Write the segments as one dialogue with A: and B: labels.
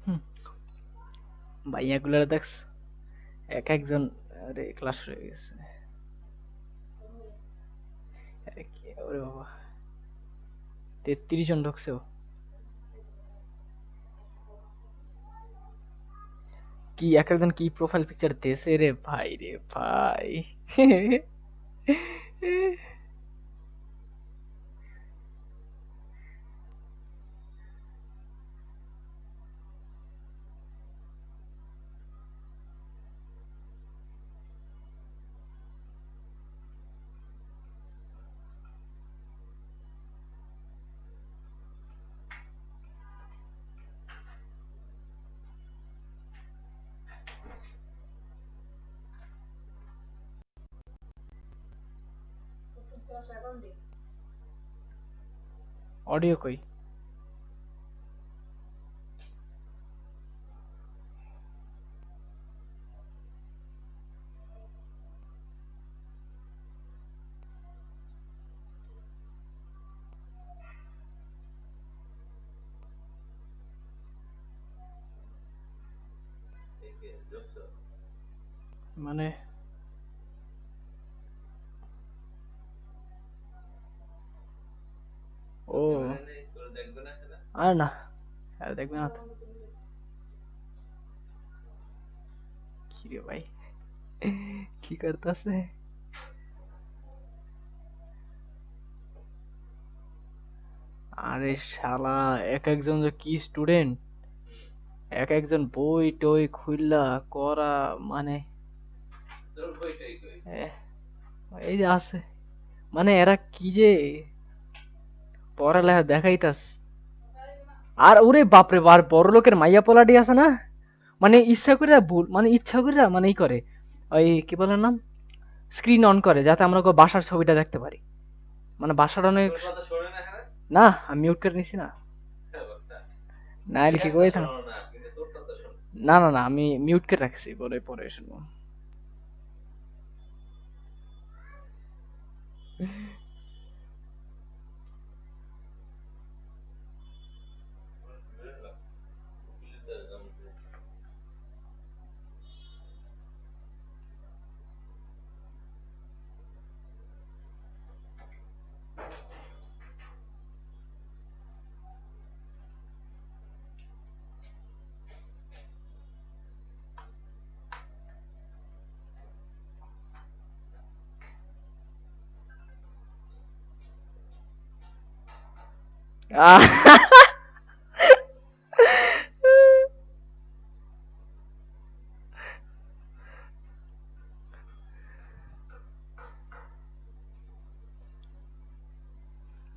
A: হুম, ভাইয়াগুলোর দেখছ এক একজন। আরে ক্লাস হয়ে গেছে। আরে ওরে বাবা, 33 জন ঢুকছে। কি এক একজন কি প্রোফাইল পিকচার দেছে রে ভাই, রে ভাই। অডিও কই? মানে ও, আর না, আর দেখবে না তো। কি রে ভাই, কি করতেছে? আরে শালা, এক একজন যে কি স্টুডেন্ট, এক একজন বই টই খুললা করা, মানে এহ, এই যে আছে, মানে এরা কি যে পড়ালেখা দেখাইতাস। আর ওরে বাপরে, বার বড় লোকের মাইয়া পোলাডি আছে না, মানে ইচ্ছা করে ভুল, মানে ইচ্ছা করে মানে ই করে, ওই কি বলে নাম, স্ক্রিন অন করে যাতে আমরা বাসার ছবিটা দেখতে পারি। মানে বাসার অনেক, না আমি মিউট করে নিছি না, না এলে কি করে থাম, না না না আমি মিউট করে রাখছি, পরে পরে শুনবো। আহ!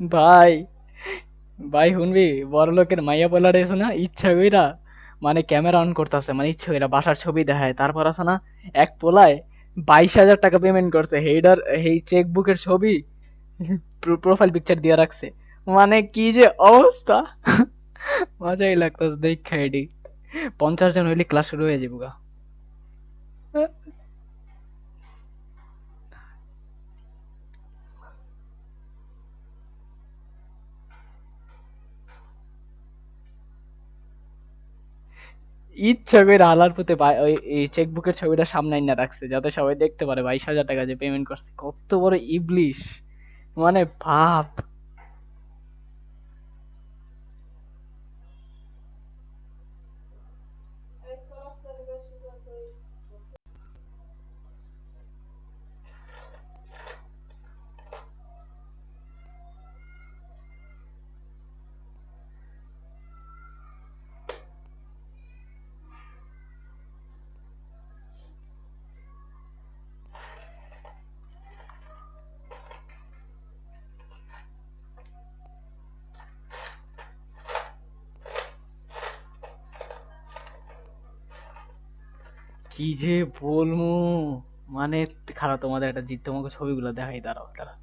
A: ভাই, ভাই শুনবি, বড় লোকের মাইয়া পোলারে আছে না, ইচ্ছা কইরা মানে ক্যামেরা অন করতেছে, মানে ইচ্ছা কইরা বাসার ছবি দেখায়, তারপর আছে না এক পোলায় 22,000 টাকা পেমেন্ট করছে, হেইডার এই চেক বুকের ছবি প্রোফাইল পিকচার দিয়ে রাখছে। মানে কি যে অবস্থা, মজাই লাগতেছে দেখা এডি। 50 জন হইলে ক্লাস শুরু হয়ে যাবো গা। ইচ্ছা করে হালার পুঁতে ওই এই চেকবুকের ছবিটা সামনে আইনা রাখছে যাতে সবাই দেখতে পারে 22,000 টাকা যে পেমেন্ট করছে, কত বড় ইবলিশ, মানে ভাব। কি যে বলমু, মানে খারাপ, তোমাদের একটা জিত, তোমাকে ছবিগুলো দেখাই, দাঁড়াও দাঁড়াও।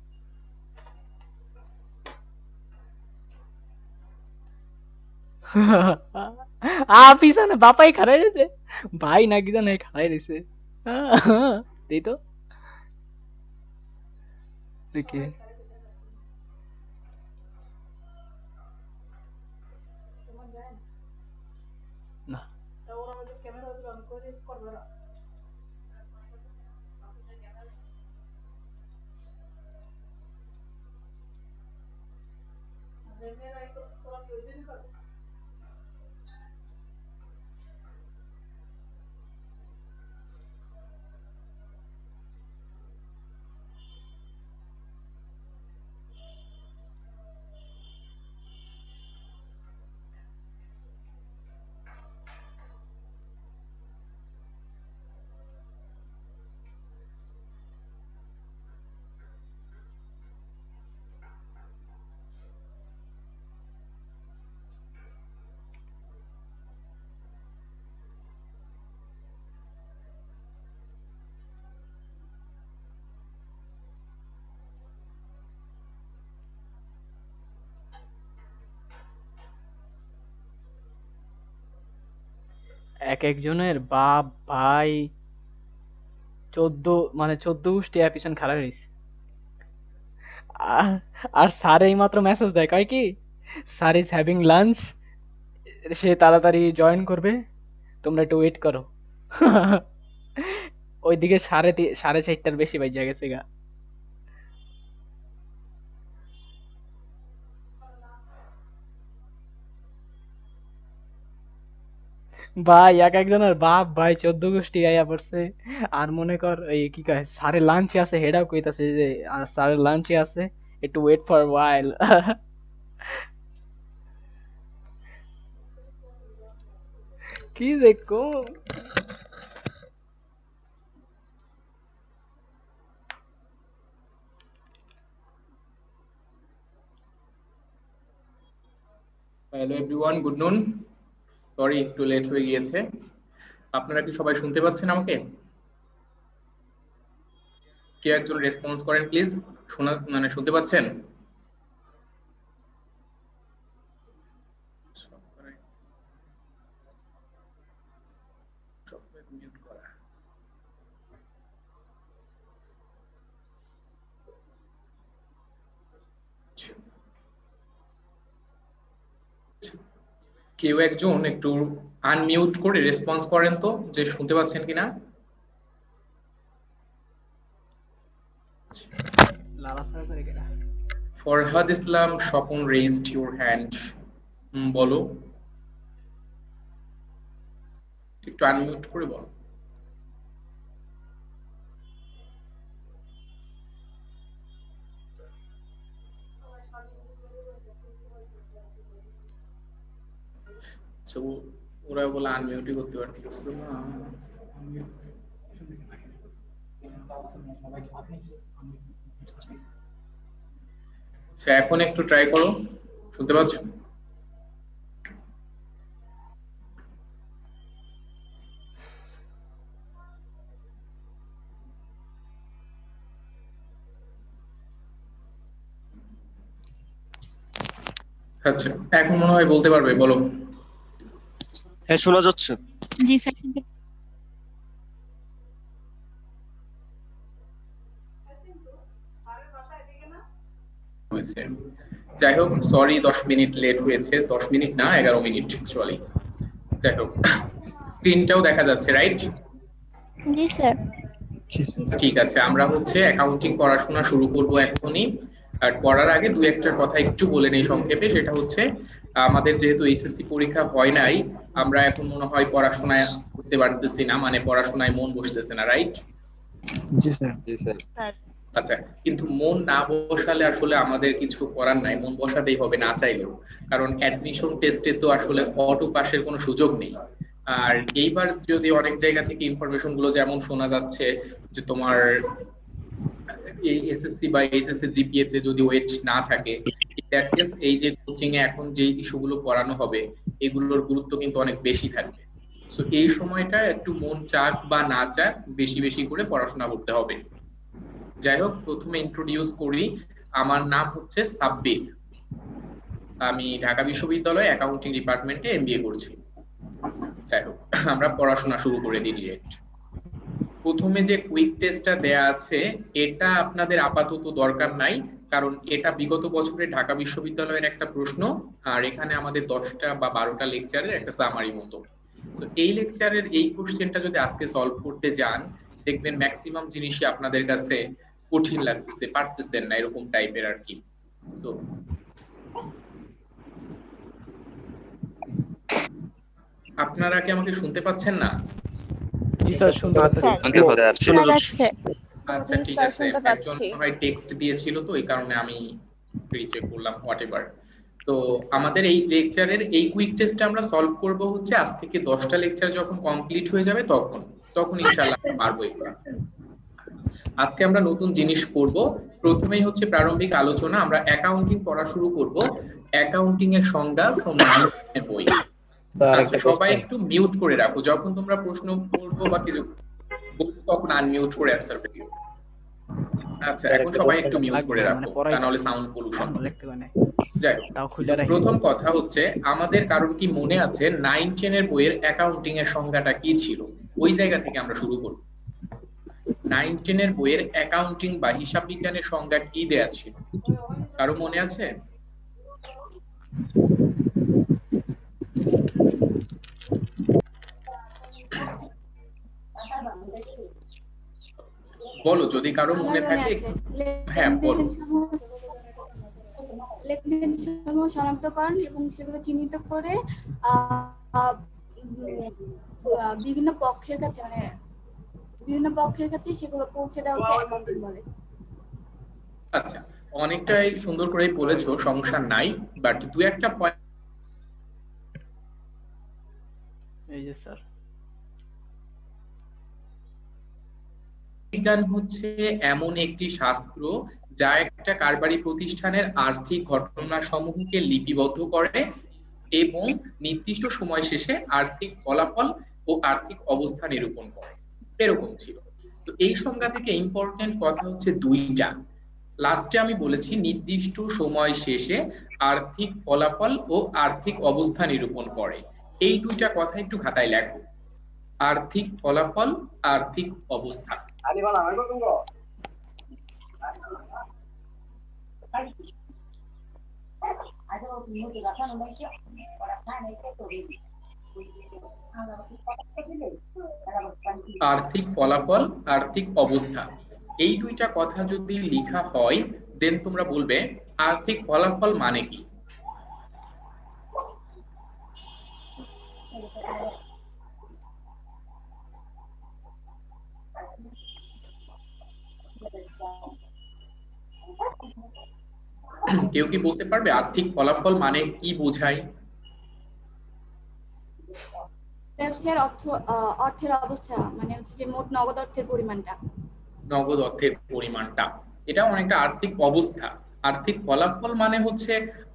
A: পিছনে বাপাই খাড়াই রয়েছে, ভাই নাকি জানে খাড়াই রয়েছে। এই তো দেখি, এক একজনের বাপ ভাই 14 গোষ্ঠী এর পিছন খাড়া রইছে। আ- আর স্যার এই মাত্র মেসেজ দেয়, কয় কি স্যার ইজ হ্যাভিং লাঞ্চ, সে তাড়াতাড়ি জয়েন করবে, তোমরা একটু ওয়েট করো। ওইদিকে 4:30 বেশি বাজে গেছে গা। ভাই এক একজনের বাপ ভাই 14 গোষ্ঠী আইয়া পড়ছে। আর মনে কর এই কি কয় স্যারের লাঞ্চে আছে, হেডাও কইতাছে যে স্যারের লাঞ্চে আছে, একটু ওয়েট ফর ওয়াইল। কি যে কম।
B: Hello everyone, good noon. Sorry একটু লেট হয়ে গিয়েছে। আপনারা কি সবাই শুনতে পাচ্ছেন আমাকে? কে একজন রেসপন্স করেন প্লিজ। শোনা মানে শুনতে পাচ্ছেন? মিউট করা। কেউ একজন একটু আনমিউট করে রেসপন্স করেন তো, যে শুনতে পাচ্ছেন কিনা। ফরহাদ ইসলাম স্বপন রেইজড ইউর হ্যান্ড। বলো, একটু আনমিউট করে বলো। So, ওরা বলে আনমিউটই করতে পারতেছিল না। আচ্ছা, এখন একটু ট্রাই করো, শুনতে পাচ্ছ? আচ্ছা, এখন মনে হয় বলতে পারবে, বলো।
C: হ্যাঁ, শোনা যাচ্ছে।
D: জি স্যার।
B: হয়েছে। যাই হোক, সরি 10 মিনিট লেট হয়েছে, 10 মিনিট না 11 মিনিট অ্যাকচুয়ালি। যাই হোক, স্ক্রিনটাও দেখা যাচ্ছে, রাইট?
D: জি স্যার।
B: ঠিক আছে, আমরা হচ্ছে অ্যাকাউন্টিং পড়াশোনা শুরু করব এখনই। আর করার আগে দু একটা কথা একটু বলে নেই সংক্ষেপে। সেটা হচ্ছে, আমাদের যেহেতু এইচএসসি পরীক্ষা হয় নাই, আমরা এখন মনে হয় পড়াশোনায় করতে পারতেছি না, মানে পড়াশোনায় মন বসতেছে না, রাইট?
C: জি স্যার। জি স্যার।
B: আচ্ছা, কিন্তু মন না বসালে আসলে আমাদের কিছু করার নাই, মন বসাতেই হবে না চাইলেও। কারণ অ্যাডমিশন টেস্টে তো আসলে অটো পাসের কোনো সুযোগ নেই। আর এইবার যদি অনেক জায়গা থেকে ইনফরমেশন গুলো যেমন শোনা যাচ্ছে যে তোমার এই এসএসসি বা এইচএসসি জিপিএ তে যদি ওয়েট না থাকে, দ্যাট কেস এই যে কোচিং এ এখন যে ইস্যুগুলো পড়ানো হবে এগুলোর গুরুত্ব কিন্তু অনেক বেশি থাকবে। সো এই সময়টা একটু মন চাক বা না চাক বেশি বেশি করে পড়াশোনা করতে হবে। যাই হোক, প্রথমে ইন্ট্রোডিউস করি। আমার নাম হচ্ছে সাব্বির। আমি ঢাকা বিশ্ববিদ্যালয়ে অ্যাকাউন্টিং ডিপার্টমেন্টে এমবিএ করছি। যাই হোক, আমরা পড়াশোনা শুরু করে দিই ডিরেক্ট। প্রথমে যে কুইক টেস্টটা দেয়া আছে এটা আপনাদের আপাতত দরকার নাই, কারণ এটা বিগত বছরে ঢাকা বিশ্ববিদ্যালয়ের একটা প্রশ্ন। আর এখানে আমাদের 10টা বা 12টা লেকচারের একটা সামারি মতো। তো এই লেকচারের এই কোশ্চেনটা যদি আজকে সলভ করতে যান, দেখবেন ম্যাক্সিমাম জিনিসই আপনাদের কাছে কঠিন লাগতেছে, পারতেছেন না, এরকম টাইপের আর কি। তো আপনারা কি আমাকে শুনতে পাচ্ছেন না?
A: জি স্যার, শুনতে পাচ্ছি।
C: শোনা যাচ্ছে।
B: আচ্ছা ঠিক আছে, একজন সবাই টেক্সট দিয়েছিল তো এই কারণে আমি রিচেক করলাম, হোয়াটএভার। তো আমাদের এই লেকচারের এই কুইক টেস্টটা আমরা সলভ করব হচ্ছে আজ থেকে 10টা লেকচার যখন কমপ্লিট হয়ে যাবে তখন তখন ইনশাআল্লাহ আমরা পারবো এগুলো। আজকে আমরা নতুন জিনিস করব। প্রথমেই হচ্ছে প্রারম্ভিক আলোচনা, আমরা অ্যাকাউন্টিং পড়া শুরু করব। অ্যাকাউন্টিং এর সংজ্ঞা ফ্রম 9 এর বই। আচ্ছা সবাই একটু মিউট করে রাখো, যখন তোমরা প্রশ্ন করবো বা কিছু বলবো তখন আনমিউট করে অ্যানসার করো। আচ্ছা এখন সবাই একটু মিউট করে রাখো, তা নাহলে সাউন্ড পলিউশন হবে। যাই হোক, প্রথম কথা হচ্ছে আমাদের কারোর কি মনে আছে 9-10 এর বইয়ের অ্যাকাউন্টিং এর সংজ্ঞাটা কি ছিল? ওই জায়গা থেকে আমরা শুরু করব। 9-10 এর বইয়ের অ্যাকাউন্টিং বা হিসাব বিজ্ঞানের সংজ্ঞা কি দেয়া ছিল, কারো মনে আছে? বলো যদি কারো মনে থাকে। হ্যাঁ বলো।
E: লেনদেন সমূহ শনাক্তকরণ এবং সেগুলো চিহ্নিত করে বিভিন্ন পক্ষের কাছে সেগুলো পৌঁছে দেওয়াকে অ্যাকাউন্টিং বলে।
B: আচ্ছা অনেকটাই সুন্দর করে বলেছো, সমস্যা নাই, বাট দু একটা পয়েন্ট।
A: এই যে স্যার,
B: বিজ্ঞান হচ্ছে এমন একটি শাস্ত্র যা একটা কারবারি প্রতিষ্ঠানের আর্থিক ঘটনা সমূহকে লিপিবদ্ধ করে এবং নির্দিষ্ট সময় শেষে আর্থিক ফলাফল ও আর্থিক অবস্থা নিরূপণ করে, এরকম ছিল। তো এই সংজ্ঞা থেকে ইম্পর্টেন্ট কথা হচ্ছে দুইটা। লাস্টে আমি বলেছি নির্দিষ্ট সময় শেষে আর্থিক ফলাফল ও আর্থিক অবস্থা নিরূপণ করে, এই দুইটা কথা একটু খাতায় লেখো। আর্থিক ফলাফল, আর্থিক অবস্থা। আর্থিক ফলাফল, আর্থিক অবস্থা, এই দুইটা কথা যদি লেখা হয় দেন তোমরা বলবে আর্থিক ফলাফল মানে কি। কেউ কি বলতে পারবে আর্থিক ফলাফল মানে কি বোঝায়?
E: ব্যবসার অর্থের অবস্থা মানে হচ্ছে যে মোট নগদ অর্থের পরিমাণটা।
B: নগদ অর্থের পরিমাণটা, এটা অনেকটা আর্থিক অবস্থা। আর্থিক ফলাফল মানে হচ্ছে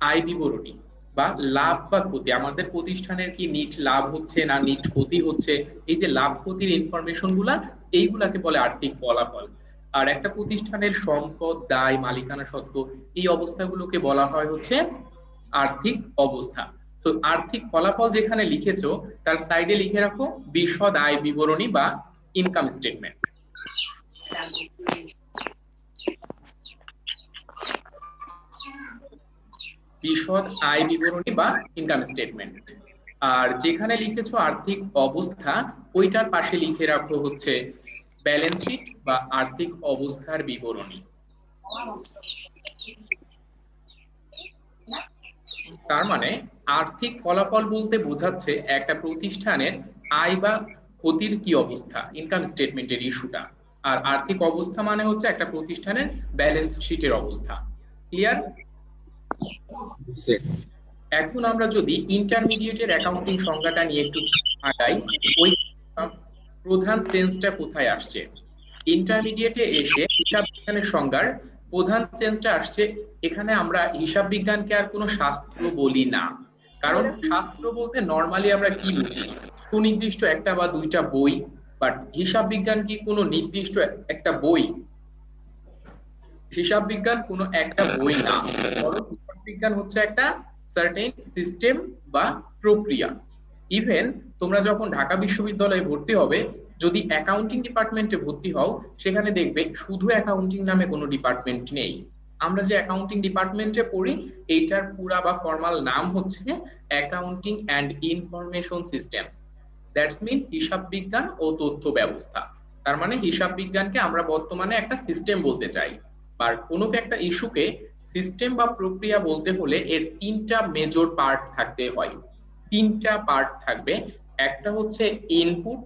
B: আয় বিবরণী বা লাভ বা ক্ষতি, আমাদের প্রতিষ্ঠানের কি নিট লাভ হচ্ছে না নিট ক্ষতি হচ্ছে, এই যে লাভ ক্ষতির ইনফরমেশন গুলা, এইগুলাকে বলে আর্থিক ফলাফল। আর একটা প্রতিষ্ঠানের সম্পদ, দায়, মালিকানা সত্ত্ব, এই অবস্থাগুলোকে বলা হয় হচ্ছে আর্থিক অবস্থা। তো আর্থিক ফলাফল যেখানে লিখেছো তার সাইডে লিখে রাখো বিশদ আয় বিবরণী বা ইনকাম স্টেটমেন্ট। বিশদ আয় বিবরণী বা ইনকাম স্টেটমেন্ট। আর যেখানে লিখেছো আর্থিক অবস্থা ওইটার পাশে লিখে রাখো হচ্ছে ব্যালেন্স শিট বা আর্থিক অবস্থার বিবরণী। তার মানে আর্থিক ফলাফল বলতে বোঝাচ্ছে একটা প্রতিষ্ঠানের আয় বা ক্ষতির কি অবস্থা, ইনকাম স্টেটমেন্টের ইস্যুটা। আর আর্থিক অবস্থা মানে হচ্ছে একটা প্রতিষ্ঠানের ব্যালেন্স শিটের অবস্থা। ক্লিয়ার? এখন আমরা যদি ইন্টারমিডিয়েটের অ্যাকাউন্টিং সংজ্ঞাটা নিয়ে একটু আগাই, ওই প্রধান চেঞ্জটা কোথায় আসছে? ইন্টারমিডিয়েটে এসে হিসাব বিজ্ঞানের সংজ্ঞার প্রধান চেঞ্জটা আসছে এখানে। আমরা হিসাব বিজ্ঞানকে আর কোনো শাস্ত্র বলি না, কারণ শাস্ত্র বলতে নরমালি আমরা কি বুঝি, সুনির্দিষ্ট একটা বা দুইটা বই। বাট হিসাব বিজ্ঞান কি কোনো নির্দিষ্ট একটা বই? হিসাব বিজ্ঞান কোনো একটা বই না, বরং হিসাব বিজ্ঞান হচ্ছে একটা সার্টেন সিস্টেম বা প্রক্রিয়া। ইভেন তোমরা যখন ঢাকা বিশ্ববিদ্যালয়ে ভর্তি হবে, যদি অ্যাকাউন্টিং ডিপার্টমেন্টে ভর্তি হও, সেখানে দেখবে শুধু অ্যাকাউন্টিং নামে কোনো ডিপার্টমেন্ট নেই। আমরা যে অ্যাকাউন্টিং ডিপার্টমেন্টে পড়ি এইটার পুরা বা ফর্মাল নাম হচ্ছে accounting and information systems. That's mean হিসাব বিজ্ঞান ও তথ্য ব্যবস্থা। তার মানে হিসাব বিজ্ঞানকে আমরা বর্তমানে একটা সিস্টেম বলতে চাই। আর কোনো একটা ইস্যুকে সিস্টেম বা প্রক্রিয়া বলতে হলে এর তিনটা মেজর পার্ট থাকতে হয়। তিনটা পার্ট থাকবে, একটা হচ্ছে ইনপুট,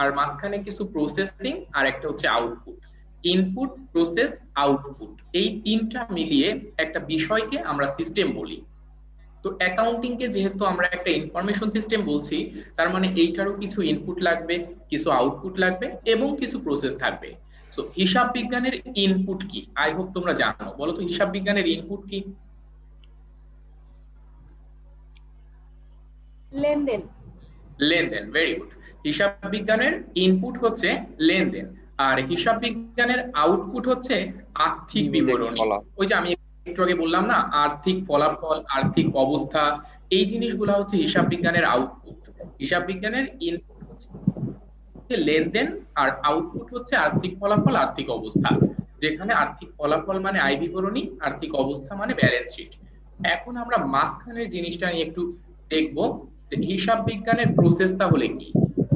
B: আর মাঝখানে কিছু প্রসেসিং, আর একটা হচ্ছে আউটপুট। ইনপুট, প্রসেস, আউটপুট, এই তিনটা মিলিয়ে একটা বিষয়কে আমরা সিস্টেম বলি। তো অ্যাকাউন্টিং কে যেহেতু আমরা একটা ইনফরমেশন সিস্টেম বলছি, তার মানে এইটারও কিছু ইনপুট লাগবে, কিছু আউটপুট লাগবে এবং কিছু প্রসেস থাকবে। সো হিসাব বিজ্ঞানের ইনপুট কি, আই হোপ তোমরা জানো। বলো তো হিসাব বিজ্ঞানের ইনপুট কি?
E: লেনদেন।
B: লেনদেন, ভেরি গুড। হিসাব বিজ্ঞানের ইনপুট হচ্ছে লেনদেন, আর হিসাব বিজ্ঞানের আউটপুট হচ্ছে আর্থিক বিবরণী। ওই যে আমি একটু আগে বললাম না, আর্থিক ফলাফল, আর্থিক অবস্থা, এই জিনিসগুলো হচ্ছে হিসাব বিজ্ঞানের আউটপুট। হিসাব বিজ্ঞানের ইনপুট হচ্ছে লেনদেন, আর আউটপুট হচ্ছে আর্থিক ফলাফল, আর্থিক অবস্থা। যেখানে আর্থিক ফলাফল মানে আয় বিবরণী, আর্থিক অবস্থা মানে ব্যালেন্স শিট। এখন আমরা মাঝখানের জিনিসটা নিয়ে একটু দেখবো যে হিসাব বিজ্ঞানের প্রসেস তাহলে কি।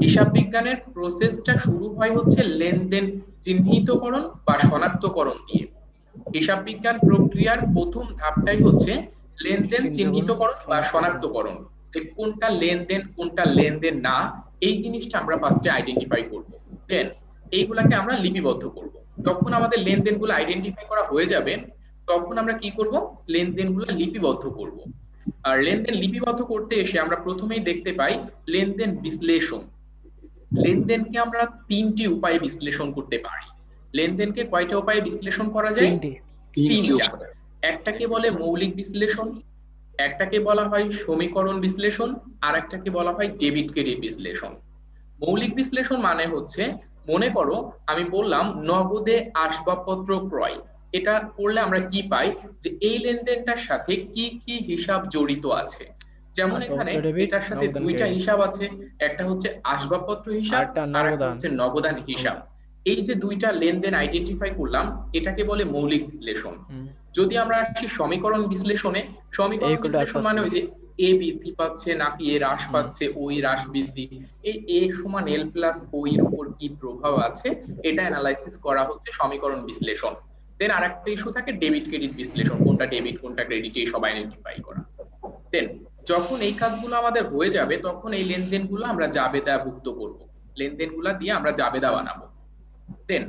B: হিসাব বিজ্ঞানের প্রসেসটা শুরু হয় হচ্ছে লেনদেন চিহ্নিতকরণ বা শনাক্তকরণ দিয়ে। হিসাব বিজ্ঞান প্রক্রিয়ার প্রথম ধাপটাই হচ্ছে লেনদেন চিহ্নিতকরণ বা শনাক্তকরণ, যে কোনটা লেনদেন কোনটা লেনদেন না, এই জিনিসটা আমরা ফার্স্টে আইডেন্টিফাই করব। দেন এইগুলাকে আমরা লিপিবদ্ধ করব। যখন আমাদের লেনদেনগুলো আইডেন্টিফাই করা হয়ে যাবে, তখন আমরা কি করব, লেনদেনগুলো লিপিবদ্ধ করব। আর লেনদেন লিপিবদ্ধ করতে এসে আমরা প্রথমেই দেখতে পাই লেনদেন বিশ্লেষণ। লেনদেনকে আমরা তিনটি উপায়ে বিশ্লেষণ করতে পারি। লেনদেনকে কয়টা উপায়ে বিশ্লেষণ করা যায়? তিনটা। একটাকে বলে মৌলিক বিশ্লেষণ, একটাকে বলা হয় সমীকরণ বিশ্লেষণ, আর একটাকে বলা হয় ডেবিট ক্রেডিট বিশ্লেষণ। মৌলিক বিশ্লেষণ মানে হচ্ছে, মনে করো আমি বললাম নগদে আসবাবপত্র ক্রয়, এটা করলে আমরা কি পাই, যে এই লেনদেনটার সাথে কি কি হিসাব জড়িত আছে। যেমন এখানে এটার সাথে দুইটা হিসাব আছে, একটা হচ্ছে আসবাবপত্র হিসাব আর একটা হচ্ছে নগদান হিসাব। এই যে দুইটা লেনদেন আইডেন্টিফাই করলাম, এটাকে বলে মৌলিক বিশ্লেষণ। যদি আমরা আসি সমীকরণ বিশ্লেষণে, সমীকরণ বিশ্লেষণ মানে ওই যে এ বৃদ্ধি পাচ্ছে নাকি এ হ্রাস পাচ্ছে, ওই হ্রাস বৃদ্ধি, এই এ সমান এল প্লাস ও এর উপর কি প্রভাব আছে, এটা অ্যানালাইসিস করা হচ্ছে সমীকরণ বিশ্লেষণ। দেন আরেকটা ইস্যু থাকে ডেবিট ক্রেডিট বিশ্লেষণ, কোনটা ডেবিট কোনটা ক্রেডিট এই সব আইডেন্টিফাই করা। দেন যখন এই কাজগুলো আমাদের হয়ে যাবে, তখন এই লেনদেনগুলো আমরা জাবেদাভুক্ত করব, লেনদেনগুলো দিয়ে আমরা জাবেদা বানাবো। দেন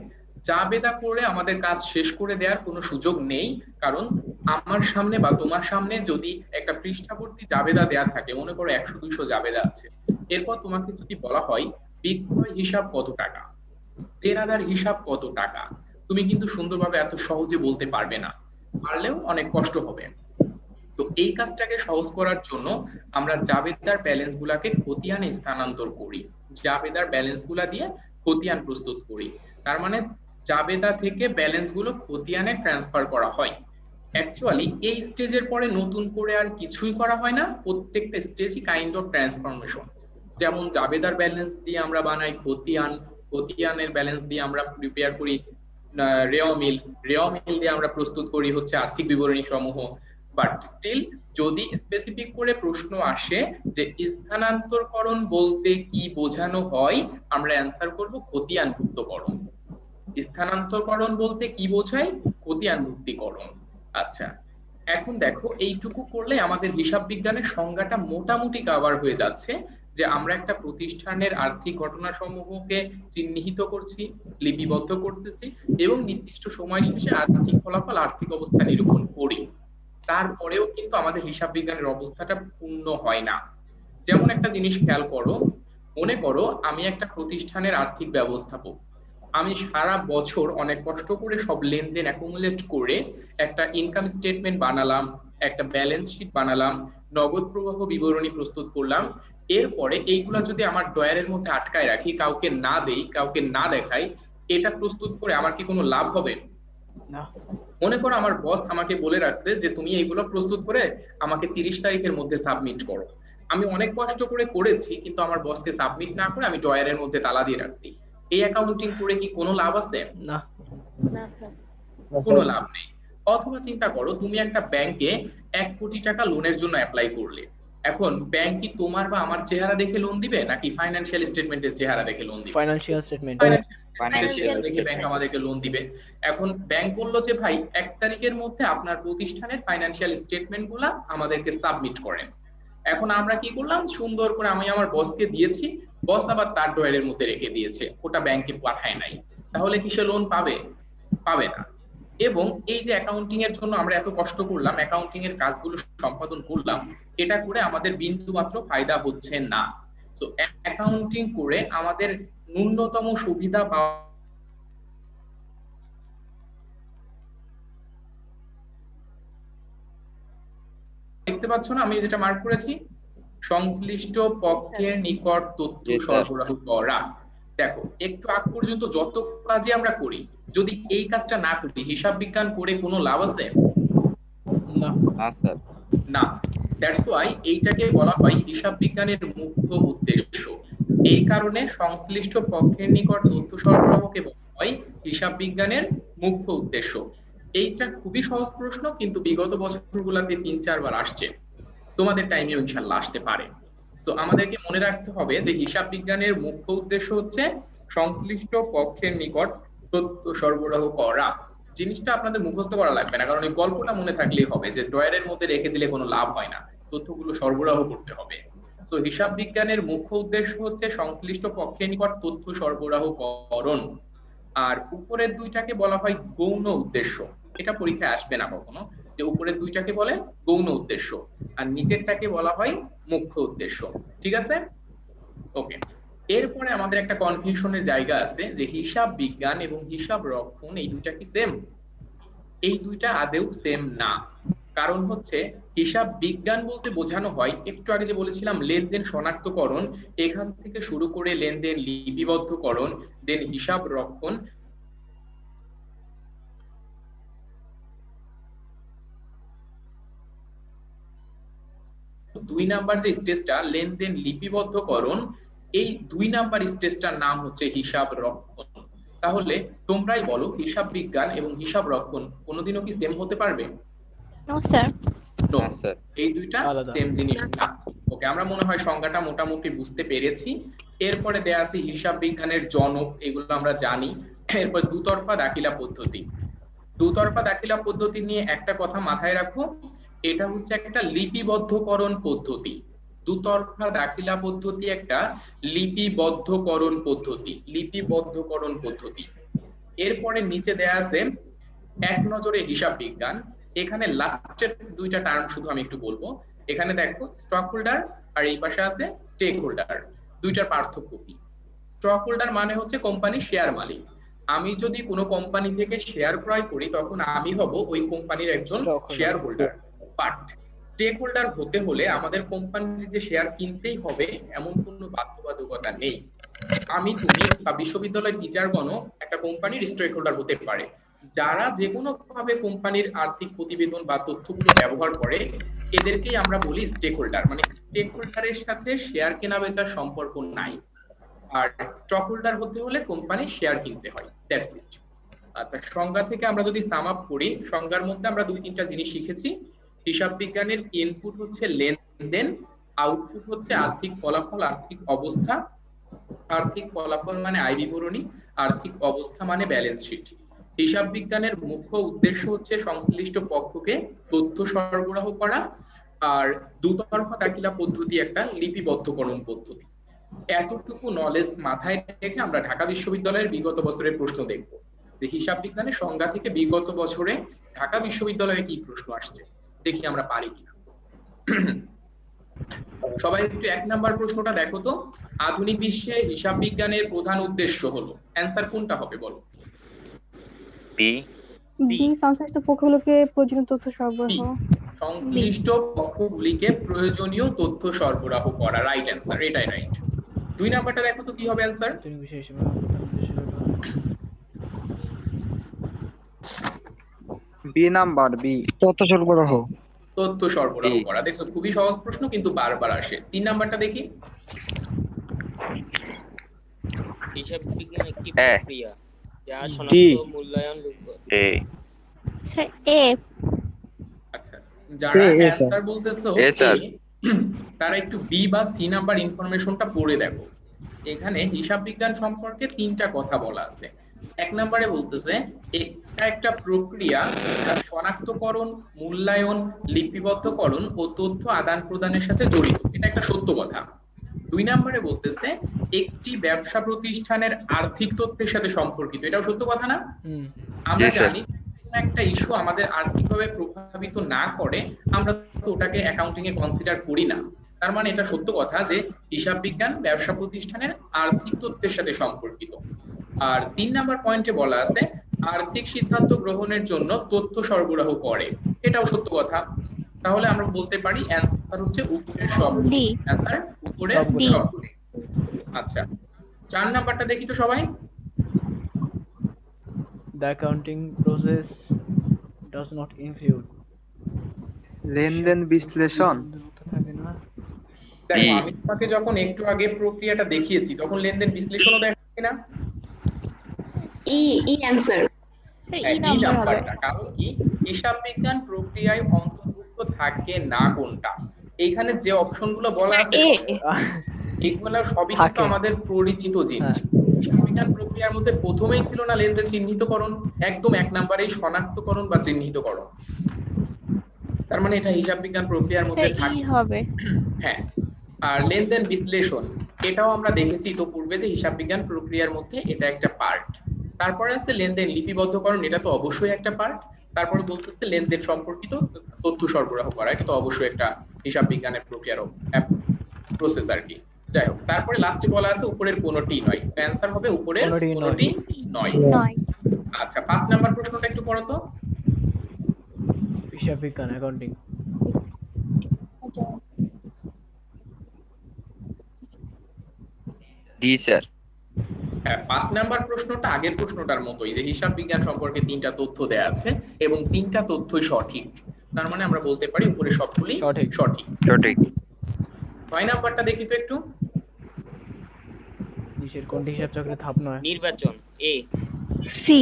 B: জাবেদা করে আমাদের কাজ শেষ করে দেওয়ার কোনো সুযোগ নেই, কারণ আমার সামনে বা তোমার সামনে যদি একটা পৃষ্ঠাভর্তি জাবেদা দেয়া থাকে, মনে করো 100-200 জাবেদা আছে, এরপর তোমাকে যদি বলা হয় বিক্রয় হিসাব কত টাকা, দেনাদার হিসাব কত টাকা, তুমি কিন্তু সুন্দরভাবে এত সহজে বলতে পারবে না, পারলেও অনেক কষ্ট হবে। তো এই কাজটাকে সহজ করার জন্য আমরা জাবেদার ব্যালেন্স গুলাকে খতিয়ানে স্থানান্তর করি, জাবেদার ব্যালেন্স গুলা দিয়ে খতিয়ান প্রস্তুত করি। তার মানে জাবেদা থেকে ব্যালেন্স গুলো খতিয়ানে ট্রান্সফার করা হয়। অ্যাকচুয়ালি এই স্টেজের পরে নতুন করে আর কিছুই করা হয় না, প্রত্যেকটা স্টেজই কাইন্ড অফ ট্রান্সফরমেশন। যেমন জাবেদার ব্যালেন্স দিয়ে আমরা বানাই খতিয়ান, খতিয়ানের ব্যালেন্স দিয়ে আমরা প্রিপেয়ার করি রেও মিল, রেও মিল দিয়ে আমরা প্রস্তুত করি হচ্ছে আর্থিক বিবরণী সমূহ। বাট স্টিল যদি স্পেসিফিক করে প্রশ্ন আসে যে স্থানান্তরকরণ বলতে কি বোঝানো হয়, আমরা অ্যান্সার করব খতিয়ানভুক্তকরণ। স্থানান্তরকরণ বলতে কি বোঝায়? খতিয়ানভুক্তিকরণ। আচ্ছা, এখন দেখো এইটুকু করলে আমাদের হিসাব বিজ্ঞানের সংজ্ঞাটা মোটামুটি কভার হয়ে যাচ্ছে, যে আমরা একটা প্রতিষ্ঠানের আর্থিক ঘটনা সমূহকে চিহ্নিত করছি, লিপিবদ্ধ করতেছি এবং নির্দিষ্ট সময় শেষে আর্থিক ফলাফল, আর্থিক অবস্থা নিরূপণ করি। তারপরেও কিন্তু আমাদের হিসাব বিজ্ঞানের অবস্থাটা পূর্ণ হয় না। যেমন একটা জিনিস খেয়াল করো, মনে করো আমি একটা প্রতিষ্ঠানের আর্থিক ব্যবস্থাপক, আমি সারা বছর অনেক কষ্ট করে সব লেনদেন অ্যাকুমুলেট করে একটা ইনকাম স্টেটমেন্ট বানালাম, একটা ব্যালেন্স শিট বানালাম, নগদ প্রবাহ বিবরণী প্রস্তুত করলাম। এরপরে এইগুলা যদি আমার ড্রয়ারের মধ্যে আটকায় রাখি, কাউকে না দেই, কাউকে না দেখাই, এটা প্রস্তুত করে আমার কি কোনো লাভ হবে?
A: না।
B: মনে করো আমার বস আমাকে বলে রাখছে যে তুমি এইগুলো প্রস্তুত করে আমাকে 30 তারিখের মধ্যে সাবমিট করো। আমি অনেক কষ্ট করে করেছি, কিন্তু আমার বসকে সাবমিট না করে আমি ড্রয়ারের মধ্যে তালা দিয়ে রাখছি। এই অ্যাকাউন্টিং করে কি কোনো লাভ আছে?
A: না,
B: কোনো লাভ নেই। অথবা চিন্তা করো তুমি একটা ব্যাংকে 1 কোটি টাকা লোনের জন্য অ্যাপ্লাই করলে। এখন ব্যাংক কি তোমার বা আমার চেহারা দেখে লোন দিবে নাকি ফাইন্যান্সিয়াল স্টেটমেন্টের চেহারা দেখে লোন দিবে?
A: Financial statement.
B: ফাইন্যান্সিয়াল চেহারা দেখে ব্যাংক আমাদেরকে লোন দিবে। এখন ব্যাংক বললো যে ভাই 1 তারিখের মধ্যে আপনার প্রতিষ্ঠানের ফাইন্যান্সিয়াল স্টেটমেন্ট গুলা আমাদেরকে সাবমিট করেন। এখন আমরা কি করলাম, সুন্দর করে আমি আমার বসকে দিয়েছি, বস আবার তার ড্রয়ারের মধ্যে রেখে দিয়েছে, ওটা ব্যাংকে পাঠায় নাই। তাহলে কি সে লোন পাবে? পাবে না। এবং এই যে অ্যাকাউন্টিং এর জন্য আমরা এত কষ্ট করলাম, অ্যাকাউন্টিং এর কাজগুলো সম্পাদন করলাম, এটা করে আমাদের বিন্দু মাত্র ফায়দা হচ্ছে না। সো অ্যাকাউন্টিং করে আমাদের ন্যূনতম সুবিধা পাওয়া, দেখতে পাচ্ছ না আমি যেটা মার্ক করেছি, সংশ্লিষ্ট পক্ষের নিকট তথ্য সরবরাহ করা। দেখো একটু আগ পর্যন্ত যত কাজে আমরা করি, যদি এই কাজটা না করি, হিসাব বিজ্ঞান করে কোনো লাভ আছে?
A: না।
B: না। দ্যাটস ওয়াই এইটাকে বলা হয় হিসাব বিজ্ঞানের মুখ্য উদ্দেশ্য। এই কারণে সংশ্লিষ্ট পক্ষের নিকট তথ্য সরবরাহকে বলা হয় হিসাব বিজ্ঞানের মুখ্য উদ্দেশ্য। এইটা খুবই সহজ প্রশ্ন, কিন্তু বিগত বছরগুলোতে 3-4 বার আসছে, তোমাদের টাইমেও ইনশাআল্লাহ আসতে পারে। তো আমাদেরকে মনে রাখতে হবে যে হিসাব বিজ্ঞানের মুখ্য উদ্দেশ্য হচ্ছে সংশ্লিষ্ট পক্ষের নিকট তথ্য সরবরাহ করা। জিনিসটা আপনাদের মুখস্থ করা লাগবে না, কারণ এই গল্পটা মনে থাকলেই হবে যে ড্রয়ারের মধ্যে রেখে দিলে কোনো লাভ হয় না, তথ্যগুলো সরবরাহ করতে হবে। তো হিসাব বিজ্ঞানের মুখ্য উদ্দেশ্য হচ্ছে সংশ্লিষ্ট পক্ষের নিকট তথ্য সরবরাহ করণ। আর উপরের দুইটাকে বলা হয় গৌণ উদ্দেশ্য। এটা পরীক্ষায় আসবে না কখনো, যে উপরের দুইটাকে বলে গৌণ উদ্দেশ্য আর নিচেরটাকে বলা হয় মুখ্য উদ্দেশ্য। ঠিক আছে? ওকে। এরপরে আমাদের একটা কনফিউশনের জায়গা আছে যে হিসাব বিজ্ঞান এবং হিসাব রক্ষণ এই দুইটা কি সেম? এই দুইটা আদেও সেম না। কারণ হচ্ছে হিসাব বিজ্ঞান বলতে বোঝানো হয়, একটু আগে যে বলেছিলাম লেনদেন শনাক্তকরণ, এখান থেকে শুরু করে লেনদেন লিপিবদ্ধকরণ, দেন হিসাব রক্ষণ, দুই নাম্বার যে স্টেজটা লেনদেন লিপিবদ্ধকরণ, এই 2 নাম্বার স্টেজটার নাম হচ্ছে হিসাব রক্ষণ। তাহলে তোমরাই বলো হিসাব বিজ্ঞান এবং হিসাব রক্ষণ কোনোদিনও কি সেম হতে পারবে?
D: No sir.
B: নো, এই দুইটা
A: আলাদা।
B: সেম জিনিস না। ওকে, আমরা মনে হয় সংজ্ঞাটা মোটামুটি বুঝতে পেরেছি। এরপরে দেয়া আছে হিসাব বিজ্ঞানের জনক, এগুলো আমরা জানি। এরপর দুতরফা দাখিলা পদ্ধতি। দুতরফা দাখিলা পদ্ধতি নিয়ে একটা কথা মাথায় রাখো, এটা হচ্ছে একটা লিপিবদ্ধকরণ পদ্ধতি। দুতরফা দাখিলা পদ্ধতি একটা লিপিবদ্ধকরণ পদ্ধতি, লিপিবদ্ধকরণ পদ্ধতি। এরপরে নিচে দেয়া আছে এক নজরে হিসাব বিজ্ঞান। এখানে লাস্টের দুইটা টার্ম শুধু আমি একটু বলবো। এখানে দেখো স্টক হোল্ডার আর এই পাশে আছে স্টেক হোল্ডার। দুইটার পার্থক্য কি? স্টক হোল্ডার মানে হচ্ছে কোম্পানির শেয়ার মালিক। আমি যদি কোনো কোম্পানি থেকে শেয়ার ক্রয় করি তখন আমি হব ওই কোম্পানির একজন share holder. But stake holder হতে হলে আমাদের কোম্পানির যে শেয়ার কিনতেই হবে এমন কোনো বাধ্যবাধকতা নেই। আমি, তুমি বা বিশ্ববিদ্যালয়ের টিচারগণও একটা কোম্পানির স্টেক হোল্ডার হতে পারে। যারা যে কোনো ভাবে কোম্পানির আর্থিক প্রতিবেদন বা তথ্যগুলো ব্যবহার করে এদেরকেই আমরা বলি স্টেক হোল্ডার। মানে স্টেক হোল্ডারের সাথে শেয়ার কেনা বেচার সম্পর্ক নাই। আর স্টক হোল্ডার হতে হলে কোম্পানির শেয়ার কিনতে হয়। That's it. আচ্ছা, সংজ্ঞা থেকে আমরা যদি সাম আপ করি, সংজ্ঞার মধ্যে আমরা 2-3টা জিনিস শিখেছি। হিসাব বিজ্ঞানের ইনপুট হচ্ছে লেনদেন, আউটপুট হচ্ছে আর্থিক ফলাফল, আর্থিক অবস্থা। আর্থিক ফলাফল মানে আয় বিবরণী, আর্থিক অবস্থা মানে ব্যালেন্স শিট। হিসাব বিজ্ঞানের মুখ্য উদ্দেশ্য হচ্ছে সংশ্লিষ্ট পক্ষকে তথ্য সরবরাহ করা, আর দুতরফা দাখিলা পদ্ধতি একটা লিপিবদ্ধকরণ পদ্ধতি। এতটুকু নলেজ মাথায় রেখে আমরা ঢাকা বিশ্ববিদ্যালয়ের বিগত বছরের প্রশ্ন দেখব, যে হিসাব বিজ্ঞানের সংজ্ঞা থেকে বিগত বছরে ঢাকা বিশ্ববিদ্যালয়ে কি প্রশ্ন আসছে, দেখি আমরা পারি কিনা। সবাই একটু 1 নাম্বার প্রশ্নটা দেখো তো। আধুনিক বিশ্বে হিসাব বিজ্ঞানের প্রধান উদ্দেশ্য হলো, অ্যানসার কোনটা হবে বলো?
F: বি।
G: সংশ্লিষ্ট পক্ষগুলোকে প্রয়োজনীয় তথ্য সরবরাহ।
B: সংশ্লিষ্ট পক্ষগুলিকে প্রয়োজনীয় তথ্য সরবরাহ করা, রাইট অ্যানসার, এটাই রাইট। 2 নাম্বারটা দেখো তো কি হবে অ্যানসার?
C: বি নাম্বার, বি তথ্য সরবরাহ।
B: তথ্য সরবরাহ করা। দেখছো খুবই সহজ প্রশ্ন কিন্তু বারবার আসে। 3 নাম্বারটা দেখি।
H: হিসাব বিজ্ঞান একটি প্রক্রিয়া যা শনাক্ত মূল্যায়নযোগ্য।
F: এ।
D: স্যার এ।
B: আচ্ছা, যারা অ্যানসার বলতেছো তারা একটু বি বা সি নাম্বার ইনফরমেশনটা পড়ে দেখো। এখানে হিসাব বিজ্ঞান সম্পর্কে তিনটা কথা বলা আছে। এক নম্বরে বলতেছে এটা একটা প্রক্রিয়া যা শনাক্তকরণ, মূল্যায়ন, লিপিবদ্ধকরণ ও তথ্য আদান প্রদানের সাথে জড়িত। এটা একটা সত্য কথা। দুই নম্বরে বলতেছে একটি ব্যবসা প্রতিষ্ঠানের আর্থিক তথ্যের সাথে সম্পর্কিত। এটাও সত্য কথা না?
A: হুম।
B: আমরা
F: জি, স্যার।
B: জানি কোনো একটা ইস্যু আমাদের আর্থিকভাবে প্রভাবিত না করে আমরা তো ওটাকে অ্যাকাউন্টিং এ কনসিডার করি না। তার মানে এটা সত্য কথা যে হিসাব বিজ্ঞান ব্যবসা প্রতিষ্ঠানের আর্থিক তথ্যের সাথে সম্পর্কিত। আর ৩ নাম্বার পয়েন্টে বলা আছে আর্থিক সিদ্ধান্ত গ্রহণের জন্য তথ্য সরবরাহ করে। এটাও সত্য কথা। তাহলে আমরা বলতে পারি অ্যানসার হচ্ছে উপরের সবগুলো।
D: ডি।
B: অ্যানসার উপরের
A: সবগুলো।
B: সবগুলো। আচ্ছা, ৪ নাম্বারটা দেখি তো সবাই।
A: The accounting process does not include
C: লেনদেন বিশ্লেষণ।
A: থাকে না।
B: দেখো আমি তোমাকে যখন একটু আগে প্রক্রিয়াটা দেখিয়েছি তখন লেনদেন বিশ্লেষণও দেখাচ্ছি না?
E: ই অ্যান্সার।
B: এই নাম্বারটা, কারণ কি হিসাব বিজ্ঞান প্রক্রিয়ায় অন্তর্ভুক্ত থাকে না কোনটা। এইখানে যে অপশনগুলো বলা আছে এগুলো সবই কিন্তু
A: থাকে।
B: আমাদের পরিচিত জিনিস। হিসাব বিজ্ঞান প্রক্রিয়ার মধ্যে প্রথমেই ছিল না লেনদেন চিহ্নিতকরণ, একদম ১ নম্বরেই শনাক্তকরণ বা চিহ্নিতকরণ। তার মানে এটা হিসাব বিজ্ঞান প্রক্রিয়ার মধ্যে থাকে।
D: হবে।
B: হ্যাঁ, আর লেনদেন বিশ্লেষণ এটাও আমরা দেখেছি তো পূর্বে যে হিসাব বিজ্ঞান প্রক্রিয়ার মধ্যে এটা একটা পার্ট। তারপরে আছে লেনদেন লিপিবদ্ধকরণ, এটা তো অবশ্যই একটা পার্ট। তারপরে বলতেছে লেনদেন সম্পর্কিত তথ্য সরবরাহ করা, এটা তো অবশ্যই একটা হিসাব বিজ্ঞানের প্রক্রিয়ার প্রসেস আর কি। যাই হোক, তারপরে লাস্টে বলা আছে উপরের কোনোটি নয়। অ্যানসার হবে উপরের
A: কোনোটি নয়।
B: কোনোটি নয়।
D: নয়।
B: আচ্ছা, ৫ নাম্বার প্রশ্নটা একটু পড়ো তো।
A: হিসাব বিজ্ঞান অ্যাকাউন্টিং।
F: D sir.
B: হ্যাঁ, ৫ নাম্বার প্রশ্নটা আগের প্রশ্নটার মতোই, যে হিসাব বিজ্ঞান সম্পর্কে ৩টা তথ্য দেয়া আছে এবং ৩টা তথ্যই সঠিক। তার মানে আমরা বলতে পারি উপরে সবগুলি
A: সঠিক।
B: সঠিক।
F: সঠিক।
B: ৬ নাম্বারটা দেখি তো একটু।
A: নিচের কোনটি হিসাব চক্রে ধাপ নয়?
H: নির্বাচন এ।
D: সি।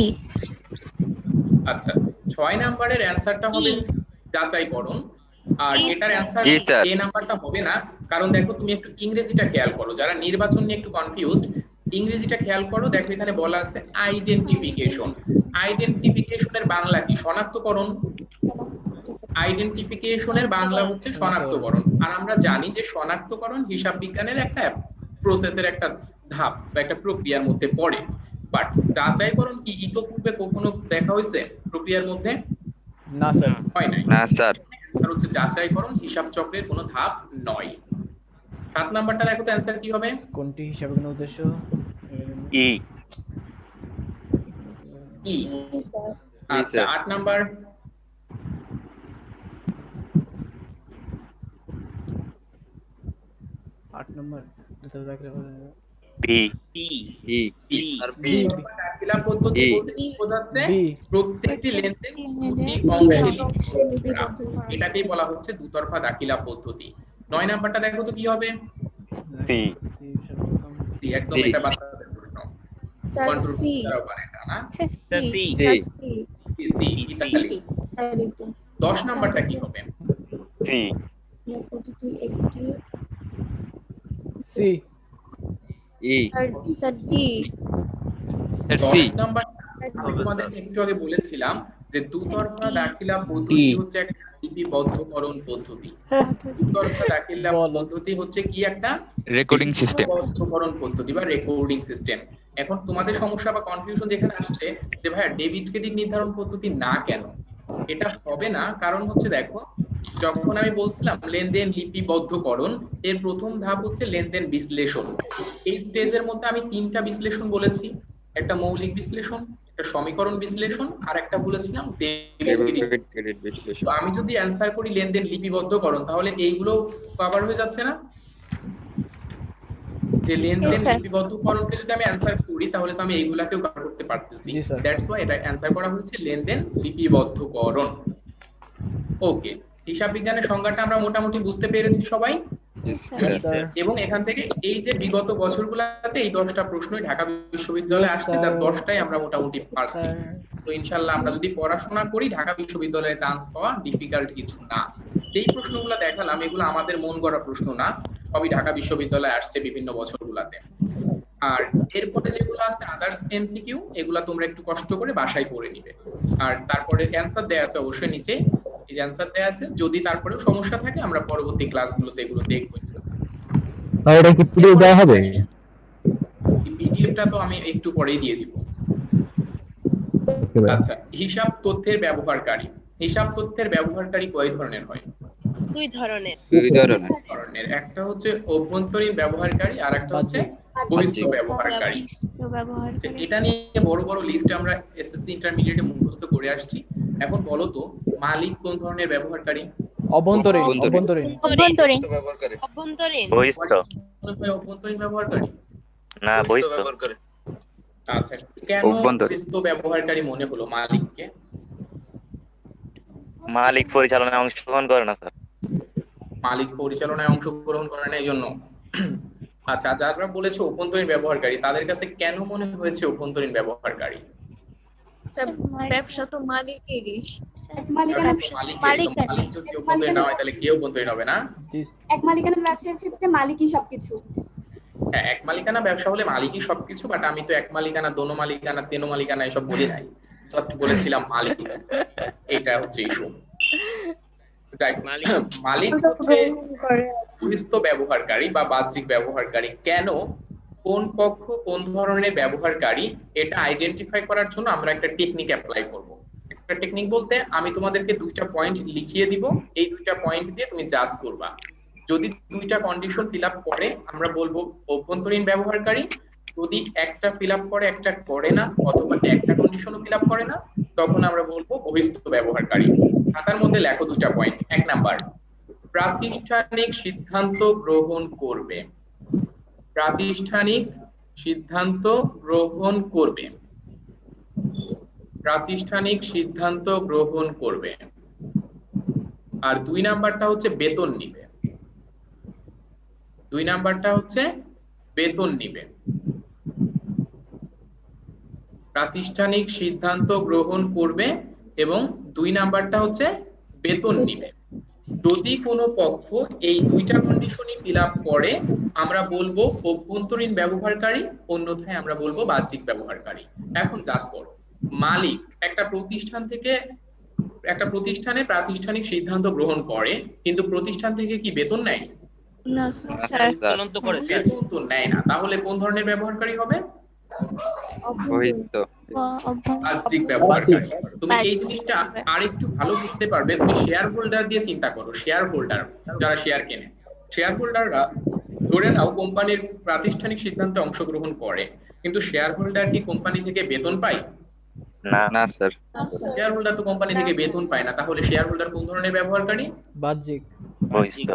B: আচ্ছা, ৬ নাম্বারের অ্যানসারটা হবে C, যাচাইকরণ। আর এটার অ্যানসার
F: জি, স্যার।
B: এ নাম্বারটা হবে না, কারণ দেখো তুমি একটু ইংরেজিটা খেয়াল করো। যারা নির্বাচন নিয়ে একটু কনফিউজড, ইংরেজিটা খেয়াল করো। দেখো এখানে বলা আছে আইডেন্টিফিকেশন। আইডেন্টিফিকেশনের বাংলা কি? শনাক্তকরণ। আইডেন্টিফিকেশনের বাংলা হচ্ছে শনাক্তকরণ। আর আমরা জানি যে শনাক্তকরণ হিসাব বিজ্ঞানের একটা প্রসেসের একটা ধাপ বা একটা প্রক্রিয়ার মধ্যে পড়ে। বাট যাচাইকরণ কি ইতোপূর্বে কখনো দেখা হয়েছে প্রক্রিয়ার মধ্যে?
A: না স্যার।
B: হয় নাই।
F: না স্যার।
B: আর হচ্ছে যাচাইকরণ হিসাব চক্রের কোনো ধাপ নয়। ৭ নাম্বারটা দেখো তো অ্যানসার কি হবে?
A: কোনটি হিসাব বিজ্ঞানের উদ্দেশ্য?
F: ই।
B: ই। আচ্ছা, ৮ নাম্বার।
F: বি।
H: ই।
F: ই।
H: সি।
B: দাখিলা পদ্ধতি
F: ই।
B: বলতে কি বোঝাচ্ছে?
A: বি।
B: প্রত্যেকটি লেনদেন দুটি অংশে লিপিবদ্ধ করা। এটাকেই বলা হচ্ছে দুতরফা দাখিলা পদ্ধতি। ৯ নাম্বারটা দেখো তো কি হবে?
F: সি।
B: সি, একদম
F: সি।
B: এটা বাচ্চাদের প্রশ্ন। কন্ট্রোল করাও পারে এটা না?
H: সি।
B: সি, সি, ইতালি। ১০ নাম্বারটা কি হবে?
F: সি।
A: সি।
F: ই।
B: দশ
F: সি।
B: নাম্বার আমি তোমাদেরকে একটু আগে বলেছিলাম যে দুতরফা দাখিলা পদ্ধতি হচ্ছে একটা লিপিবদ্ধকরণ পদ্ধতি। দুতরফা দাখিলা পদ্ধতি হচ্ছে কি? একটা
F: রেকর্ডিং সিস্টেম।
B: লিপিবদ্ধকরণ পদ্ধতি বা রেকর্ডিং সিস্টেম। এখন তোমাদের সমস্যা বা কনফিউশন যেখানে আসছে যে ভাইয়া ডেবিট ক্রেডিট নির্ধারণ পদ্ধতি না কেন? এটা হবে না, কারণ হচ্ছে দেখো যখন আমি বলছিলাম লেনদেন লিপিবদ্ধকরণ, এর প্রথম ধাপ হচ্ছে লেনদেন বিশ্লেষণ। এই স্টেজের মধ্যে আমি ৩টা বিশ্লেষণ বলেছি, একটা মৌলিক বিশ্লেষণ, একটা সমীকরণ বিশ্লেষণ, আর একটা বলেছিলাম ডেবিট ক্রেডিট। তো আমি যদি অ্যানসার করি লেনদেন লিপিবদ্ধকরণ, তাহলে এইগুলো কভার হয়ে যাচ্ছে না? যে লেনদেন লিপিবদ্ধকরণকে যদি আমি অ্যানসার করি তাহলে তো আমি এইগুলাকেও কভার করতে পারতেছি।
A: জি, স্যার।
B: দ্যাটস ওয়াই এটা অ্যানসার করা হচ্ছে লেনদেন লিপিবদ্ধকরণ। ওকে, হিসাব বিজ্ঞানের সংজ্ঞাটা আমরা মোটামুটি বুঝতে পেরেছি সবাই। এবং এখান থেকে এই যে বিগত বছরগুলোতে এই 10টা প্রশ্নই ঢাকা বিশ্ববিদ্যালয়ে আসছে, যার 10টাই আমরা মোটামুটি পারছি। তো ইনশাআল্লাহ আমরা যদি পড়াশোনা করি ঢাকা বিশ্ববিদ্যালয়ে চান্স পাওয়া ডিফিকাল্ট কিছু না। যেই প্রশ্নগুলো দেখালাম এগুলো আমাদের মন গড়া প্রশ্ন না, সবই ঢাকা বিশ্ববিদ্যালয়ে আসছে বিভিন্ন বছরগুলোতে। আর এরপরে যেগুলো আছে আদার্স এমসিকিউ, এগুলা তোমরা একটু কষ্ট করে বাসায় পড়ে নিবে। আর তারপরে অ্যানসার দেয়া আছে অবশ্যই নিচে, এই যে অ্যানসার দেয়া আছে, যদি তারপরেও সমস্যা থাকে আমরা পরবর্তী ক্লাসগুলোতে এগুলো দেখবো।
I: এটা কি পিডিএফ দেওয়া হবে?
B: পিডিএফটা তো আমি একটু পরেই দিয়ে দিব। আচ্ছা, হিসাব তথ্যের ব্যবহারকারী। হিসাব তথ্যের ব্যবহারকারী কয় ধরনের হয়?
H: দুই ধরনের।
B: ধরনের, একটা হচ্ছে অভ্যন্তরীণ ব্যবহারকারী আর একটা হচ্ছে বহিস্থ ব্যবহারকারী। তো এটা নিয়ে বড় বড় লিস্ট আমরা এসএসসি ইন্টারমিডিয়েটে মুখস্থ করে আসছি। এখন বলো তো মালিক কোন ধরনের ব্যবহারকারী?
A: অভ্যন্তরীণ।
D: অভ্যন্তরীণ
H: অভ্যন্তরীণ।
F: বহিস্থ।
B: অভ্যন্তরীণ ব্যবহারকারী
F: না, বহিস্থ।
B: আচ্ছা, কেন বহিস্থ ব্যবহারকারী মনে হলো মালিককে?
F: মালিক পরিচালনায় অংশগ্রহণ করে না স্যার।
B: মালিক পরিচালনায় অংশগ্রহণ করে না এই জন্য। আচ্ছা, যারা বলেছে অভ্যন্তরীণ ব্যবহারকারী তাদের কাছে কেন মনে হয়েছে অভ্যন্তরীণ ব্যবহারকারী?
D: ব্যবসা তো মালিকেরই।
B: মালিক যদি অভ্যন্তরীণ না হয় তাহলে কেউ অভ্যন্তরীণ হবে না।
E: এক মালিকানা ব্যবসার ক্ষেত্রে মালিকই সবকিছু।
B: হ্যাঁ, এক মালিকানা ব্যবসা হলে মালিকই সবকিছু, বাট আমি তো এক মালিকানা, দোনো মালিকানা, তেনো মালিকানা এসব বলি নাই, জাস্ট বলেছিলাম মালিক। এটা হচ্ছে ইস্যু। মালিক হচ্ছে বহিস্থ ব্যবহারকারী বা বাহ্যিক ব্যবহারকারী। কেন, কোন পক্ষ কোন ধরনের ব্যবহারকারী, এটা আইডেন্টিফাই করার জন্য আমরা একটা টেকনিক অ্যাপ্লাই করব। একটা টেকনিক বলতে আমি তোমাদেরকে দুইটা পয়েন্ট লিখিয়ে দিব, এই দুইটা পয়েন্ট দিয়ে তুমি জাজ করবা। যদি দুইটা কন্ডিশন ফিল আপ করে আমরা বলবো অভ্যন্তরীণ ব্যবহারকারী, যদি একটা ফিল আপ করে একটা করে না, অথবা একটা কন্ডিশনও ফিল আপ করে না, তখন আমরা বলবো বহিস্থ ব্যবহারকারী। খাতার মধ্যে লেখো দুইটা পয়েন্ট। 1 নাম্বার, প্রাতিষ্ঠানিক সিদ্ধান্ত গ্রহণ করবে। প্রাতিষ্ঠানিক সিদ্ধান্ত গ্রহণ করবে। প্রাতিষ্ঠানিক সিদ্ধান্ত গ্রহণ করবে। আর 2 নাম্বারটা হচ্ছে বেতন নিবে। 2 নাম্বারটা হচ্ছে বেতন নিবে। প্রাতিষ্ঠানিক সিদ্ধান্ত গ্রহণ করবে এবং 2 নাম্বারটা হচ্ছে বেতন নিবে। যদি কোনো পক্ষ এই দুইটা কন্ডিশনই ফিল আপ করে আমরা বলবো অভ্যন্তরীণ ব্যবহারকারী, অন্যথায় আমরা বলবো বাহ্যিক ব্যবহারকারী। এখন জাজ করো, মালিক একটা প্রতিষ্ঠান থেকে, একটা প্রতিষ্ঠানে প্রাতিষ্ঠানিক সিদ্ধান্ত গ্রহণ করে, কিন্তু প্রতিষ্ঠান থেকে কি বেতন নেয়?
D: না স্যার।
H: বেতন তো করে স্যার।
B: বেতন তো নেয় না, তাহলে কোন ধরনের ব্যবহারকারী হবে?
F: বহিস্থ।
B: বাহ্যিক ব্যবহারকারী। তুমি এই জিনিসটা আরেকটু ভালো বুঝতে পারবে, তুমি শেয়ার হোল্ডার দিয়ে চিন্তা করো। শেয়ার হোল্ডার যারা শেয়ার কেনে, শেয়ার হোল্ডাররা ধরে নাও কোম্পানির প্রাতিষ্ঠানিক সিদ্ধান্তে অংশগ্রহণ করে, কিন্তু শেয়ার হোল্ডার কি কোম্পানি থেকে বেতন পায়?
F: না স্যার।
B: শেয়ার হোল্ডার তো কোম্পানি থেকে বেতন পায় না, তাহলে শেয়ার হোল্ডার কোন ধরনের ব্যবহারকারী?
A: বাহ্যিক।
F: বহিস্থ।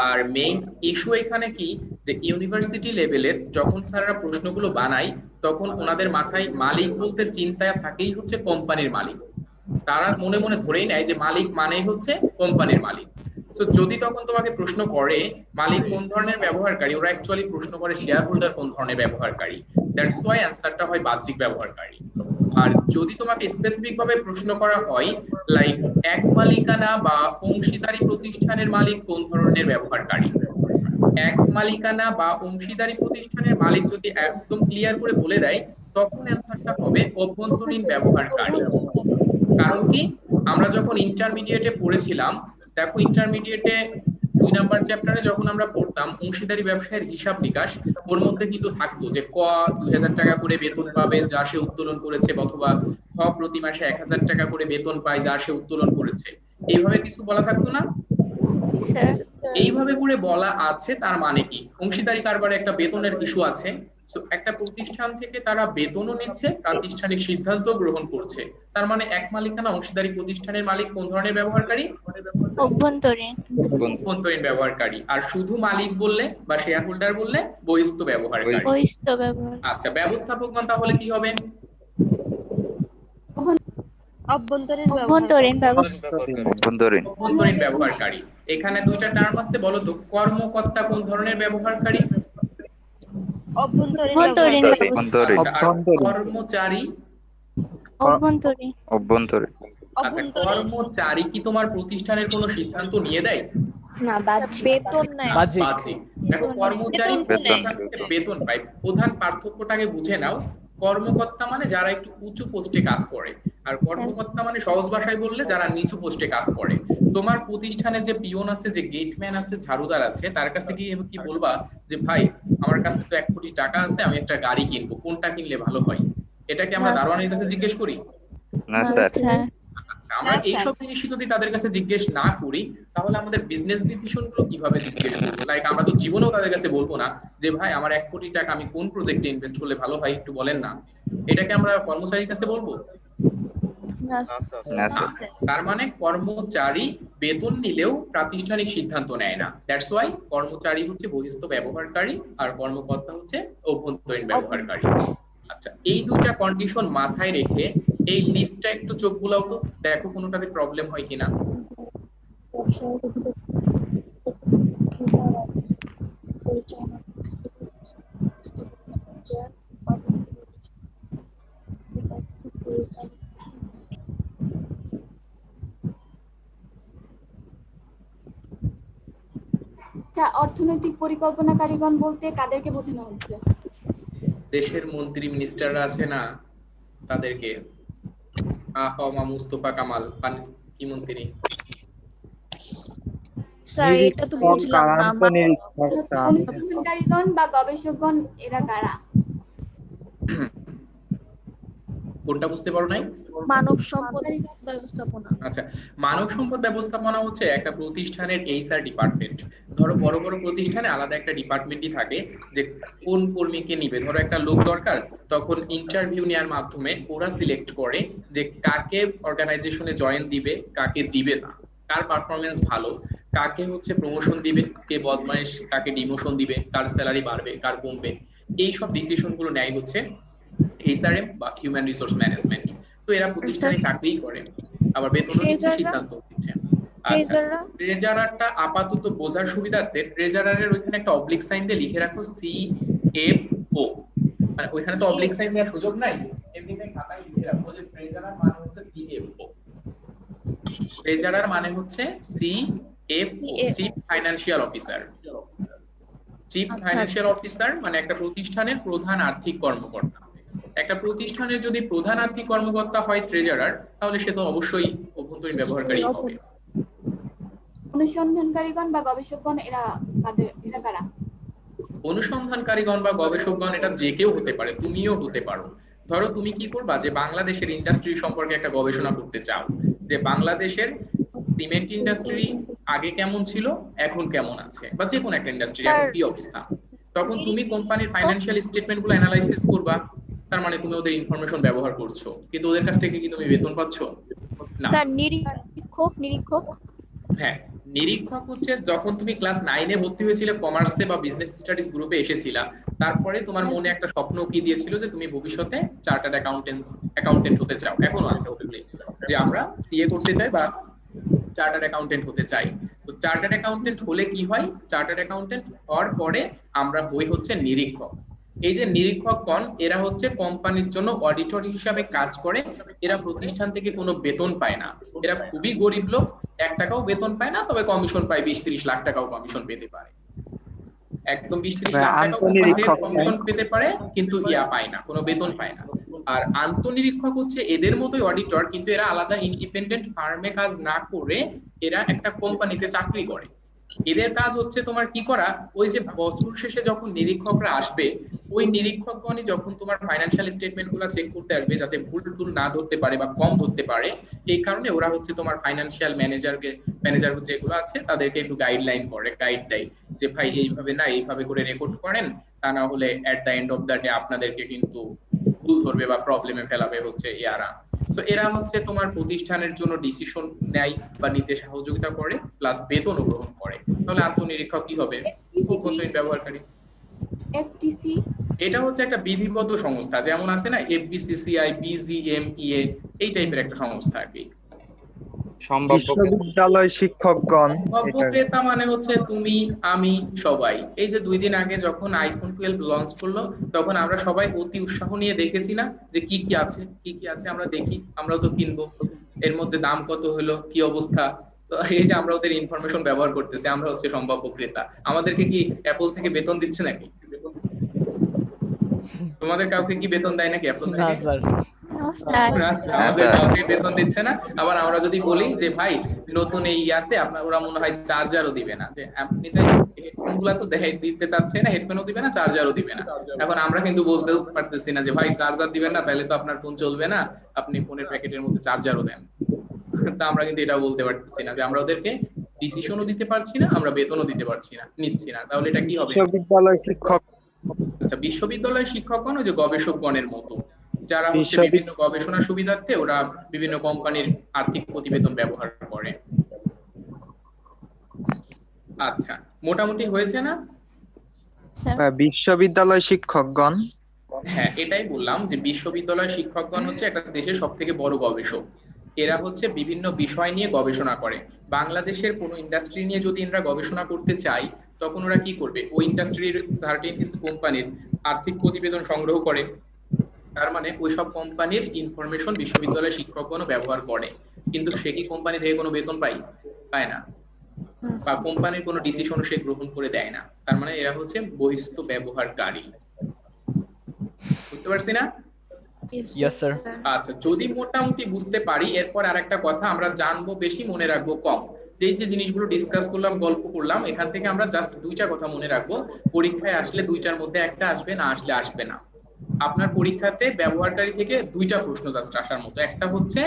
B: আর মেইন ইস্যু এখানে কি, যে ইউনিভার্সিটি লেভেলের যখন স্যাররা প্রশ্নগুলো বানায় তখন ওনাদের মাথায় মালিক বলতে চিন্তায় থাকেই হচ্ছে কোম্পানির মালিক। তারা মনে মনে ধরেই নেয় যে মালিক মানেই হচ্ছে কোম্পানির মালিক। সো যদি তখন তোমাকে প্রশ্ন করে মালিক কোন ধরনের ব্যবহারকারী, ওরা অ্যাকচুয়ালি প্রশ্ন করে শেয়ার হোল্ডার কোন ধরনের ব্যবহারকারী। দ্যাটস ওয়াই অ্যানসারটা হয় বাহ্যিক ব্যবহারকারী। আর যদি তোমাকে স্পেসিফিক ভাবে প্রশ্ন করা হয় লাইক এক মালিকানা বা অংশীদারি প্রতিষ্ঠানের মালিক কোন ধরনের ব্যবহারকারী, এক মালিকানা বা অংশীদারি প্রতিষ্ঠানের মালিক যদি একদম ক্লিয়ার করে বলে দেয় তখন অ্যানসারটা হবে অভ্যন্তরীণ ব্যবহারকারী। কারণ কি, আমরা যখন ইন্টারমিডিয়েটে পড়েছিলাম, দেখো ইন্টারমিডিয়েটে 2 নাম্বার চ্যাপ্টারে যখন আমরা পড়তাম অংশীদারি ব্যবসায়ের হিসাব নিকাশ, ওর মধ্যে কিন্তু থাকতো যে ক 2000 টাকা করে বেতন পাবে যা সে উত্তোলন করেছে, অথবা খ প্রতি মাসে 1000 টাকা করে বেতন পায় যা সে উত্তোলন করেছে। এইভাবে কিছু বলা থাকতো না?
D: স্যার।
B: এইভাবে করে বলা আছে, তার মানে কি অংশীদারি কারবারে একটা বেতনের ইস্যু আছে। সো একটা প্রতিষ্ঠান থেকে তারা বেতনও নিচ্ছে, প্রাতিষ্ঠানিক সিদ্ধান্ত গ্রহণ করছে, তার মানে এক মালিকানা অংশীদারি প্রতিষ্ঠানের মালিক কোন ধরনের ব্যবহারকারী? অভ্যন্তরীণ ব্যবহারকারী। আর শুধু মালিক বললে বা শেয়ার হোল্ডার বললে বহিস্থ ব্যবহারকারী। আচ্ছা, ব্যবস্থাপকগণ তাহলে কি হবে?
D: অভ্যন্তরীণ
B: ব্যবহারকারী। এখানে দুইটা টার্ম আছে, বলো তো কর্মকর্তা কোন ধরনের ব্যবহারকারী? কর্মচারী?
F: অভ্যন্তরীণ।
B: আচ্ছা, কর্মচারী কি তোমার প্রতিষ্ঠানের কোনো সিদ্ধান্ত নিয়ে দেয়?
G: না,
D: বেতন নেয়।
A: বাহ্যিক।
B: বাহ্যিক। দেখো, কর্মচারী প্রতিষ্ঠান থেকে বেতন পায়। প্রধান পার্থক্যটাকে বুঝে নাও। কর্মকর্তা মানে যারা একটু উঁচু পোস্টে কাজ করে, আর কর্মকর্তা মানে সহজ ভাষায় বললে যারা নিচু পোস্টে কাজ করে। তোমার প্রতিষ্ঠানে যে পিয়ন আছে, যে গেটম্যান আছে, ঝাড়ুদার আছে, তার কাছে গিয়ে কি বলবা যে ভাই আমার কাছে তো 1 কোটি টাকা আছে, আমি একটা গাড়ি কিনবো, কোনটা কিনলে ভালো হয়? এটা কি আমরা
D: না,
B: দারোয়ানের কাছে জিজ্ঞেস করি?
F: না
D: না,
F: স্যার।
G: স্যার।
B: আমরা এইসব জিনিসই যদি তাদের কাছে জিজ্ঞেস না করি, তাহলে আমাদের বিজনেস ডিসিশন গুলো কিভাবে জিজ্ঞেস করবো? লাইক আমরা তো জীবনেও তাদের কাছে বলবো না যে ভাই আমার 1 কোটি টাকা আমি কোন প্রজেক্টে ইনভেস্ট করলে ভালো হয় একটু বলেন না। এটাকে আমরা কর্মচারীর কাছে বলবো
D: না,
F: না
B: না।
F: স্যার।
B: তার মানে কর্মচারী বেতন নিলেও প্রাতিষ্ঠানিক সিদ্ধান্ত নেয় না। দ্যাটস ওয়াই কর্মচারী হচ্ছে বহিস্থ ব্যবহারকারী আর কর্মকর্তা হচ্ছে অভ্যন্তরীণ ব্যবহারকারী। আচ্ছা, এই দুইটা কন্ডিশন মাথায় রেখে এই লিস্টটা একটু চোখ বুলাও তো, দেখো কোনোটাতে প্রবলেম হয় কিনা।
E: আচ্ছা, অর্থনৈতিক পরিকল্পনাকারীগণ বলতে কাদেরকে বোঝানো হচ্ছে?
B: দেশের মন্ত্রী মিনিস্টাররা আছে না, তাদেরকে। আহমা মুস্তফা কামাল কি মন্ত্রী?
D: স্যার এটা তো বুঝলাম না।
E: অনুসন্ধানকারীগণ বা গবেষকগণ এরা কারা?
B: কোনটা বুঝতে পারো নাই?
D: মানব সম্পদ ব্যবস্থাপনা।
B: আচ্ছা, মানব সম্পদ ব্যবস্থাপনা হচ্ছে একটা প্রতিষ্ঠানের এইচআর ডিপার্টমেন্ট। ধরো বড় বড় প্রতিষ্ঠানে আলাদা একটা ডিপার্টমেন্টই থাকে যে কোন কর্মীকে নিবে। ধরো একটা লোক দরকার, তখন ইন্টারভিউ নেওয়ার মাধ্যমে ওরা সিলেক্ট করে যে কাকে অর্গানাইজেশনে জয়েন দিবে, কাকে দিবে না, কার পারফরমেন্স ভালো, কাকে হচ্ছে প্রমোশন দিবে, কে বদমাইশ, কাকে ডিমোশন দিবে, কার স্যালারি বাড়বে, কার কমবে। এই সব ডিসিশন গুলো নেয় হচ্ছে এইচআরএম বা হিউম্যান রিসোর্স ম্যানেজমেন্ট। তো এরা প্রতিষ্ঠানে চাকরি করে, আবার বেতনও দিচ্ছে, সিদ্ধান্ত দিচ্ছে।
D: ট্রেজাররা?
B: ট্রেজারারটা আপাতত বোঝার সুবিধার্থে ট্রেজারারের ওইখানে একটা অবলিক সাইন দিয়ে লিখে রাখো সিএফও। মানে ওইখানে তো অবলিক সাইন দেওয়ার সুযোগ নাই, এমনিতে খাতায় লিখে রাখো যে ট্রেজারার মানে হচ্ছে সিএফও। ট্রেজারার মানে হচ্ছে CFO, chief financial officer. Chief financial officer মানে একটা প্রতিষ্ঠানের প্রধান আর্থিক কর্মকর্তা। একটা প্রতিষ্ঠানের যদি প্রধান আর্থিক কর্মকর্তা হয় ট্রেজারার, তাহলে সে তো অবশ্যই অভ্যন্তরীণ ব্যবহারকারী হবে।
E: অনুসন্ধানকারীগণ বা গবেষকগণ এরা কারা?
B: অনুসন্ধানকারীগণ বা গবেষকগণ এটা যে কেউ হতে পারে, তুমিও হতে পারো। ধরো তুমি কি করবা যে বাংলাদেশের ইন্ডাস্ট্রি সম্পর্কে একটা গবেষণা করতে চাও, যে বাংলাদেশের সিমেন্ট ইন্ডাস্ট্রি আগে কেমন ছিল, এখন কেমন আছে, বা যে কোনো একটা ইন্ডাস্ট্রি এখন কি অবস্থা। তখন তুমি কোম্পানির ফাইনান্সিয়াল স্টেটমেন্ট গুলো অ্যানালাইসিস করবা। তার মানে তুমি ওদের ইনফরমেশন ব্যবহার করছো, কিন্তু ওদের কাছ থেকে কি তুমি বেতন পাচ্ছ? না।
D: স্যার নিরীক্ষক?
B: হ্যাঁ, নিরীক্ষক হচ্ছে যখন তুমি ক্লাস 9 এ ভর্তি হয়েছিলে কমার্সে বা বিজনেস স্টাডিজ গ্রুপে এসেছিলা, তারপরে তোমার মনে একটা স্বপ্ন কি দিয়েছিল যে তুমি ভবিষ্যতে চার্টার্ড অ্যাকাউন্টেন্ট হতে চাও, এখনো আছে ওগুলি, যে আমরা সিএ করতে চাই বা চার্টার্ড অ্যাকাউন্টেন্ট হতে চাই। তো চার্টার্ড অ্যাকাউন্টেন্ট হলে কি হয়, চার্টার্ড অ্যাকাউন্টেন্ট হওয়ার পরে আমরা হই হচ্ছে নিরীক্ষক। এই যে নিরীক্ষকগণ এরা হচ্ছে কোম্পানির জন্য অডিটর হিসাবে কাজ করে। এরা প্রতিষ্ঠান থেকে কোনো বেতন পায় না, এরা খুবই গরিব লোক, 1 টাকাও বেতন পায় না, তবে কমিশন পায় 20-30 লাখ টাকাও কমিশন পেতে পারে। একদম 20-30 লাখ টাকা কমিশন পেতে পারে, কিন্তু পায় না, কোনো বেতন পায় না। আর আন্তঃনিরীক্ষক হচ্ছে এদের মতোই অডিটর, কিন্তু এরা আলাদা ইন্ডিপেন্ডেন্ট ফার্মে কাজ না করে এরা একটা কোম্পানিতে চাকরি করে। এদের কাজ হচ্ছে তোমার কি করা, ওই যে বছর শেষে যখন নিরীক্ষকরা আসবে, ওই নিরীক্ষকগণই যখন তোমার ফাইনান্সিয়াল স্টেটমেন্ট গুলো চেক করতে আসবে, যাতে ভুল টুল না ধরতে পারে বা কম ধরতে পারে, এই কারণে ওরা হচ্ছে তোমার ফাইনান্সিয়াল ম্যানেজার যেগুলো আছে তাদেরকে একটু গাইড দেয় যে ভাই এইভাবে না, এইভাবে করে রেকর্ড করেন, তা না হলে at the end of the day আপনাদেরকে কিন্তু ভুল ধরবে বা প্রবলেমে ফেলাবে হচ্ছে এরা। তো এরা হচ্ছে তোমার প্রতিষ্ঠানের জন্য ডিসিশন নেয় বা নিতে সহযোগিতা করে, প্লাস বেতনও গ্রহণ করে। তাহলে আন্তঃনিরীক্ষক কি হবে? অভ্যন্তরীণ ব্যবহারকারী।
E: এফটিসি
B: এটা হচ্ছে একটা বিধিবদ্ধ সংস্থা, যেমন আছে না এফবিসিসিআই, বিজিএমইএ, এই টাইপের একটা সংস্থা আর কি।
C: বিশ্ববিদ্যালয় শিক্ষকগণ।
B: ক্রেতা মানে হচ্ছে তুমি, আমি, সবাই। এই যে 2 দিন আগে যখন আইফোন 12 লঞ্চ করলো, তখন আমরা সবাই অতি উৎসাহ নিয়ে দেখেছি না যে কি কি আছে আমরা দেখি, আমরাও তো কিনবো। এর মধ্যে দাম কত হলো, কি অবস্থা। তো এই যে আমরা ওদের ইনফরমেশন ব্যবহার করতেছি, আমরা হচ্ছে সম্ভাব্য ক্রেতা। আমাদেরকে কি অ্যাপল থেকে বেতন দিচ্ছে নাকি? তোমাদের কাউকে কি বেতন দেয় নাকি অ্যাপল
A: না
B: থেকে?
A: স্যার।
B: আচ্ছা,
F: না,
B: আমাদের
F: স্যার।
B: কাউকে বেতন দিচ্ছে না। আবার আমরা যদি বলি যে ভাই নতুন এই ইয়াতে আপনার, ওরা মনে হয় চার্জারও দিবে না, যে এমনিতে হেডফোন গুলা তো দিতে চাচ্ছে না, হেডফোনও দিবে না, চার্জারও দিবে না। এখন আমরা কিন্তু বলতেও পারতেছি না যে ভাই চার্জার দিবেন না, তাহলে তো আপনার ফোন চলবে না, আপনি ফোনের প্যাকেটের মধ্যে চার্জারও দেন। তা আমরা কিন্তু এটাও বলতে পারতেছি না যে আমরা ওদেরকে ডিসিশনও দিতে পারছি না, আমরা বেতনও দিতে পারছি না, নিচ্ছি না। তাহলে এটা কি হবে?
C: বিশ্ববিদ্যালয় শিক্ষক
B: আচ্ছা, বিশ্ববিদ্যালয়ের শিক্ষকগণ ওই যে গবেষকগণের মতো, যারা হচ্ছে বিভিন্ন গবেষণা সুবিধার্থে ওরা বিভিন্ন কোম্পানির আর্থিক প্রতিবেদন ব্যবহার করে। আচ্ছা, মোটামুটি হয়েছে না?
C: বিশ্ববিদ্যালয় শিক্ষকগণ।
B: হ্যাঁ, এটাই বললাম যে বিশ্ববিদ্যালয় শিক্ষকগণ হচ্ছে একটা দেশের সব থেকে বড় গবেষক। এরা হচ্ছে বিভিন্ন বিষয় নিয়ে গবেষণা করে। বাংলাদেশের কোনো ইন্ডাস্ট্রি নিয়ে যদি এরা গবেষণা করতে চায়, তখন ওরা কি করবে, ওই ইন্ডাস্ট্রির সার্টেন কিছু কোম্পানির আর্থিক প্রতিবেদন সংগ্রহ করে। তার মানে ওই সব কোম্পানির ইনফরমেশন বিশ্ববিদ্যালয়ের শিক্ষকগণও ব্যবহার করে। কিন্তু সে কি কোম্পানি থেকে কোনো বেতন পায় না, বা কোম্পানির কোনো ডিসিশন সে গ্রহণ করে দেয় না। তার মানে এরা হচ্ছে বহিস্থ ব্যবহারকারী। বুঝতে পারছি না?
A: Yes, sir.
B: আচ্ছা, যদি মোটামুটি বুঝতে পারি, এরপর আরেকটা কথা আমরা জানবো বেশি, মনে রাখবো কম। যেই যে জিনিসগুলো ডিসকাস করলাম, গল্প করলাম, এখান থেকে আমরা জাস্ট দুইটা কথা মনে রাখবো। পরীক্ষায় আসলে দুইটার মধ্যে একটা আসবে, না আসলে আসবে না। আপনার পরীক্ষাতে ব্যবহারকারী থেকে দুইটা প্রশ্ন জাস্ট আসার মতো। একটা হচ্ছে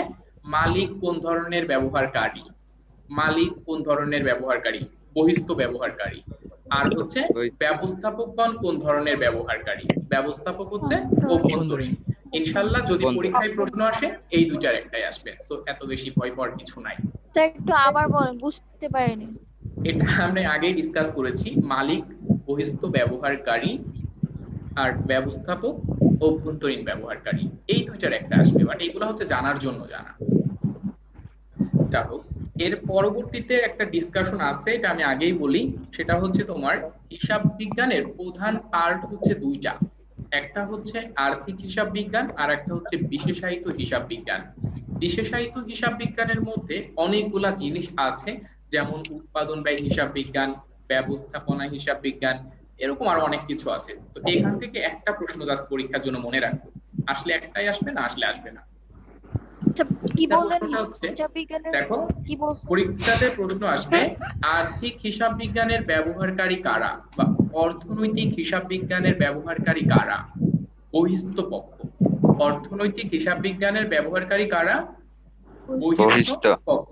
B: মালিক কোন ধরনের ব্যবহারকারী, মালিক কোন ধরনের ব্যবহারকারী, বহিস্থ ব্যবহারকারী। আর হচ্ছে ব্যবস্থাপকগণ কোন ধরনের ব্যবহারকারী, ব্যবস্থাপক হচ্ছে অভ্যন্তরীণ। ইনশাআল্লাহ যদি পরীক্ষায় প্রশ্ন আসে এই দুইটার একটাই আসবে, সো এত বেশি ভয় পাওয়ার কিছু নাই।
D: একটু আবার বলেন, বুঝতে পারিনি।
B: এটা আমরা আগেই ডিসকাস করেছি, মালিক বহিস্থ ব্যবহারকারী আর ব্যবস্থাপক অভ্যন্তরীণ ব্যবহারকারী, এই দুইটার একটা আসবে। বাট এইগুলো হচ্ছে জানার জন্য জানা। এর পরবর্তীতে একটা ডিসকাশন আছে, এটা আমি আগেই বলি, সেটা হচ্ছে তোমার হিসাব বিজ্ঞানের প্রধান পার্ট হচ্ছে দুইটা। একটা হচ্ছে আর্থিক হিসাব বিজ্ঞান, আর একটা হচ্ছে বিশেষায়িত হিসাব বিজ্ঞান। বিশেষায়িত হিসাব বিজ্ঞানের মধ্যে অনেকগুলা জিনিস আছে, যেমন উৎপাদন ব্যয় হিসাব বিজ্ঞান, ব্যবস্থাপনা হিসাব বিজ্ঞান, এরকম আরো অনেক কিছু আছে। তো এখান থেকে একটা প্রশ্ন জাস্ট পরীক্ষার জন্য মনে রাখবো, আসলে একটাই আসবে, না আসলে আসবে না।
D: কি বললেন?
B: দেখো, পরীক্ষাতে প্রশ্ন আসবে আর্থিক হিসাব বিজ্ঞানের ব্যবহারকারী কারা, বা অর্থনৈতিক হিসাব বিজ্ঞানের ব্যবহারকারী কারা, বহিস্থ পক্ষ। অর্থনৈতিক হিসাব বিজ্ঞানের ব্যবহারকারী কারা, বহিস্থ পক্ষ।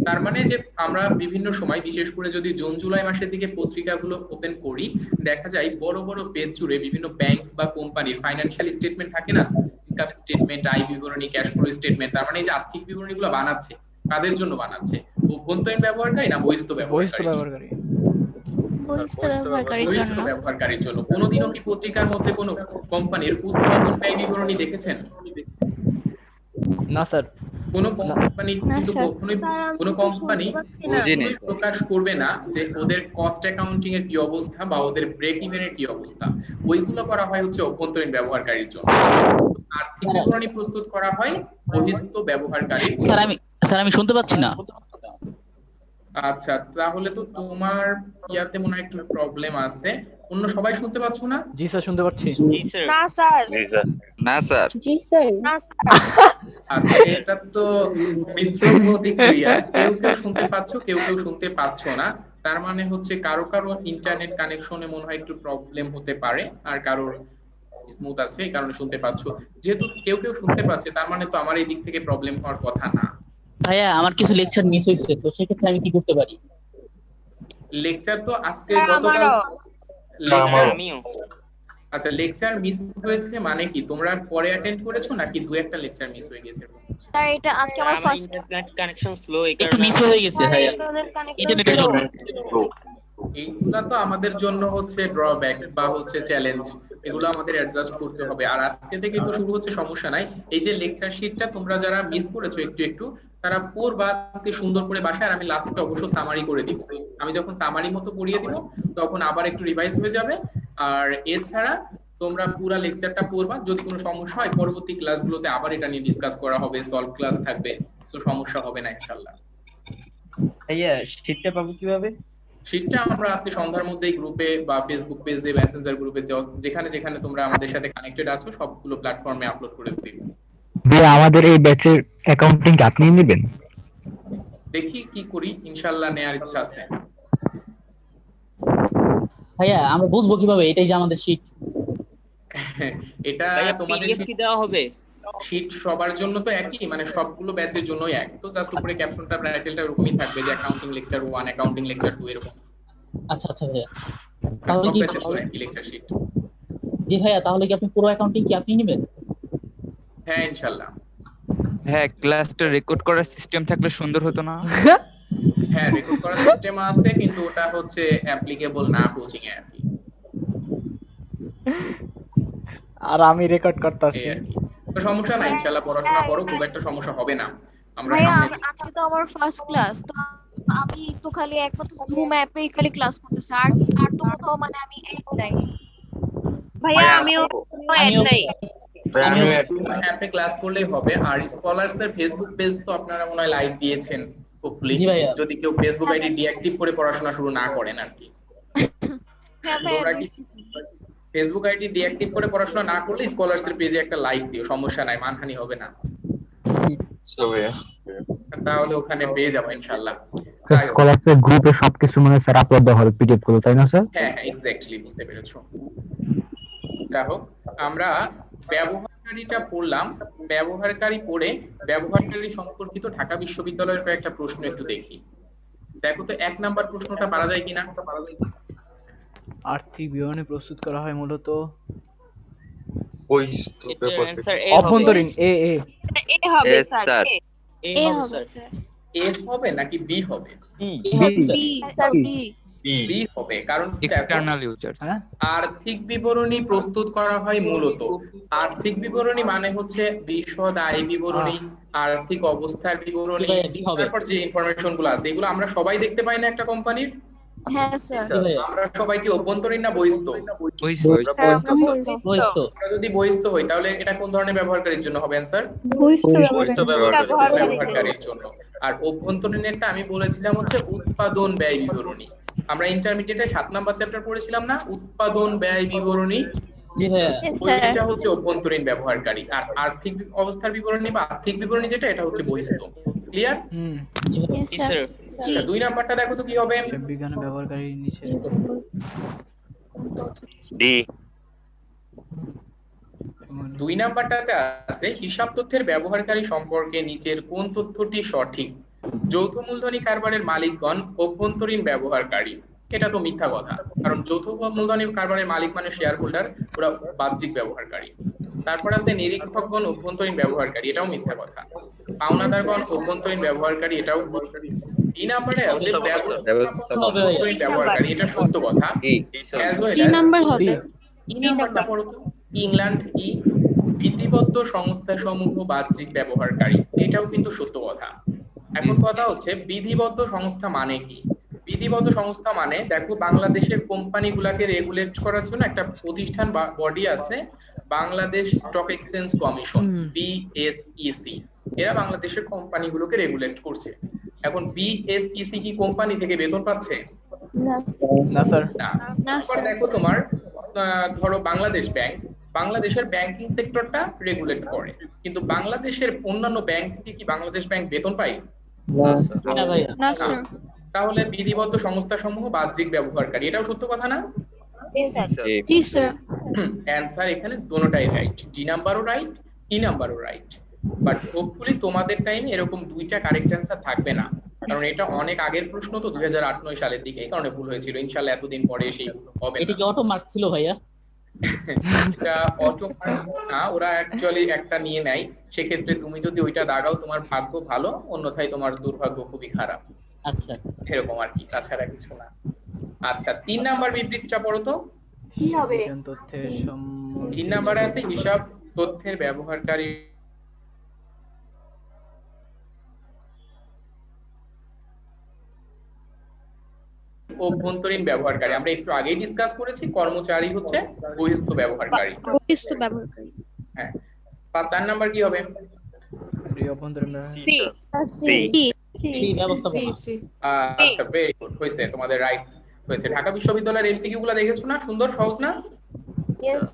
B: তার মানে যে আমরা বিভিন্ন সময়, বিশেষ করে যদি জুন জুলাই মাসের দিকে পত্রিকাগুলো ওপেন করি, দেখা যায় বড় বড় পেজ জুড়ে বিভিন্ন ব্যাংক বা কোম্পানির ফাইন্যান্সিয়াল স্টেটমেন্ট থাকে না, ইনকাম স্টেটমেন্ট, আয় বিবরণী, ক্যাশ ফ্লো স্টেটমেন্ট। তার মানে এই যে আর্থিক বিবরণীগুলো বানাচ্ছে, কাদের জন্য বানাচ্ছে, অভ্যন্তরীণ ব্যবহারকারী না বহিস্থ ব্যবহারকারী? বহিস্থ ব্যবহারকারীর জন্য। কোনোদিনও কি পত্রিকার মধ্যে কোনো কোম্পানির উৎপাদন ব্যয় বিবরণী দেখেছেন?
A: না স্যার।
B: কোনো কোম্পানি কিন্তু কখনোই কোনো কোম্পানি প্রকাশ করবে না যে ওদের কস্ট অ্যাকাউন্টিং এর কি অবস্থা বা ওদের ব্রেক ইভেনের কি অবস্থা। ওইগুলো করা হয় হচ্ছে অভ্যন্তরীণ ব্যবহারকারীর জন্য। আর্থিক বিবরণী প্রস্তুত করা হয় বহিস্থ ব্যবহারকারীর।
J: স্যার আমি শুনতে পাচ্ছি না।
B: আচ্ছা, তাহলে তো তোমার ইয়াতে মনে হয় একটু প্রবলেম আছে। অন্য সবাই শুনতে পাচ্ছ না?
A: জি স্যার, শুনতে পাচ্ছি।
H: জি স্যার। না স্যার।
F: জি স্যার। না স্যার।
E: জি স্যার।
H: না
B: আচ্ছা, এটা তো মিশ্র প্রতিক্রিয়া, কেউ কেউ শুনতে পাচ্ছ, কেউ কেউ শুনতে পাচ্ছ না। তার মানে হচ্ছে কারো কারো ইন্টারনেট কানেকশনে মনে হয় একটু প্রবলেম হতে পারে, আর কারোর স্মুথ আছে, এই কারণে শুনতে পাচ্ছ। যেহেতু কেউ কেউ শুনতে পাচ্ছে, তার মানে তো আমার এই দিক থেকে প্রবলেম হওয়ার কথা না।
J: ভাইয়া আমার কিছু লেকচার মিস হয়েছে, তো সেক্ষেত্রে আমি কি করতে পারি?
B: লেকচার তো আজকে গতকাল আমিও। আচ্ছা, লেকচার মিস হয়েছে মানে কি তোমরা পরে অ্যাটেন্ড করেছো নাকি দু একটা লেকচার মিস হয়ে গেছে?
D: স্যার এটা আজকে আমার ফার্স্ট
H: ইন্টারনেট কানেকশন স্লো,
J: একটু মিস হয়ে গেছে ভাইয়া, ইন্টারনেটের জন্য।
B: এইগুলা তো আমাদের জন্য হচ্ছে ড্রব্যাকস বা হচ্ছে চ্যালেঞ্জ, এগুলো আমাদের অ্যাডজাস্ট করতে হবে। আর আজকে থেকে তো শুরু হচ্ছে, সমস্যা নাই। এই যে লেকচার শিটটা তোমরা যারা মিস করেছো একটু একটু, তারা পড়বা আজকে সুন্দর করে বাসায়, আর আমি লাস্টে অবশ্য সামারি করে দিব। আমি যখন সামারি মতো পড়িয়ে দিব তখন আবার একটু রিভাইজ হয়ে যাবে। আর এছাড়া তোমরা পুরো লেকচারটা পড়বা, যদি কোনো সমস্যা হয় পরবর্তী ক্লাসগুলোতে আবার এটা নিয়ে ডিসকাস করা হবে, সলভ ক্লাস থাকবে। তো সমস্যা হবে না ইনশাআল্লাহ।
K: ভাইয়া শীটটা পাবো কিভাবে?
B: শীটটা আমরা আজকে সন্ধ্যার মধ্যেই গ্রুপে বা ফেসবুক পেজে মেসেঞ্জার গ্রুপে যেখানে যেখানে তোমরা আমাদের সাথে কানেক্টেড আছো সবগুলো প্ল্যাটফর্মে আপলোড করে দিই।
I: ভাইয়া আমাদের এই ব্যাচের অ্যাকাউন্টিং আপনি নেবেন?
B: দেখি কি করি, ইনশাআল্লাহ নেয়ার ইচ্ছা আছে।
J: ভাইয়া আমরা বুঝবো কিভাবে এটাই যে আমাদের শীট?
B: এটা
H: ভাইয়া
B: তোমাদের
H: পিডিএফ কি দেওয়া হবে?
B: শীট সবার জন্য তো একই, মানে সবগুলো ব্যাচের জন্যই এক, তো জাস্ট উপরে ক্যাপশনটা টাইটেলটা এরকমই থাকবে যে অ্যাকাউন্টিং লেকচার 1 অ্যাকাউন্টিং লেকচার 2 এরকম।
J: আচ্ছা আচ্ছা ভাইয়া, তাহলে
B: সব
J: কি
B: ব্যাচের জন্য একই লেকচার শীট।
J: জি ভাইয়া, তাহলে কি আপনি পুরো অ্যাকাউন্টিং কি আপনি নেবেন?
B: হ্যাঁ ইনশাআল্লাহ।
L: হ্যাঁ, ক্লাসটা রেকর্ড করার সিস্টেম থাকলে সুন্দর হতো না?
B: হ্যাঁ রেকর্ড করার সিস্টেম আছে, কিন্তু ওটা হচ্ছে অ্যাপ্লিকেবল না কোচিং এ আর কি।
A: আর আমি রেকর্ড করতেছি।
B: এই আর কি, তো সমস্যা নাই, ইনশাআল্লাহ পড়াশোনা করো, খুব একটা সমস্যা হবে না। আমরা
D: ভাইয়া
B: সামনে
D: আজকে তো আমার ফার্স্ট ক্লাস, তো আমি তো খালি একমাত্র জুম অ্যাপেই খালি ক্লাস করতেছি, আর আর তো কোথাও মানে আমি অ্যাড নাই।
H: ভাইয়া আমিও অ্যাড নাই।
B: অ্যাপে ক্লাস করলেই হবে। আর স্কলারস এর ফেসবুক পেজ তো আপনারা মনে হয় লাইক দিয়েছেন হোপফুলি,
J: জি ভাইয়া।
B: যদি কেউ ফেসবুক আইডি ডিঅ্যাক্টিভ করে পড়াশোনা শুরু না করেন আর কি।
D: হ্যাঁ ভাইয়া
B: তোমরা কি
D: দিছি।
B: ফেসবুক আইডি ডিঅ্যাক্টিভ করে পড়াশোনা না করলে স্কলারস এর পেজে একটা লাইক দিও, সমস্যা নাই, মানহানি হবে না, তাহলে ওখানে পেয়ে যাবো ইনশাআল্লাহ।
I: স্কলারশিপ গ্রুপে সবকিছু মানে স্যার আপলোড দেওয়া হবে পিডিএফ গুলো, তাই না স্যার?
B: হ্যাঁ হ্যাঁ এক্স্যাক্টলি, বুঝতে পেরেছো। যাই হোক, আমরা ব্যবহারকারীটা পড়লাম, ব্যবহারকারী পড়ে ব্যবহারকারী সম্পর্কিত ঢাকা বিশ্ববিদ্যালয়ের কয়েকটা প্রশ্ন একটু দেখি। দেখো তো 1 নাম্বার প্রশ্নটা পারা যায় কিনা।
A: আর্থিক বিবরণী প্রস্তুত করা হয় মূলত
H: এটার অ্যানসার এ
A: অভ্যন্তরীণ এ এ
H: এ হবে
F: Yes,
H: স্যার।
F: sir.
H: এ
D: এ
H: হবে
D: হবে
H: স্যার।
D: স্যার।
B: এ হবে নাকি বি হবে?
J: এই হবে sir.
D: B sir B.
B: B হবে, কারণ দেখো,
L: এক্সটার্নাল ইউজার্স।
A: হ্যাঁ
B: আর্থিক বিবরণী প্রস্তুত করা হয় মূলত, আর্থিক বিবরণী মানে হচ্ছে বিশদ আয় বিবরণী, আর্থিক অবস্থার বিবরণী,
J: জি ভাইয়া, বি হবে।
B: তারপর যে ইনফরমেশন গুলো আছে এগুলো আমরা সবাই দেখতে পাই না একটা কোম্পানির।
D: হ্যাঁ স্যার।
J: জি ভাইয়া,
B: আমরা সবাই কি অভ্যন্তরীণ না বহিস্থ?
J: বহিস্থ।
B: আমরা যদি বহিস্থ হই তাহলে এটা কোন ধরনের ব্যবহারকারীর জন্য হবে অ্যানসার? ব্যবহারকারীর জন্য। আর অভ্যন্তরীণেরটা আমি বলেছিলাম হচ্ছে উৎপাদন ব্যয় বিবরণী। আমরা ইন্টারমিডিয়েটে 7 নাম্বার চ্যাপ্টার পড়েছিলাম না, উৎপাদন ব্যয় বিবরণী,
J: জি ভাইয়া,
B: ওইটা হচ্ছে অভ্যন্তরীণ ব্যবহারকারী। আর আর্থিক অবস্থার বিবরণী বা আর্থিক বিবরণী যেটা, এটা হচ্ছে বহিস্থ। ক্লিয়ার?
A: হুম
J: জি ভাইয়া।
D: Yes,
H: জি
D: sir.
H: স্যার।
D: জি।
B: 2 নাম্বারটা দেখো তো কি হবে।
A: হিসাব বিজ্ঞানে ব্যবহারকারীর নিচে
F: ডি।
B: 2 নাম্বারটাতে আছে হিসাব তথ্যের ব্যবহারকারী সম্পর্কে নিচের কোন তথ্যটি সঠিক? যৌথ মূলধনী কারবারের মালিকগণ অভ্যন্তরীণ ব্যবহারকারী। এটা তো মিথ্যা কথা, কারণ যৌথ মূলধনী কারবারের মালিক মানে শেয়ার হোল্ডার, ওরা বাহ্যিক ব্যবহারকারী। তারপর আছে নিরীক্ষকগণ অভ্যন্তরীণ ব্যবহারকারী, এটাও মিথ্যা কথা। পাওনাদারগণ অভ্যন্তরীণ ব্যবহারকারী, এটাও। 2 নম্বরে আছে ব্যবস্থাপক অভ্যন্তরীণ ব্যবহারকারী, এটা সত্য কথা। As well
D: কি
B: as
D: নাম্বার হবে?
B: ই নাম্বারটা পড়ো তো। ইংল্যান্ড ই বিধিবদ্ধ সংস্থা সমূহ বাহ্যিক ব্যবহারকারী, এটাও কিন্তু সত্য কথা। এখন কথা হচ্ছে বিধিবদ্ধ সংস্থা মানে কি? বিধিবদ্ধ সংস্থা মানে দেখো, বাংলাদেশের কোম্পানিগুলোকে রেগুলেট করার জন্য একটা প্রতিষ্ঠান বা বডি আছে, Bangladesh stock exchange commission, BSEC. এরা বাংলাদেশের কোম্পানিগুলোকে রেগুলেট করছে। এখন বিএসইসি কি কোম্পানি থেকে বেতন পাচ্ছে?
A: না স্যার।
B: না।
D: না
B: তারপর
D: স্যার।
B: দেখো তোমার ধরো বাংলাদেশ ব্যাংক, বাংলাদেশের ব্যাংকিং সেক্টরটা রেগুলেট করে, কিন্তু বাংলাদেশের অন্যান্য ব্যাংক থেকে কি বাংলাদেশ ব্যাংক বেতন পায়?
J: হ্যাঁ ভাইয়া।
D: না স্যার।
B: তাহলে বিধিবদ্ধ সংস্থা সমূহ বাহ্যিক ব্যবহারকারী, এটাও সত্য কথা না?
D: জি স্যার।
B: অ্যানসার এখানে দুটোটাই রাইট, ডি নাম্বারও রাইট, ই নাম্বারও রাইট। বাট হোপফুলি তোমাদের টাইমে এরকম 2টা কারেক্ট অ্যানসার থাকবে না, কারণ এটা অনেক আগের প্রশ্ন তো, 2008-9 সালের দিকে, এই কারণে ভুল হয়েছিল। ইনশাআল্লাহ এতদিন পরে সেইগুলো হবে
J: এটা
B: না।
J: কি অটো মার্ক ছিল ভাইয়া?
B: এটা অটো মার্কস না, ওরা অ্যাকচুয়ালি একটা নিয়ে নেয়। সেক্ষেত্রে তুমি যদি ওইটা দাগাও তোমার ভাগ্য ভালো, অন্যথায় তোমার দুর্ভাগ্য খুবই খারাপ,
J: আচ্ছা,
B: এরকম আর কি, তাছাড়া কিছু না। আচ্ছা 3 নাম্বার বিবৃতিটা পড়ো তো।
E: কি হবে?
A: বিজ্ঞান তথ্যের
B: 3 নাম্বারে আছে হিসাব তথ্যের ব্যবহারকারী অভ্যন্তরীণ ব্যবহারকারী। আমরা একটু আগেই ডিসকাস করেছি, কর্মচারী হচ্ছে বহিস্থ ব্যবহারকারী।
D: বহিস্থ ব্যবহারকারী।
B: হ্যাঁ। 4 নাম্বার কি হবে?
A: প্রিয় বন্ধুরা,
H: সি
D: সি
J: এই ব্যবস্থাপনা
B: আচ্ছা, ভেরি গুড, হয়েছে তোমাদের, রাইট হয়েছে। ঢাকা বিশ্ববিদ্যালয়ের এমসিকিউ গুলা দেখেছো না, সুন্দর সহজ না?
D: ইয়েস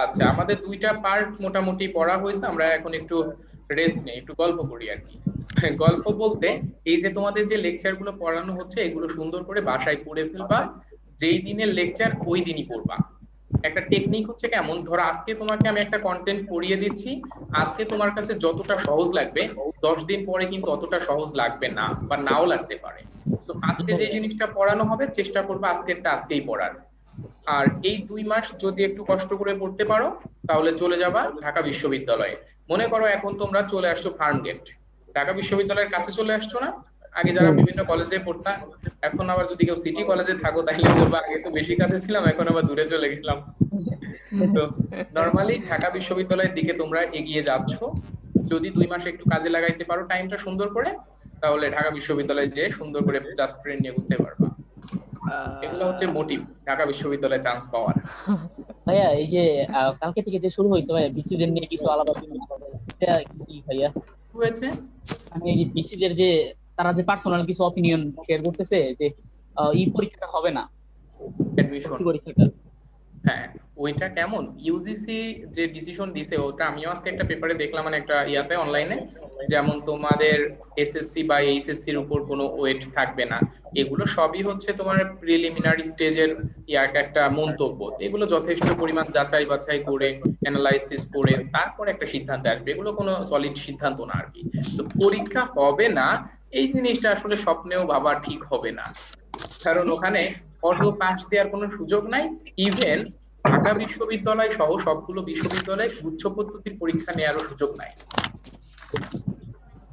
B: আচ্ছা, আমাদের দুইটা পার্ট মোটামুটি পড়া হয়েছে, আমরা এখন একটু রেস্ট নেই, একটু গল্প করি আর কি। গল্প বলতে এই যে তোমাদের যে লেকচার গুলো পড়ানো হচ্ছে এগুলো সুন্দর করে বাসায় পড়ে ফেলবা, যেই দিনের লেকচার ওই দিনই পড়বা। একটা টেকনিক হচ্ছে কেমন, ধরো আজকে তোমাকে আমি একটা কন্টেন্ট পড়িয়ে দিচ্ছি, আজকে তোমার কাছে যতটা সহজ লাগবে 10 দিন পরে কিন্তু অতটা সহজ লাগবে না, বা নাও লাগতে পারে। তো আজকে যে জিনিসটা পড়ানো হবে চেষ্টা করবে আজকেরটা আজকেই পড়ার। আর এই 2 মাস যদি একটু কষ্ট করে পড়তে পারো তাহলে চলে যাবা ঢাকা বিশ্ববিদ্যালয়ে। মনে করো এখন তোমরা চলে আসছো ফার্মগেট, ঢাকা বিশ্ববিদ্যালয়ের কাছে চলে আসছো না? আগে যারা বিভিন্ন কলেজে পড়তাম, এখন আবার যদি কেউ সিটি কলেজে থাকো তাহলে বলবা আগে তো বেশি কাছে ছিলাম, এখন আবার দূরে চলে গেলাম। তো নরমালি ঢাকা বিশ্ববিদ্যালয়ের দিকে তোমরা এগিয়ে যাচ্ছ, যদি 2 মাস একটু কাজে লাগাইতে পারো টাইমটা সুন্দর করে, তাহলে ঢাকা বিশ্ববিদ্যালয়ে যে সুন্দর করে জাস্ট ফ্রেন্ড নিয়ে ঘুরতে পারবা। এগুলো হচ্ছে মোটিভ ঢাকা বিশ্ববিদ্যালয়ে চান্স পাওয়ার।
J: ভাইয়া এই যে কালকে থেকে যে শুরু হয়েছে ভাইয়া বিসিদের নিয়ে কিছু আলাদা এটা কি ভাইয়া
B: হয়েছে?
J: মানে এই যে বিসিদের যে তারা যে পার্সোনাল কিছু অপিনিয়ন শেয়ার করতেছে যে এই পরীক্ষাটা হবে না,
B: অ্যাডমিশন
J: পরীক্ষাটা।
B: হ্যাঁ, ওইটা কেমন, ইউজিসি যে ডিসিশন দিছে ওটা আমিও আজকে একটা পেপারে দেখলাম, মানে একটা ইয়াতে অনলাইনে, যেমন তোমাদের এসএসসি বা এইচএসসি এর উপর কোনো ওয়েট থাকবে না, এগুলো সবই হচ্ছে তোমার প্রিলিমিনারি স্টেজের একটা মন্তব্য, এগুলো যথেষ্ট পরিমাণ যাচাই বাছাই করে অ্যানালাইসিস করে তারপর একটা সিদ্ধান্ত আসবে, এগুলো কোনো সলিড সিদ্ধান্ত না আর কি। তো পরীক্ষা হবে না এই জিনিসটা আসলে স্বপ্নেও ভাবা ঠিক হবে না, কারণ ওখানে অটো পাস দেওয়ার কোনো সুযোগ নাই। ইভেন ঢাকা বিশ্ববিদ্যালয় সহ সবগুলো বিশ্ববিদ্যালয়ে গুচ্ছ পদ্ধতির পরীক্ষা নেওয়ারও সুযোগ নাই,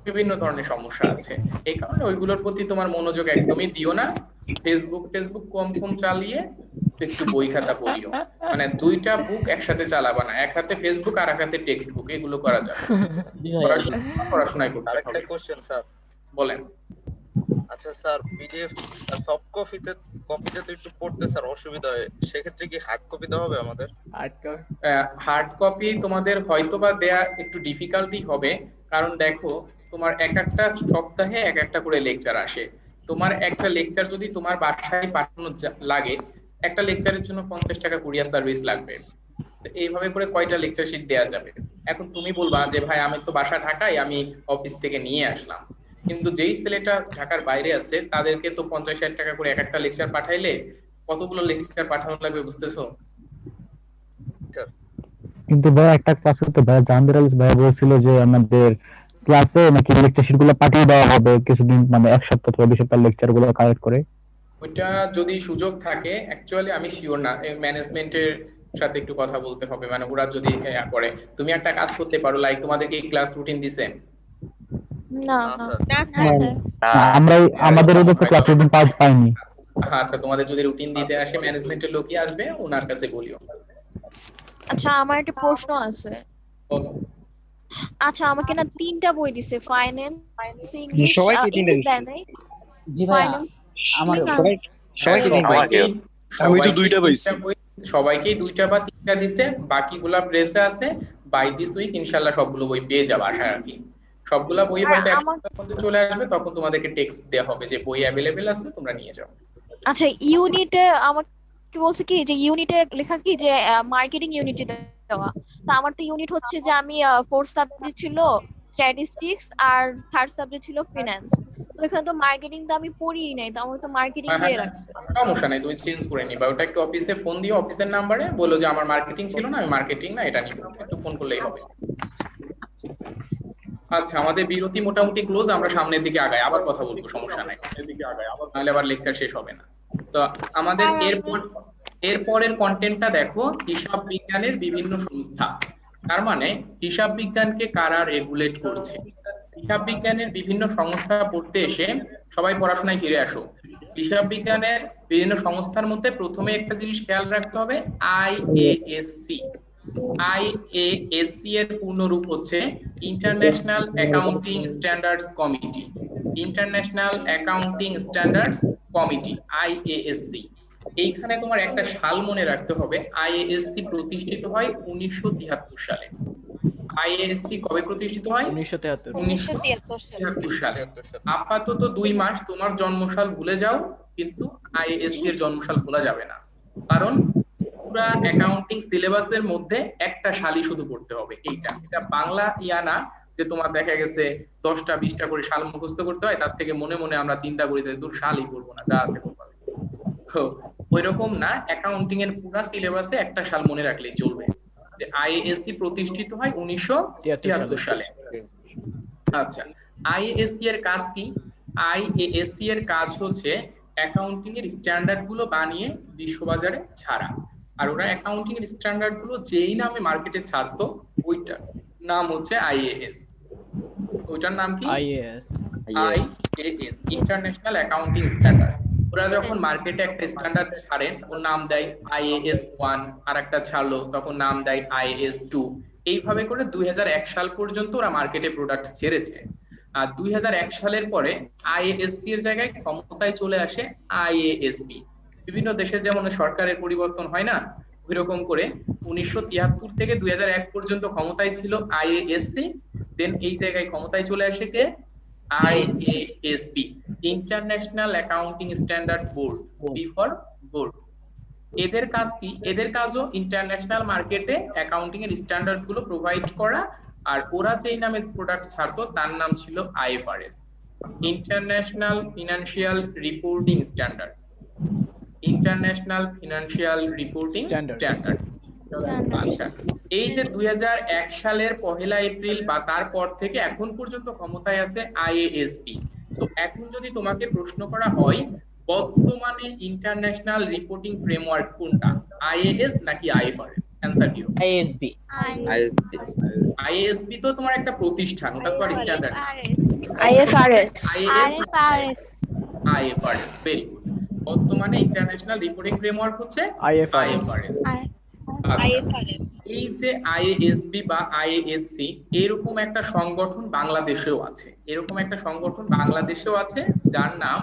B: বিভিন্ন ধরনের সমস্যা আছে। এই কারণে ওইগুলোর প্রতি তোমার মনোযোগ একদমই দিও না, ফেসবুক কম কম চালিয়ে একটু বই খাতা পড়িও, মানে দুইটা বুক একসাথে চালাবা না, এক হাতে ফেসবুক আর এক হাতে টেক্সট বুক, এগুলো করা যাবে পড়াশোনায় করতে হবে।
M: আরেকটা কোশ্চেন স্যার,
B: বলেন।
M: আচ্ছা স্যার, পিডিএফ সফট কপিতে তো একটু পড়তে স্যার অসুবিধা হয়, সেক্ষেত্রে কি হার্ড কপি দেওয়া হবে আমাদের?
B: হার্ড কপি তোমাদের হয়তোবা দেয়া একটু ডিফিকাল্টি হবে, কারণ দেখো তোমার একটা সপ্তাহে একটা করে লেকচার আসে, তোমার একটা লেকচার যদি তোমার বাসায় পাঠানো লাগে, একটা লেকচারের জন্য 50 টাকা কুরিয়ার সার্ভিস লাগবে, এইভাবে করে কয়টা লেকচার শিট দেওয়া যাবে? এখন তুমি বলবা যে ভাই আমি তো বাসা ঢাকায়, আমি অফিস থেকে নিয়ে আসলাম, কিন্তু যেই ছেলেটা ঢাকার বাইরে আছে তাদেরকে তো 50-60 টাকা করে একটা লেকচার পাঠাইলে কতগুলো লেকচার পাঠানো লাগবে, বুঝতেছো?
I: কিন্তু ভাই একটা কথা তো ভাই, জাহাঙ্গীর আলী ভাই বলছিল যে আমাদের ক্লাসে নাকি লেকচার শিট গুলো পাঠিয়ে দেওয়া হবে কিছুদিন, মানে এক সপ্তাহ থেকে 2 সপ্তাহ লেকচার গুলো কালেক্ট করে।
B: ওইটা যদি সুযোগ থাকে, অ্যাকচুয়ালি আমি শিওর না, ম্যানেজমেন্টের সাথে একটু কথা বলতে হবে, মানে ওরা যদি করে। তুমি একটা কাজ করতে পারো, লাইক তোমাদেরকে ক্লাস রুটিন দিছে?
D: না
I: আমরা আমাদের ওদের তো ক্লাস রুটিন পাইনি।
B: আচ্ছা, তোমাদের যদি রুটিন দিতে আসে ম্যানেজমেন্টের লোকই আসবে, ওনার কাছে বলিও।
D: আচ্ছা, আমার একটা প্রশ্ন আছে। আচ্ছা, আমাকে না 3টা বই দিছে, ফাইন্যান্স, ইংলিশ,
K: সবাইকে 3টা
D: দেয় নাই?
J: জি ভাই, আমার
B: আমি তো 2টা পাইছি, সবাইকেই 2টা বা 3টা দিছে, বাকিগুলা প্রেসে আছে। বাই দিস উইক ইনশাআল্লাহ সবগুলো বই পেয়ে যাবে, আশা রাখি। সবগুলা বই হয়তো এক সপ্তাহের মধ্যে চলে আসবে, তখন তোমাদেরকে টেক্সট দেওয়া হবে যে বই অ্যাভেলেবেল আছে, তোমরা নিয়ে যাও।
D: আচ্ছা, ইউনিটে আমাকে বলছে কি যে ইউনিটে লেখা কি যে মার্কেটিং ইউনিটে দেওয়া, তো আমার তো ইউনিট হচ্ছে যে আমি 4th সাবজেক্ট ছিল স্ট্যাটিস্টিক্স আর 3rd সাবজেক্ট ছিল ফিনান্স, তো এখানে তো মার্কেটিং তো আমি পড়িই নাই, তো আমার তো মার্কেটিং দিয়ে রাখছে।
B: সমস্যা নাই, তুমি চেঞ্জ করে নিবা, ওটা একটু অফিসে ফোন দিও, অফিসের নাম্বারে বলো যে আমার মার্কেটিং ছিল না, আমি মার্কেটিং না এটা নিব, একটু ফোন করলেই হবে। আচ্ছা, আমাদের বিরতি মোটামুটি ক্লোজ, আমরা সামনের দিকে আগাই, আবার কথা বলবো, সমস্যা নাই, নাহলে আবার লেকচার শেষ হবে না। তো আমাদের এরপরের কন্টেন্টটা দেখো, হিসাব বিজ্ঞানের বিভিন্ন সংস্থা, তার মানে হিসাব বিজ্ঞানকে কারা রেগুলেট করছে। হিসাব বিজ্ঞানের বিভিন্ন সংস্থা পড়তে এসে সবাই পড়াশোনায় ফিরে আসো। হিসাব বিজ্ঞানের বিভিন্ন সংস্থার মধ্যে প্রথমে একটা জিনিস খেয়াল রাখতে হবে, আইএএসসি। আইএএসসি এর পূর্ণরূপ হচ্ছে international accounting standards committee. International accounting standards committee, আইএএসসি। এইখানে তোমার একটা সাল মনে রাখতে হবে, আইএএসসি প্রতিষ্ঠিত হয় 1973 সালে। আইএএসসি কবে প্রতিষ্ঠিত হয়?
A: 1973।
B: 1973 সালে। আপাতত 2 মাস তোমার জন্মসাল ভুলে যাও, কিন্তু আইএএসসি এর জন্মসাল ভোলা যাবে না, কারণ পুরা অ্যাকাউন্টিং সিলেবাসের মধ্যে একটা সালই শুধু পড়তে হবে। এটা বাংলা ইয়া না যে তোমার দেখা গেছে 10টা 20টা করে সাল মুখস্থ করতে হয়, তার থেকে মনে মনে আমরা চিন্তা করি যে দূর সালই পড়বো না, যা আছে পড়বো। ওইরকম না, অ্যাকাউন্টিং এর পুরা সিলেবাসে একটা সাল মনে রাখলেই চলবে। যে আইএএসসি প্রতিষ্ঠিত হয় 1973 সালে। আচ্ছা, আইএএসসি এর কাজ কি? আইএএসসি এর কাজ হচ্ছে অ্যাকাউন্টিং এর স্ট্যান্ডার্ড গুলো বানিয়ে বিশ্ববাজারে ছাড়া। আর ওরা অ্যাকাউন্টিং এর স্ট্যান্ডার্ড গুলো যেই নামে মার্কেটে ছাড়তো ওইটার নাম হচ্ছে আইএএস। ওইটার নাম কি? IAS, international accounting standard. ওরা যখন মার্কেটে একটা স্ট্যান্ডার্ড ছাড়ে ওর নাম দেয় আইএএস 1, আর একটা ছাড়লো তখন নাম দেয় আইএএস 2। এইভাবে করে 2001 সাল পর্যন্ত ওরা মার্কেটে প্রোডাক্ট ছেড়েছে। আর 2001 সালের পরে আইএএসসি এর জায়গায় ক্ষমতায় চলে আসে আইএএসবি। বিভিন্ন দেশের যেমন সরকারের পরিবর্তন হয় না, ওইরকম করে 1973 থেকে 2001 পর্যন্ত ক্ষমতায় ছিল আইএএসসি, দেন এই জায়গায় ক্ষমতায় চলে আসে কে? IASB, international accounting standard board, B for board. এদের কাজ কি? এদের কাজও ইন্টারন্যাশনাল মার্কেটে অ্যাকাউন্টিং এর স্ট্যান্ডার্ড গুলো প্রোভাইড করা। আর ওরা যেই নামে প্রোডাক্ট ছাড়তো তার নাম ছিল IFRS, international financial reporting standard. International financial reporting standard. আচ্ছা, এই যে 2001 সালের 1 এপ্রিল বা তারপর থেকে এখন পর্যন্ত ক্ষমতায় আছে আইএএসবি। সো এখন যদি তোমাকে প্রশ্ন করা হয় বর্তমানে ইন্টারন্যাশনাল রিপোর্টিং ফ্রেমওয়ার্ক কোনটা, আইএএস নাকি আইএফআরএস? অ্যানসার দিও।
J: আইএসবি।
B: আইএসবি তো তোমার একটা প্রতিষ্ঠান, ওটা তো আর standard.
D: IFRS.
B: IFRS, very good. বর্তমানে ইন্টারন্যাশনাল রিপোর্টিং ফ্রেমওয়ার্ক হচ্ছে আইএফআরএস। এই যে আইএএসবি বা আইএএসসি, এরকম একটা সংগঠন বাংলাদেশেও আছে। যার নাম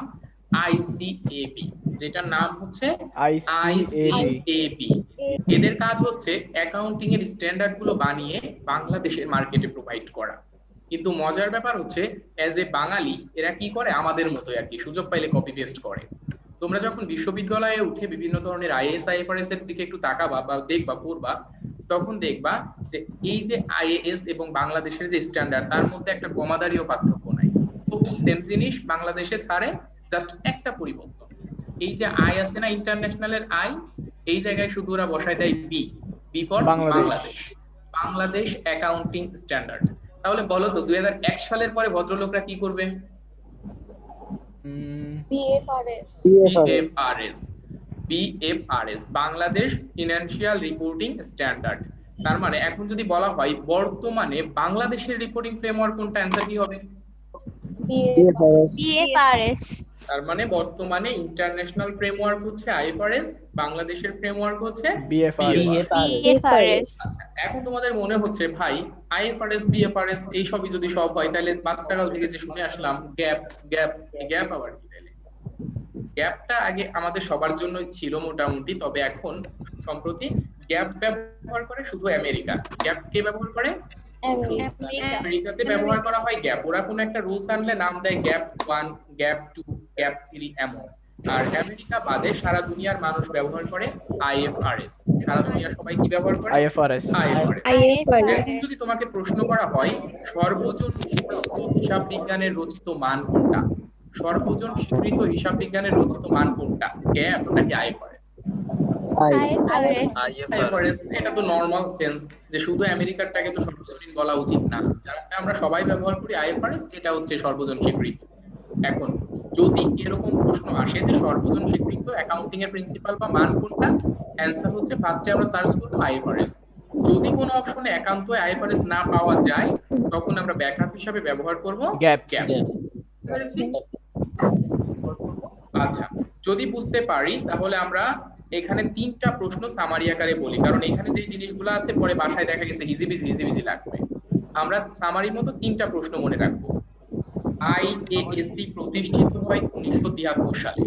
B: আইসিএবি, যেটার নাম হচ্ছে আইসিএবি। এদের কাজ হচ্ছে অ্যাকাউন্টিং এর স্ট্যান্ডার্ড গুলো বানিয়ে বাংলাদেশের মার্কেটে প্রোভাইড করা। কিন্তু মজার ব্যাপার হচ্ছে এজ এ বাঙালি এরা কি করে, আমাদের মতোই আর কি, সুযোগ পাইলে কপি পেস্ট করে। তোমরা যখন বিশ্ববিদ্যালয়ে উঠে বিভিন্ন ধরনের আইএএস আইএফআরএস এর দিকে একটু তাকাবা বা দেখবা পড়বা, তখন দেখবা যে এই যে আইএএস এবং বাংলাদেশের যে স্ট্যান্ডার্ড তার মধ্যে একটা কমাদারিও পার্থক্য নাই। তো সেম জিনিস বাংলাদেশে ছাড়ে, জাস্ট একটা পরিবর্তন। এই যে আই আছে না ইন্টারন্যাশনালের আই, এই জায়গায় শুধু ওরা বসায় দেয় B, B for Bangladesh, Bangladesh accounting standard. তাহলে বলো তো 2001 সালের পরে ভদ্রলোকরা কি করবে? BFRS, Bangladesh financial reporting standard. তার মানে এখন যদি বলা হয় বর্তমানে বাংলাদেশের রিপোর্টিং ফ্রেমওয়ার্ক কোনটা, অ্যানসার কি হবে?
D: বিএফআরএস।
B: তার মানে বর্তমানে ইন্টারন্যাশনাল ফ্রেমওয়ার্ক হচ্ছে আইএফআরএস, বাংলাদেশের ফ্রেমওয়ার্ক হচ্ছে বিএফআরএস। এখন তোমাদের মনে হচ্ছে ভাই আইএফআরএস বিএফআরএস এই সবই যদি সব হয় তাহলে বাচ্চাকাল থেকে যে শুনে আসলাম গ্যাপ গ্যাপ গ্যাপ, আবার কি? তাহলে গ্যাপটা আগে আমাদের সবার জন্যই ছিল মোটামুটি, তবে এখন সম্প্রতি গ্যাপ ব্যবহার করে শুধু আমেরিকা। গ্যাপ কে ব্যবহার করে? আমেরিকাতে ব্যবহার করা হয় গ্যাপ। ওরা কোনো একটা রুলস আনলে নাম দেয় গ্যাপ 1, গ্যাপ 2, গ্যাপ 3 এমন। আর আমেরিকা বাদে সারা দুনিয়ার মানুষ ব্যবহার করে আইএফআরএস। সারা দুনিয়ার সবাই কি ব্যবহার করে? আইএফআরএস। যদি তোমাকে প্রশ্ন করা হয় সর্বজন স্বীকৃত হিসাব বিজ্ঞানের রচিত মান কোনটা, সর্বজন স্বীকৃত হিসাব বিজ্ঞানের রচিত মান কোনটা, গ্যাপ নাকি আইএফআরএস? আইএফআরএস। এটা তো নরমাল সেন্স যে শুধু আমেরিকারটাকে তো সর্বজনীন বলা উচিত না, যারা আমরা সবাই ব্যবহার করি আইএফআরএস, এটা হচ্ছে সর্বজন স্বীকৃত। এখন যদি এরকম প্রশ্ন আসে যে সর্বজন স্বীকৃত অ্যাকাউন্টিং এর প্রিন্সিপাল বা মান কোনটা, অ্যানসার হচ্ছে ফার্স্টে আমরা সার্চ করব আইএফআরএস। যদি কোনো অপশনে একান্ত আইএফআরএস না পাওয়া যায় তখন আমরা ব্যাকআপ হিসেবে ব্যবহার করব গ্যাপ। আচ্ছা, যদি বুঝতে পারি তাহলে আমরা এখানে 3টা প্রশ্ন সামারি আকারে বলি, কারণ এখানে যে জিনিসগুলো আছে পরে বাসায় দেখা গেছে হিজিবিজি লাগবে। আমরা সামারির মতো 3টা প্রশ্ন মনে রাখবো। আইএএসসি প্রতিষ্ঠিত হয় 1973 সালে।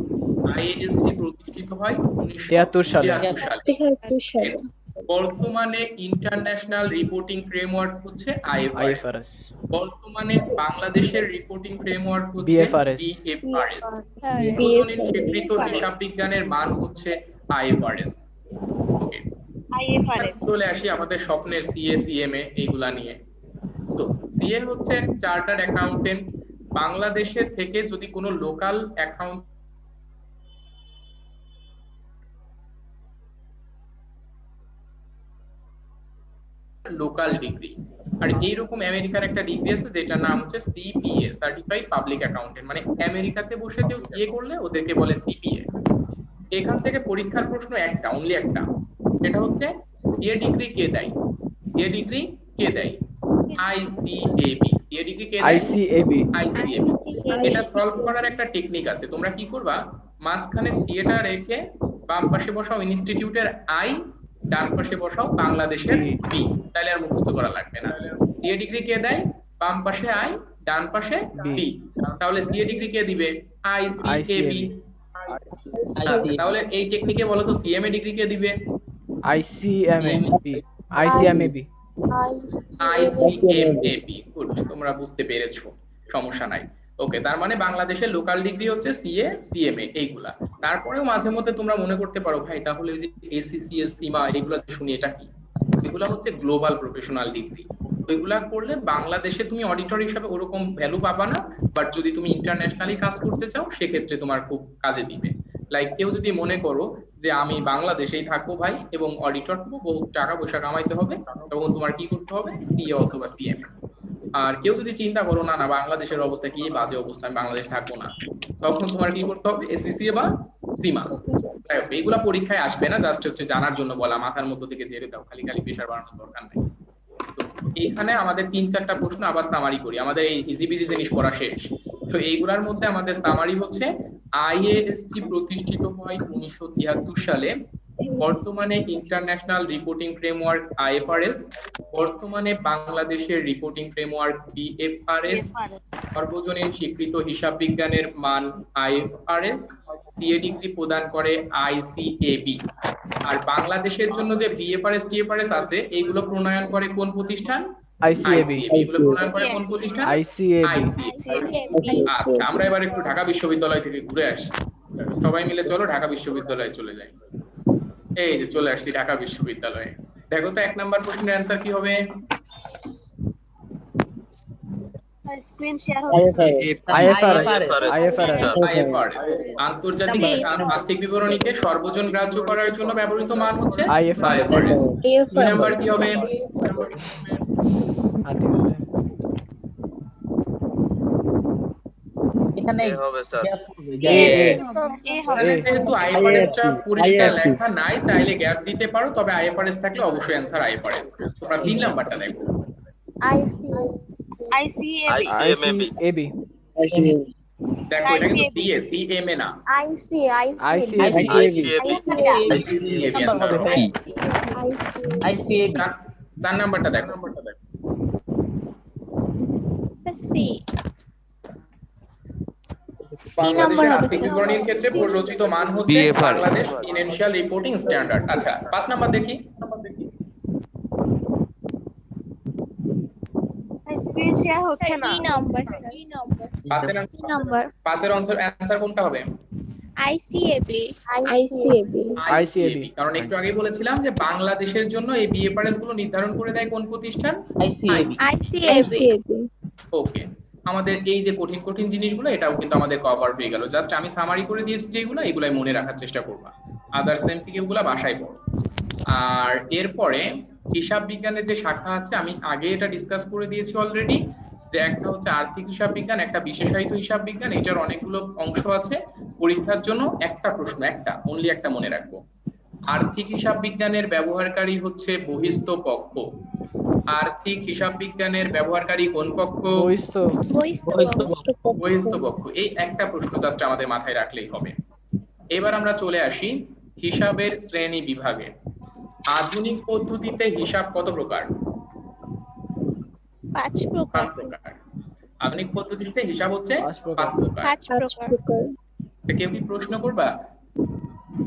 B: আইএএসসি প্রতিষ্ঠিত হয় 1973 সালে। বর্তমানে ইন্টারন্যাশনাল রিপোর্টিং ফ্রেমওয়ার্ক হচ্ছে আইএফআরএস।
A: IFRS,
B: বর্তমানে বাংলাদেশের রিপোর্টিং ফ্রেমওয়ার্ক হচ্ছে
A: BFRS,
B: বিএফআরএস। সর্বজনীন স্বীকৃত হিসাব বিজ্ঞানের মান হচ্ছে আইএফআরএস। ওকে,
H: IFRS
B: চলে আসি আমাদের স্বপ্নের সিএ সিএমএ এইগুলা নিয়ে। তো সিএ হচ্ছে চার্টার্ড অ্যাকাউন্টেন্ট। বাংলাদেশের থেকে যদি কোনো লোকাল অ্যাকাউন্ট লোকাল ডিগ্রি, আর এইরকম আমেরিকার একটা ডিগ্রি আছে যেটার নাম হচ্ছে সিপিএ, সার্টিফাইড পাবলিক অ্যাকাউন্টেন্ট। মানে আমেরিকাতে বসে কেউ সিএ করলে ওদেরকে বলে সিপিএ। এখান থেকে পরীক্ষার প্রশ্ন একটা, অনলি একটা, এটা হচ্ছে সিএ ডিগ্রি কে দেয়? সিএ ডিগ্রি কে দেয়? আইসিএবি। সিএ ডিগ্রি কে দেয়?
A: ICAB,
B: ICAB. এটা সলভ করার একটা টেকনিক আছে। তোমরা কি করবা, মাঝখানে সিএটা রেখে বাম পাশে বসাও ইনস্টিটিউটের আই, ডান পাশে বসাও বাংলাদেশের বি, তাহলে আর মুখস্থ করা লাগবে না। সিএ ডিগ্রি কে দেয়? বাম পাশে আই, ডান পাশে বি, তাহলে সিএ ডিগ্রি কে দিবে? আইসিএবি। তাহলে এই টেকনিকে বলো তো সিএমএ ডিগ্রি কে দিবে?
A: ICMAB, ICMAB,
B: ICMAB. গুড, তোমরা বুঝতে পেরেছো, সমস্যা নাই। ওকে, তার মানে বাংলাদেশের লোকাল ডিগ্রি হচ্ছে সিএ সিএমএ এইগুলা। তারপরেও মাঝে মধ্যে তোমরা মনে করতে পারো ভাই তাহলে ওই যে এসিসিএস সীমা এগুলা শুনি এটা কি? এগুলা হচ্ছে গ্লোবাল প্রফেশনাল ডিগ্রি। ওইগুলা করলে বাংলাদেশে তুমি অডিটর হিসাবে ওরকম ভ্যালু পাবা না, বাট যদি তুমি ইন্টারন্যাশনালি কাজ করতে চাও সেক্ষেত্রে তোমার খুব কাজে দিবে। লাইক কেউ যদি মনে করো যে আমি বাংলাদেশেই থাকবো ভাই এবং অডিটর হবো, বহু টাকা পয়সা কামাইতে হবে, তখন তোমার কি করতে হবে? সিএ অথবা সিএমএ। আর কেউ যদি চিন্তা করো না না বাংলাদেশের অবস্থা কি বাজে অবস্থা, আমি বাংলাদেশ থাকবো না, তখন তোমার কি করতে হবে? এসিসিএ বা সীমা। এইগুলা পরীক্ষায় আসবে না, জাস্ট হচ্ছে জানার জন্য বলা, মাথার মধ্যে থেকে জেনে দাও, খালি খালি প্রেশার বাড়ানোর দরকার নাই। তো এইখানে আমাদের ৩-৪টা প্রশ্ন আবার সামারি করি, আমাদের এই হিজিবিজি জিনিস পড়া শেষ। তো এইগুলার মধ্যে আমাদের সামারি হচ্ছে আইএএসসি প্রতিষ্ঠিত হয় 1973 সালে। বর্তমানে ইন্টারন্যাশনাল রিপোর্টিং ফ্রেমওয়ার্ক আইএফআরএস। বর্তমানে বাংলাদেশের রিপোর্টিং ফ্রেমওয়ার্ক বিএফআরএস। সর্বজনীন স্বীকৃত হিসাব বিজ্ঞানের মান আইএফআরএস। সিএ ডিগ্রি প্রদান করে আইসিএবি। আর বাংলাদেশের জন্য যে বিএফআরএস টিএফআরএস আছে এইগুলো প্রণয়ন করে কোন প্রতিষ্ঠান?
A: ICAB,
B: এগুলো প্রণয়ন করে কোন প্রতিষ্ঠান?
A: ICAB।
B: আচ্ছা, আমরা এবার একটু ঢাকা বিশ্ববিদ্যালয় থেকে ঘুরে আসি। সবাই মিলে চলো ঢাকা বিশ্ববিদ্যালয়ে চলে যাই। এই যে চলে আসছি ঢাকা বিশ্ববিদ্যালয়ে। দেখো তো ১ নাম্বার প্রশ্নের অ্যান্সার কি হবে?
H: স্ক্রিন শেয়ার হচ্ছে।
A: IFRS,
B: আন্তর্জাতিক আর্থিক বিবরণীকে সর্বজন গ্রাহ্য করার জন্য ব্যবহৃত মান হচ্ছে
A: IFRS।
B: ২ নাম্বার কি হবে?
J: এখানে
M: এ হবে স্যার।
B: যেহেতু আইএফআরএসটা পরিষ্কার লেখা নাই, চাইলে গ্যাপ দিতে পারো, তবে আইএফআরএস থাকলে অবশ্যই অ্যান্সার আইএফআরএস। তোমরা ৩ নাম্বারটা দেখো।
H: ICAB
B: দেখো এটা কিন্তু সিএ সিএমএ না,
A: ICAB,
B: আইসিএবি অ্যান্সার হবে।
J: ICAB
B: ৪ নাম্বারটা দেখো। বাংলাদেশের আর্থিক বিবরণীর ক্ষেত্রে প্ররোচিত মান হচ্ছে
L: BFRS।
B: Bangladesh financial reporting standard. আচ্ছা, ৫ নাম্বার দেখি।
H: স্ক্রিন শেয়ার হচ্ছে না।
B: পাঁচের অ্যান্সার কোনটা হবে?
A: ICAB,
B: কারণ একটু আগে বলেছিলাম যে বাংলাদেশের জন্য এই বিএফআরএস গুলো নির্ধারণ করে দেয় কোন প্রতিষ্ঠান?
J: ICAB।
B: ওকে, আমাদের এই যে কঠিন কঠিন জিনিসগুলো এটাও কিন্তু আমাদের কভার হয়ে গেল। জাস্ট আমি সামারি করে দিয়েছি যেগুলো, এগুলাই মনে রাখার চেষ্টা করবা। আদার্স এমসিকিউ গুলো বাসায় পড়ো। আর এরপরে হিসাব বিজ্ঞানের যে শাখা আছে আমি আগে এটা ডিসকাস করে দিয়েছি অলরেডি, যে একটা হচ্ছে আর্থিক হিসাব বিজ্ঞান, একটা বিশেষায়িত হিসাব বিজ্ঞান। এটার অনেকগুলো অংশ আছে। পরীক্ষার জন্য একটা প্রশ্ন, অনলি একটা মনে রাখবো। আর্থিক হিসাব বিজ্ঞানের ব্যবহারকারী হচ্ছে বহিস্থ পক্ষ। আর্থিক হিসাব বিজ্ঞানের ব্যবহারকারী কোন পক্ষ? বহিস্থ পক্ষ। এই একটা প্রশ্ন জাস্ট আমাদের মাথায় রাখলেই হবে। এবার আমরা চলে আসি হিসাবের শ্রেণী বিভাগে। আধুনিক পদ্ধতিতে হিসাব কত প্রকার?
D: 5
B: প্রকার। আধুনিক পদ্ধতিতে হিসাব হচ্ছে 5 প্রকার। কেউ কি প্রশ্ন করবা?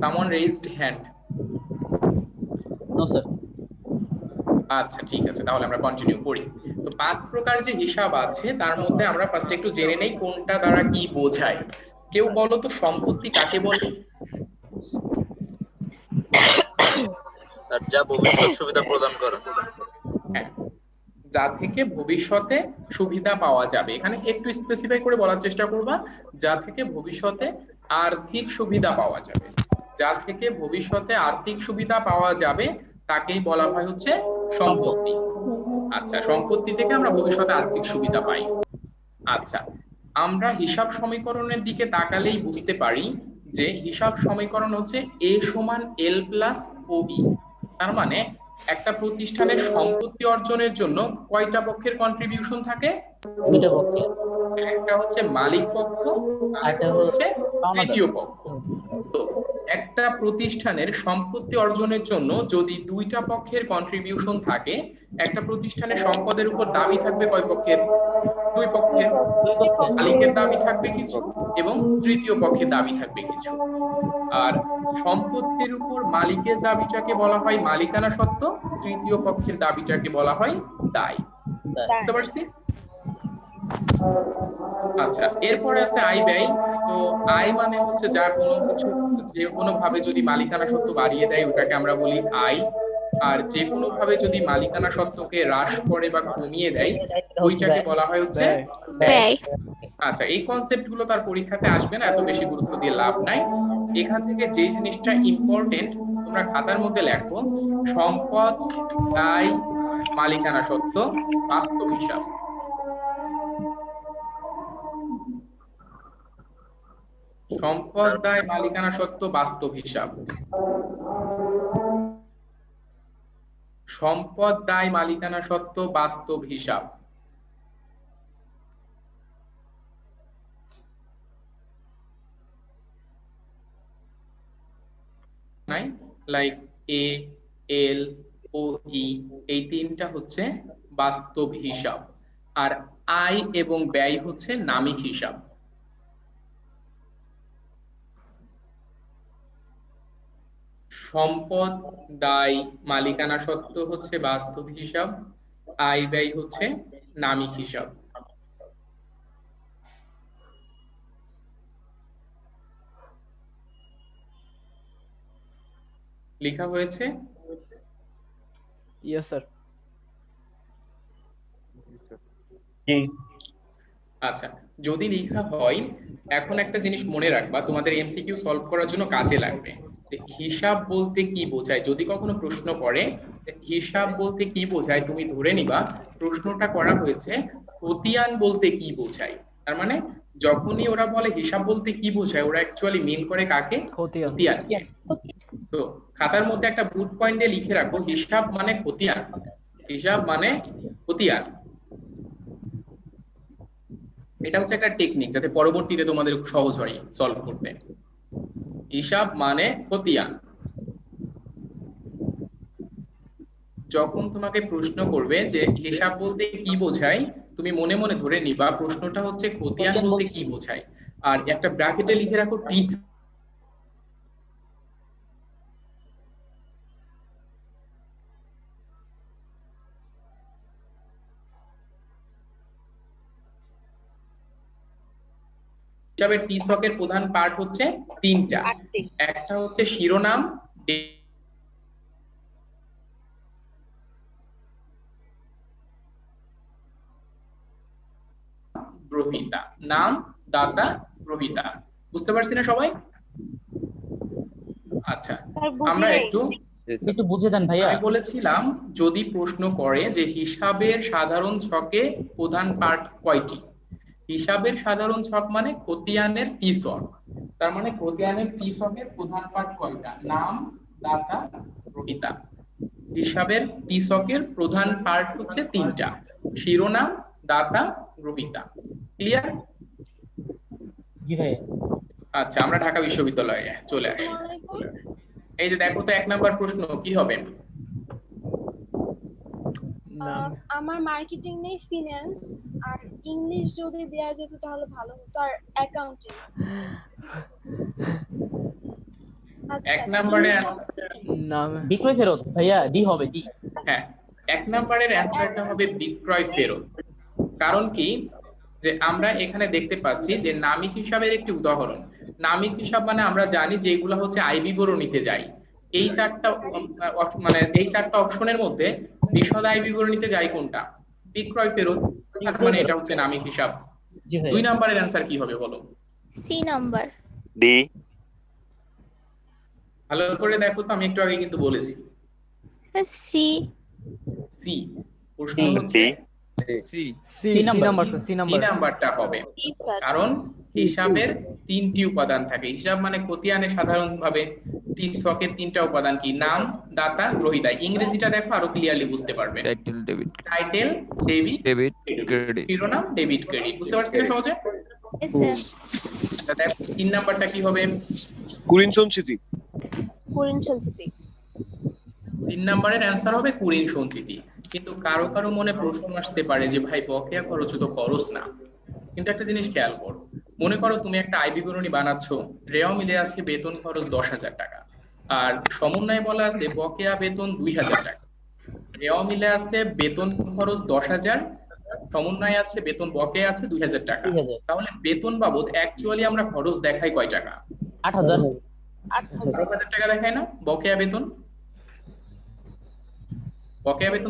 B: Someone raised hand.
J: No sir.
B: আচ্ছা ঠিক আছে, তাহলে আমরা কন্টিনিউ করি। তো 5 প্রকার যে হিসাব আছে তার মধ্যে আমরা ফার্স্ট একটু জেনে নেই কোনটা দ্বারা কি বোঝায়। কেউ বলো তো সম্পত্তি কাকে বলে?
M: স্যার যা ভবিষ্যৎ সুবিধা প্রদান করে।
B: হ্যাঁ, যা থেকে ভবিষ্যতে সুবিধা পাওয়া যাবে। এখানে একটু স্পেসিফাই করে বলার চেষ্টা করবা, যা থেকে ভবিষ্যতে আর্থিক সুবিধা পাওয়া যাবে। যা থেকে ভবিষ্যতে আর্থিক সুবিধা পাওয়া যাবে তাকেই বলা হয় হচ্ছে সম্পত্তি। আচ্ছা, সম্পত্তি থেকে আমরা ভবিষ্যতে আর্থিক সুবিধা পাই। আচ্ছা, আমরা হিসাব সমীকরণের দিকে তাকালেই বুঝতে পারি যে হিসাব সমীকরণ হচ্ছে a সমান l প্লাস ওই। তার মানে একটা প্রতিষ্ঠানের সম্পত্তি অর্জনের জন্য কয়টা পক্ষের কন্ট্রিবিউশন থাকে?
J: দুইটা পক্ষে,
B: একটা হচ্ছে মালিক পক্ষ আর একটা হচ্ছে তৃতীয় পক্ষ। তো একটা প্রতিষ্ঠানের সম্পত্তি অর্জনের জন্য যদি দুইটা পক্ষের কন্ট্রিবিউশন থাকে, একটা প্রতিষ্ঠানের সম্পদের উপর দাবি থাকবে কয় পক্ষের? দুই পক্ষের। মালিকের দাবি থাকবে কিছু এবং তৃতীয় পক্ষের দাবি থাকবে কিছু। আর সম্পত্তির উপর মালিকের দাবিটাকে বলা হয় মালিকানা সত্ত্ব, তৃতীয় পক্ষের দাবিটাকে বলা হয় দায়। বুঝতে পারছি? আচ্ছা, এরপরে আছে আয় ব্যয়। তো আয় মানে হচ্ছে যা কোনো কিছু যে কোনো ভাবে যদি মালিকানা সত্ত্ব বাড়িয়ে দেয় ওটাকে আমরা বলি আয়, আর যে কোনো ভাবে যদি মালিকানা সত্ত্বকে হ্রাস করে বা কমিয়ে দেয় ওইটাকে বলা হয় হচ্ছে ব্যয়। আচ্ছা, এই কনসেপ্ট গুলো তার পরীক্ষাতে আসবে না, এত বেশি গুরুত্ব দিয়ে লাভ নাই। এখান থেকে যে জিনিসটা ইম্পর্টেন্ট তোমরা খাতার মধ্যে লেখো, সম্পদ, দায়, মালিকানা সত্ত্ব, বাস্তব হিসাব। সম্পদ, দায়, মালিকানা সত্ত্ব, বাস্তব হিসাব। সম্পদ, দায়, মালিকানা সত্ত্ব, বাস্তব হিসাব। নাই লাইক এ, এল, ও, ই, এই তিনটা হচ্ছে বাস্তব হিসাব, আর আয় এবং ব্যয় হচ্ছে নামিক হিসাব। সম্পদ, দায়, মালিকানা সত্ত্ব হচ্ছে বাস্তব হিসাব, আয় ব্যয় হচ্ছে নামিক হিসাব। লেখা হয়েছে?
A: Yes sir.
B: আচ্ছা, যদি লেখা হয়, এখন একটা জিনিস মনে রাখবা, তোমাদের এমসিকিউ সলভ করার জন্য কাজে লাগবে। হিসাব বলতে কি বোঝায়, যদি কখনো প্রশ্ন পড়ে হিসাব বলতে কি বোঝায়, তুমি ধরে নিবা প্রশ্নটা করা হয়েছে খতিয়ান বলতে কি বোঝায়। তার মানে যখনই ওরা বলে হিসাব বলতে কি বোঝায়, ওরা অ্যাকচুয়ালি মিন করে কাকে? খতিয়ান। তো খাতার মধ্যে একটা বুট পয়েন্ট দিয়ে লিখে রাখো, হিসাব মানে খতিয়ান, হিসাব মানে খতিয়ান। এটা হচ্ছে একটা টেকনিক যাতে পরবর্তীতে তোমাদের সহজ হয় সলভ করতে। হিসাব মানে খতিয়ান। যখন তোমাকে প্রশ্ন করবে যে হিসাব বলতে কি বোঝায়, তুমি মনে মনে ধরে নিবা প্রশ্নটা হচ্ছে খতিয়ান বলতে কি বোঝায়, আর একটা ব্র্যাকেটে লিখে রাখো টিচ। হিসাবের টিচকের প্রধান পার্ট হচ্ছে তিনটা। একটা হচ্ছে শিরোনাম, গ্রহীতা, নাম, দাতা, গ্রহীতা। বুঝতে পারছি না সবাই? আচ্ছা, আমরা
J: একটু বুঝে দেন ভাইয়া।
B: আমি বলেছিলাম যদি প্রশ্ন করে যে হিসাবের সাধারণ ছকে প্রধান পার্ট কয়টি, হিসাবের সাধারণ ছক মানে খতিয়ানের টিচক। তার মানে খতিয়ানের টিচকের প্রধান পার্ট কয়টা? নাম, দাতা, গ্রহীতা। হিসাবের টিচকের প্রধান পার্ট হচ্ছে তিনটা, শিরোনাম, দাতা, গ্রহীতা। ক্লিয়ার?
J: জি ভাই।
B: আচ্ছা, আমরা ঢাকা বিশ্ববিদ্যালয়ে চলে আসি। এই যে দেখো তো 1 নাম্বার প্রশ্ন কি হবে?
H: আমার মার্কেটিং নেই, ফিনান্স আর ইংলিশ যদি দেয়া যেত তাহলে ভালো হতো, আর অ্যাকাউন্টিং।
B: 1 নম্বরে
J: বিক্রয় ফেরত ভাইয়া, ডি হবে, ডি।
B: হ্যাঁ, 1 নম্বরের অ্যান্সারটা হবে বিক্রয় ফেরত। কারণ কি, যে আমরা এখানে দেখতে পাচ্ছি যে নামিক হিসাবের একটি উদাহরণ। নামিক হিসাব মানে আমরা জানি যে এগুলো হচ্ছে আয় বিবরণীতে যায়। এই চারটা মানে এই চারটা অপশনের মধ্যে বিশদ আয় বিবরণীতে যায় কোনটা? বিক্রয় ফেরত। তার মানে এটা হচ্ছে নামিক হিসাব। 2 নম্বরের অ্যান্সার কি হবে বলো?
D: C number.
F: ডি।
B: ভালো করে দেখো তো, আমি একটু আগে কিন্তু বলেছি
D: সি।
B: সি। প্রশ্ন হচ্ছে
A: সি নাম্বার, সি
B: নাম্বারটা হবে, কারণ হিসাবের 3টি উপাদান থাকে। হিসাব মানে খতিয়ানে সাধারণভাবে টিসকের 3টা উপাদান কি? নাম, দাতা, গ্রহীতা। ইংরেজিটা দেখো আরো ক্লিয়ারলি বুঝতে পারবে।
L: Title debit,
B: title debit
L: credit,
B: শিরোনাম ডেবিট ক্রেডিট। বুঝতে পারছি না সহজে? 3 নাম্বারটা কি হবে?
N: কুরিন সঞ্চিতি।
B: 3 নম্বরের অ্যান্সার হবে কুরিন সঞ্চিতি। কিন্তু কারো কারো মনে প্রশ্ন আসতে পারে যে ভাই বকেয়া খরচ তো খরচ না। কিন্তু একটা জিনিস খেয়াল করো, মনে করো তুমি একটা আয় বিবরণী বানাচ্ছো, রেওয়া মিলে আছে বেতন খরচ 10,000 টাকা, আর সমন্বয়ে বলা আছে বকেয়া বেতন 2,000 টাকা। রেওয়া মিলে আছে বেতন খরচ 10,000, সমন্বয়ে আছে বেতন বকেয়া আছে 2,000 টাকা। তাহলে বেতন বাবদ অ্যাকচুয়ালি আমরা খরচ দেখাই কয় টাকা?
J: 8,000।
B: 8,000 টাকা দেখাই না? বকেয়া বেতন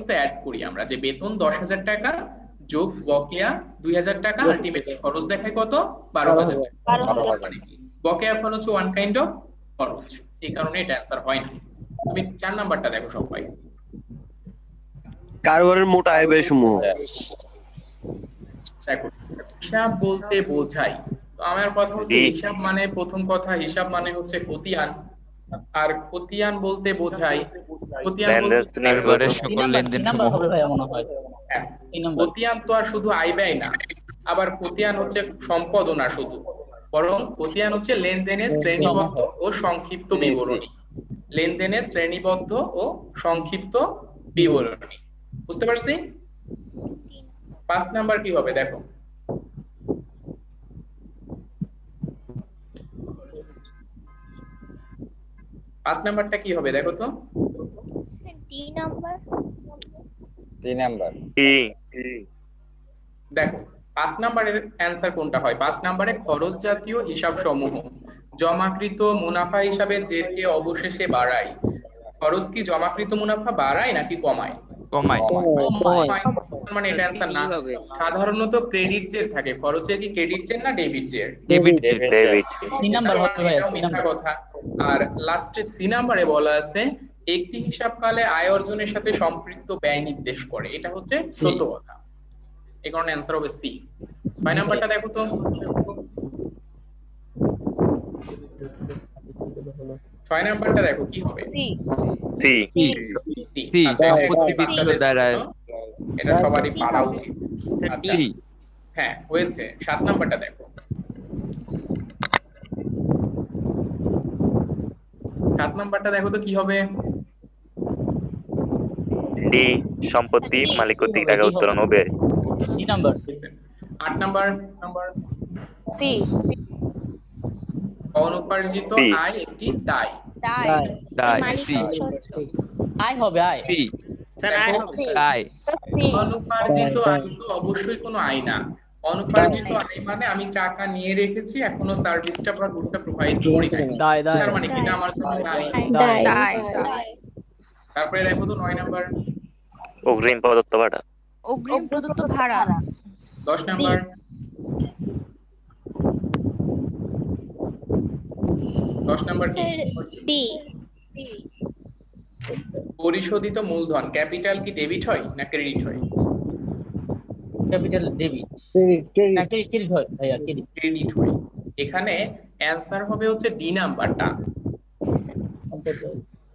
B: তো অ্যাড করি আমরা, যে বেতন 10,000 টাকা যোগ বকেয়া 2,000 টাকা, আলটিমেটলি খরচ দেখায় কত? 12,000 টাকা। মানে কি বকেয়া খরচ ওয়ান কাইন্ড অফ খরচ, এই কারণে এটা অ্যান্সার হয় না। তুমি 4 নাম্বারটা দেখো সবাই।
N: কারবারের মোট আয় ব্যয় সমূহ।
B: দেখো হিসাব বলতে বোঝাই, তো আমার কথা হচ্ছে হিসাব মানে, প্রথম কথা হিসাব মানে হচ্ছে খতিয়ান, আর খতিয়ান বলতে বোঝাই
L: সকল লেনদেন সমূহ।
B: খতিয়ান তো আর শুধু আয় ব্যয় না, আবার খতিয়ান হচ্ছে সম্পদও না শুধু, বরং খতিয়ান হচ্ছে লেনদেনের শ্রেণীবদ্ধ ও সংক্ষিপ্ত বিবরণী। লেনদেনের শ্রেণীবদ্ধ ও সংক্ষিপ্ত বিবরণী। বুঝতে পারছি? 5 নাম্বার কি হবে দেখো। পাঁচ নাম্বারটা কি হবে দেখো তো।
D: D number.
B: দেখো 5 নাম্বারের অ্যান্সার কোনটা হয়? 5 নাম্বারে খরচ জাতীয় হিসাব সমূহ জমাকৃত মুনাফা হিসাবে জেরকে অবশেষে বাড়ায়। খরচ কি জমাকৃত মুনাফা বাড়ায় নাকি কমায়?
L: কমায়।
B: মানে এটা অ্যান্সার না। সাধারণত ক্রেডিট জের থাকে। খরচে কি ক্রেডিট জের না ডেবিট জের?
L: ডেবিট জের।
J: সি নাম্বার হবে ভাই, সি নাম্বার
B: কথা। আর লাস্টে সি নাম্বারে বলা আছে একটি হিসাবকালে আয় অর্জনের সাথে সম্পৃক্ত ব্যয় নির্দেশ করে। এটা হচ্ছে সত্য কথা, এই কারণে অ্যান্সার হবে সি। 6 নাম্বারটা দেখো তো। 6 নাম্বারটা দেখো কি হবে? এটা সবারই পারা উচিত। আচ্ছা হ্যাঁ হয়েছে। 7 নাম্বারটা দেখো। 7 নাম্বারটা দেখো তো কি হবে?
F: ডি সম্পত্তি মালিক কর্তৃক টাকা উত্তোলন ও ব্যয়।
J: D number.
B: 8 number
H: C.
B: অনুপার্জিত আয় একটি দায়।
J: আয় হবে আয়।
B: অনুপার্জিত আয় তো অবশ্যই কোনো আয় না। অনুপার্জিত আয় মানে আমি টাকা নিয়ে রেখেছি, এখনো সার্ভিসটা বা গুডটা প্রোভাইড করি নাই, তার মানে কি এটা আমার জন্য দায়। তারপরে দেখো তো 9 নাম্বার
F: অগ্রিম প্রদত্ত ভাড়া।
D: অগ্রিম প্রদত্ত ভাড়া।
B: 10 নাম্বার
D: ডি।
B: পরিশোধিত মূলধন ক্যাপিটাল কি ডেবিট হয় না ক্রেডিট হয়?
J: Capital debit. না ক্রেডিট হয় ভাইয়া,
B: ক্রেডিট হয়। এখানে অ্যানসার হবে হচ্ছে ডি নাম্বারটা,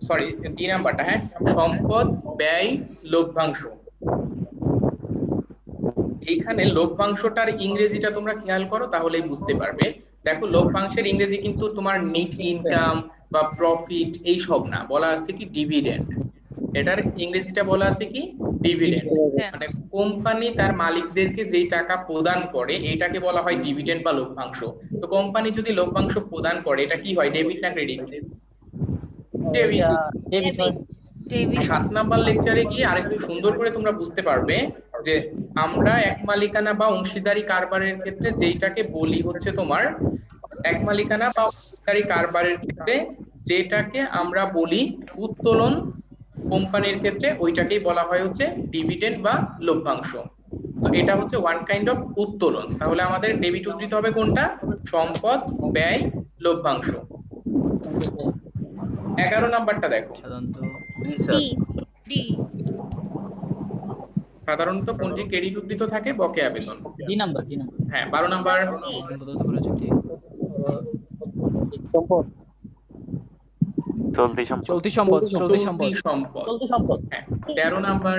B: সরি ডি নাম্বারটা। হ্যাঁ, সম্পদ ব্যয় লভ্যাংশ। এইখানে লভ্যাংশটার ইংরেজিটা তোমরা খেয়াল করো তাহলেই বুঝতে পারবে। দেখো লভ্যাংশের ইংরেজি কিন্তু তোমার নেট ইনকাম বা প্রফিট এই সব না, বলা আছে কি ডিভিডেন্ড। এটার ইংরেজিটা বলা আছে কি ডিভিডেন্ড। মানে কোম্পানি তার মালিকদেরকে যেই টাকা প্রদান করে এটাকে বলা হয় ডিভিডেন্ড বা লভ্যাংশ। তো কোম্পানি যদি লভ্যাংশ প্রদান করে এটা কি হয়, ডেবিট না ক্রেডিট? ডেবিট। 7 নাম্বার লেকচারে গিয়ে আরেকটু সুন্দর করে তোমরা বুঝতে পারবে যে আমরা এক মালিকানা বা অংশীদারি কারবারের ক্ষেত্রে যেইটাকে বলি হচ্ছে তোমার এক মালিকানা বা অংশীদারি কারবারের ক্ষেত্রে যেটাকে আমরা বলি উত্তোলন, কোম্পানির ক্ষেত্রে ওইটাকেই বলা হয় হচ্ছে ডিভিডেন্ড বা লভ্যাংশ। তো এটা হচ্ছে ওয়ান কাইন্ড অফ উত্তোলন। তাহলে আমাদের ডেবিট উদ্ধৃত হবে কোনটা? সম্পদ, ব্যয়, লভ্যাংশ। 11 নাম্বারটা দেখো। সাধারণত কোনটি ক্রেডিট উদ্ধৃত থাকে? বকেয়া বেতন।
J: D number.
B: হ্যাঁ 12 নাম্বার
F: চলতি
A: সম্পদ।
B: হ্যাঁ 13 নাম্বার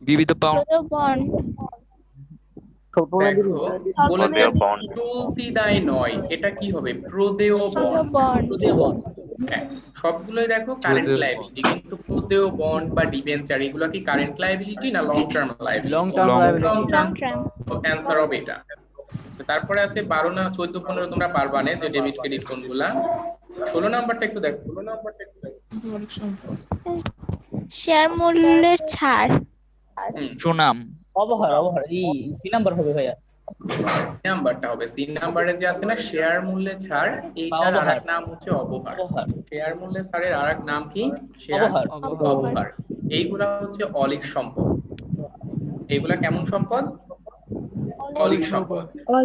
L: বিবিধ পাউন্ড।
B: বলেছে চলতি দায় নয়, এটা কি হবে? প্রদেয় বন্ড। হ্যাঁ সবগুলোই দেখো কারেন্ট লায়াবিলিটি, কিন্তু প্রদেয় বন্ড বা ডিবেঞ্চার এগুলো কি কারেন্ট লায়াবিলিটি না long term liability? Long term. Answer হবে এটা। তারপরে আছে 12 না 14 15 তোমরা পারবা না যে ডেবিট ক্রেডিট কোনগুলা। 16 নাম্বারটা একটু দেখো।
O: শেয়ার মূল্যের ছাড়।
L: সুনাম।
J: অবহার এই সি নাম্বার হবে ভাইয়া।
B: নাম্বারটা হবে সি নাম্বারে যে আছে না শেয়ার মূল্যে ছাড়, এইটার আরেক নাম হচ্ছে অবহার। শেয়ার মূল্যে ছাড়ের আরেক নাম কি? শেয়ার অবহার। এইগুলা হচ্ছে অলিক সম্পদ। এইগুলা কেমন সম্পদ? অলিক সম্পদ।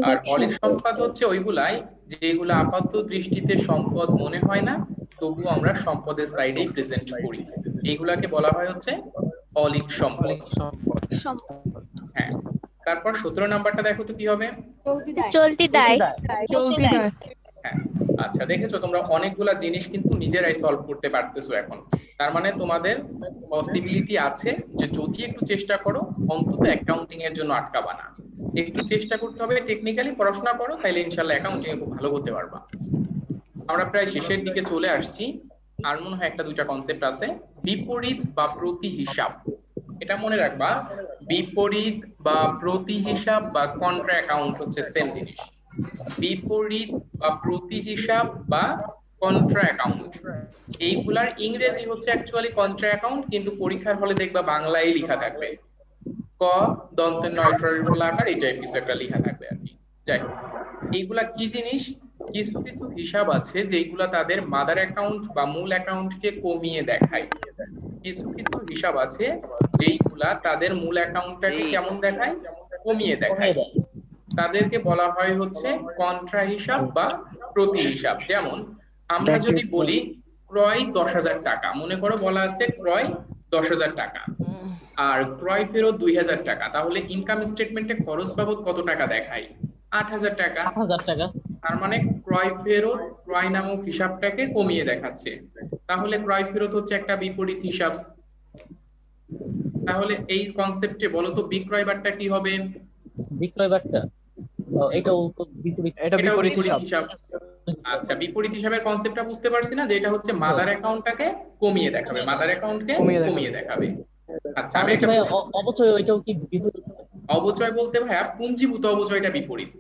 B: আর অলিক সম্পদ হচ্ছে ওইগুলাই যেগুলো আপাতত দৃষ্টিতে সম্পদ মনে হয় না, তবু আমরা সম্পদের সাইডেই প্রেজেন্ট করি, এইগুলাকে বলা হয় হচ্ছে অলিক সম্পদ। হ্যাঁ তারপর 17 নাম্বারটা দেখো তো কি হবে?
O: চলতি দায়।
B: হ্যাঁ আচ্ছা দেখেছো তোমরা অনেকগুলা জিনিস কিন্তু নিজেরাই সলভ করতে পারতেছো এখন। তার মানে তোমাদের পসিবিলিটি আছে যে যদি একটু চেষ্টা করো অন্তত অ্যাকাউন্টিং এর জন্য আটকাবা না। একটু চেষ্টা করতে হবে, টেকনিক্যালি পড়াশোনা করো, তাইলে ইনশাআল্লাহ অ্যাকাউন্টিং এ খুব ভালো করতে পারবা। আমরা প্রায় শেষের দিকে চলে আসছি। আর মনে হয় একটা দুইটা কনসেপ্ট আছে। বিপরীত বা প্রতি হিসাব, এটা মনে রাখবা। বিপরীত বা প্রতি হিসাব বা কন্ট্রা অ্যাকাউন্ট হচ্ছে সেম জিনিস। বিপরীত বা প্রতি হিসাব বা কন্ট্রা অ্যাকাউন্ট, এইগুলার ইংরেজি হচ্ছে অ্যাকচুয়ালি কন্ট্রা অ্যাকাউন্ট, কিন্তু পরীক্ষার হলে দেখবা বাংলায় লেখা থাকবে ক দন্তের নয়টার আকার, এই টাইপ কিছু একটা লেখা থাকবে আর কি। যাই হোক এইগুলা কি জিনিস? কিছু কিছু হিসাব আছে যেগুলা তাদের মাদার অ্যাকাউন্ট বা মূল অ্যাকাউন্টকে কমিয়ে দেখায়। কিছু কিছু হিসাব আছে যেইগুলা তাদের মূল অ্যাকাউন্টটাকে কেমন দেখায়? কমিয়ে দেখায়। তাদেরকে বলা হয় হচ্ছে কন্ট্রা হিসাব বা প্রতি হিসাব। যেমন আমরা যদি বলি ক্রয় 10,000 টাকা, মনে করো বলা আছে ক্রয় 10,000 টাকা আর ক্রয় ফেরত 2,000 টাকা, তাহলে ইনকাম স্টেটমেন্টে খরচ বাবদ কত টাকা দেখায়? 8,000 টাকা। তার মানে ক্রয় ফেরত ক্রয় নামক হিসাবটাকে কমিয়ে দেখাচ্ছে। তাহলে ক্রয় ফেরত হচ্ছে একটা বিপরীত হিসাব। তাহলে এই কনসেপ্টে বলো তো বিক্রয় বারটা কি হবে?
J: বিক্রয় বারটা এটাও তো বিপরীত,
B: এটাও বিপরীত হিসাব। আচ্ছা বিপরীত হিসাবের কনসেপ্টটা বুঝতে পারছি না, যে এটা হচ্ছে মাদার অ্যাকাউন্টটাকে কমিয়ে দেখাবে, মাদার অ্যাকাউন্টকে কমিয়ে দেখাবে। আচ্ছা আমি একটা
J: অবচয়, ওইটাও কি বিপরীত?
B: অবচয় বলতে ভাইয়া পুঞ্জীভূত অবচয়টা বিপরীত।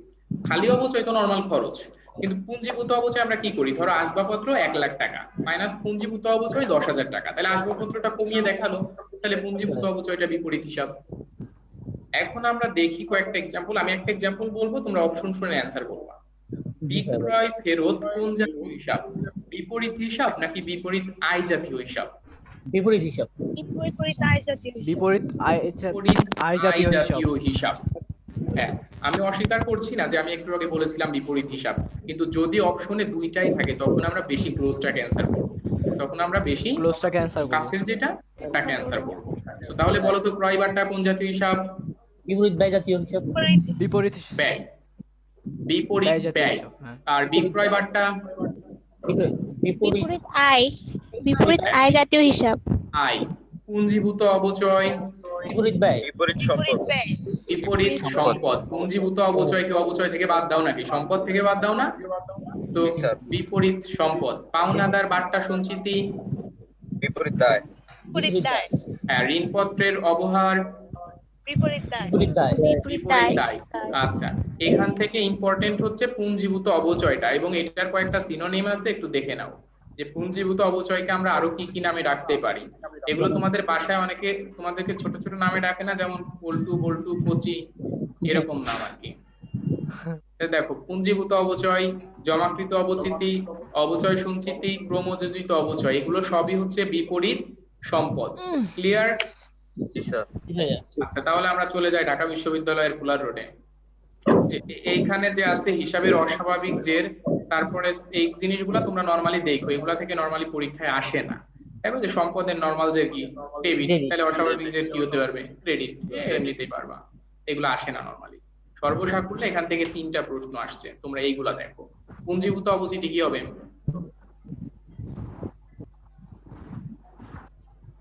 B: খালি অবচয় তো নরমাল খরচ, কিন্তু পুঞ্জীভূত অবচয় আমরা কি করি? ধরো আসবাবপত্র 1,00,000 টাকা মাইনাস পুঞ্জীভূত অবচয় 10,000 টাকা, তাহলে আসবাবপত্রটা কমিয়ে দেখালো, তাহলে পুঞ্জীভূত অবচয়টা বিপরীত হিসাব। এখন আমরা দেখি কয়েকটা এক্সাম্পল। আমি একটা এক্সাম্পল বলবো, তোমরা অপশন শুনে অ্যানসার করবা। বিক্রয় ফেরত কোন জাতীয় হিসাব? বিপরীত হিসাব নাকি বিপরীত আয় জাতীয় হিসাব?
J: বিপরীত হিসাব।
A: বিপরীত আয় জাতীয়
B: হিসাব। হ্যাঁ আমি অস্বীকার করছি না যে আমি একটু আগে বলেছিলাম বিপরীত হিসাব, কিন্তু যদি অপশনে দুইটাই থাকে তখন আমরা বেশি ক্লোজটাকে অ্যানসার করব। তখন আমরা বেশি
A: ক্লোজটাকে অ্যানসার করব,
B: কাছের যেটা তাকে অ্যানসার করব। সো তাহলে বলো তো ক্রয় বারটা কোন জাতীয় হিসাব?
J: বিপরীত ব্যয় জাতীয় হিসাব।
A: বিপরীত
B: ব্যয়, বিপরীত ব্যয়। আর বিক্রয় বারটা
O: বিপরীত আয়, বিপরীত আয় জাতীয় হিসাব।
B: আয়। পুঞ্জীভূত অবচয়
J: বিপরীত ব্যয়,
M: বিপরীত সম্পদ।
B: বিপরীত সম্পদ। পুঞ্জীভূত অবচয়কে অবচয় থেকে বাদ দাও নাকি সম্পদ থেকে বাদ দাও না? তো বিপরীত সম্পদ। পাওনাদার বার্তা সঞ্চিতি
M: বিপরীত দায়।
B: হ্যাঁ ঋণপত্রের অবহার
J: বিপরীত দায়।
B: বিপরীত দায়। আচ্ছা, এখান থেকে ইম্পর্টেন্ট হচ্ছে পুঞ্জীভূত অবচয়টা, এবং এটার কয়েকটা সিনোনিম আছে, একটু দেখে নাও যে পুঞ্জীভূত অবচয়কে আমরা আরো কি কি নামে ডাকতে পারি। এগুলো তোমাদের বাসায় অনেকে তোমাদেরকে ছোট ছোট নামে ডাকে না, যেমন পল্টু, বল্টু, কচি, এরকম নাম আর কি। দেখো, পুঞ্জীভূত অবচয়, জমাকৃত অবচিতি, অবচয় সঞ্চিতি, ক্রমযোজিত অবচয়, এগুলো সবই হচ্ছে বিপরীত সম্পদ। ক্লিয়ার? আচ্ছা, তাহলে আমরা চলে যাই ঢাকা বিশ্ববিদ্যালয়ের ফুলার রোডে। যে এইখানে যে আছে হিসাবের অস্বাভাবিক জের, তারপরে এই জিনিসগুলো তোমরা নরমালি দেখো, এগুলা থেকে নরমালি পরীক্ষায় আসে না। দেখো যে সম্পদের নরমাল জের কি? ডেবিট। তাহলে অস্বাভাবিক জের কি হতে পারবে? ক্রেডিট। এমনিতেই পারবা, এগুলো আসে না নরমালি। সর্বসাকুল্যে এখান থেকে 3টা প্রশ্ন আসছে, তোমরা এইগুলা দেখো। পুঞ্জীভূত অবচিতি কি হবে?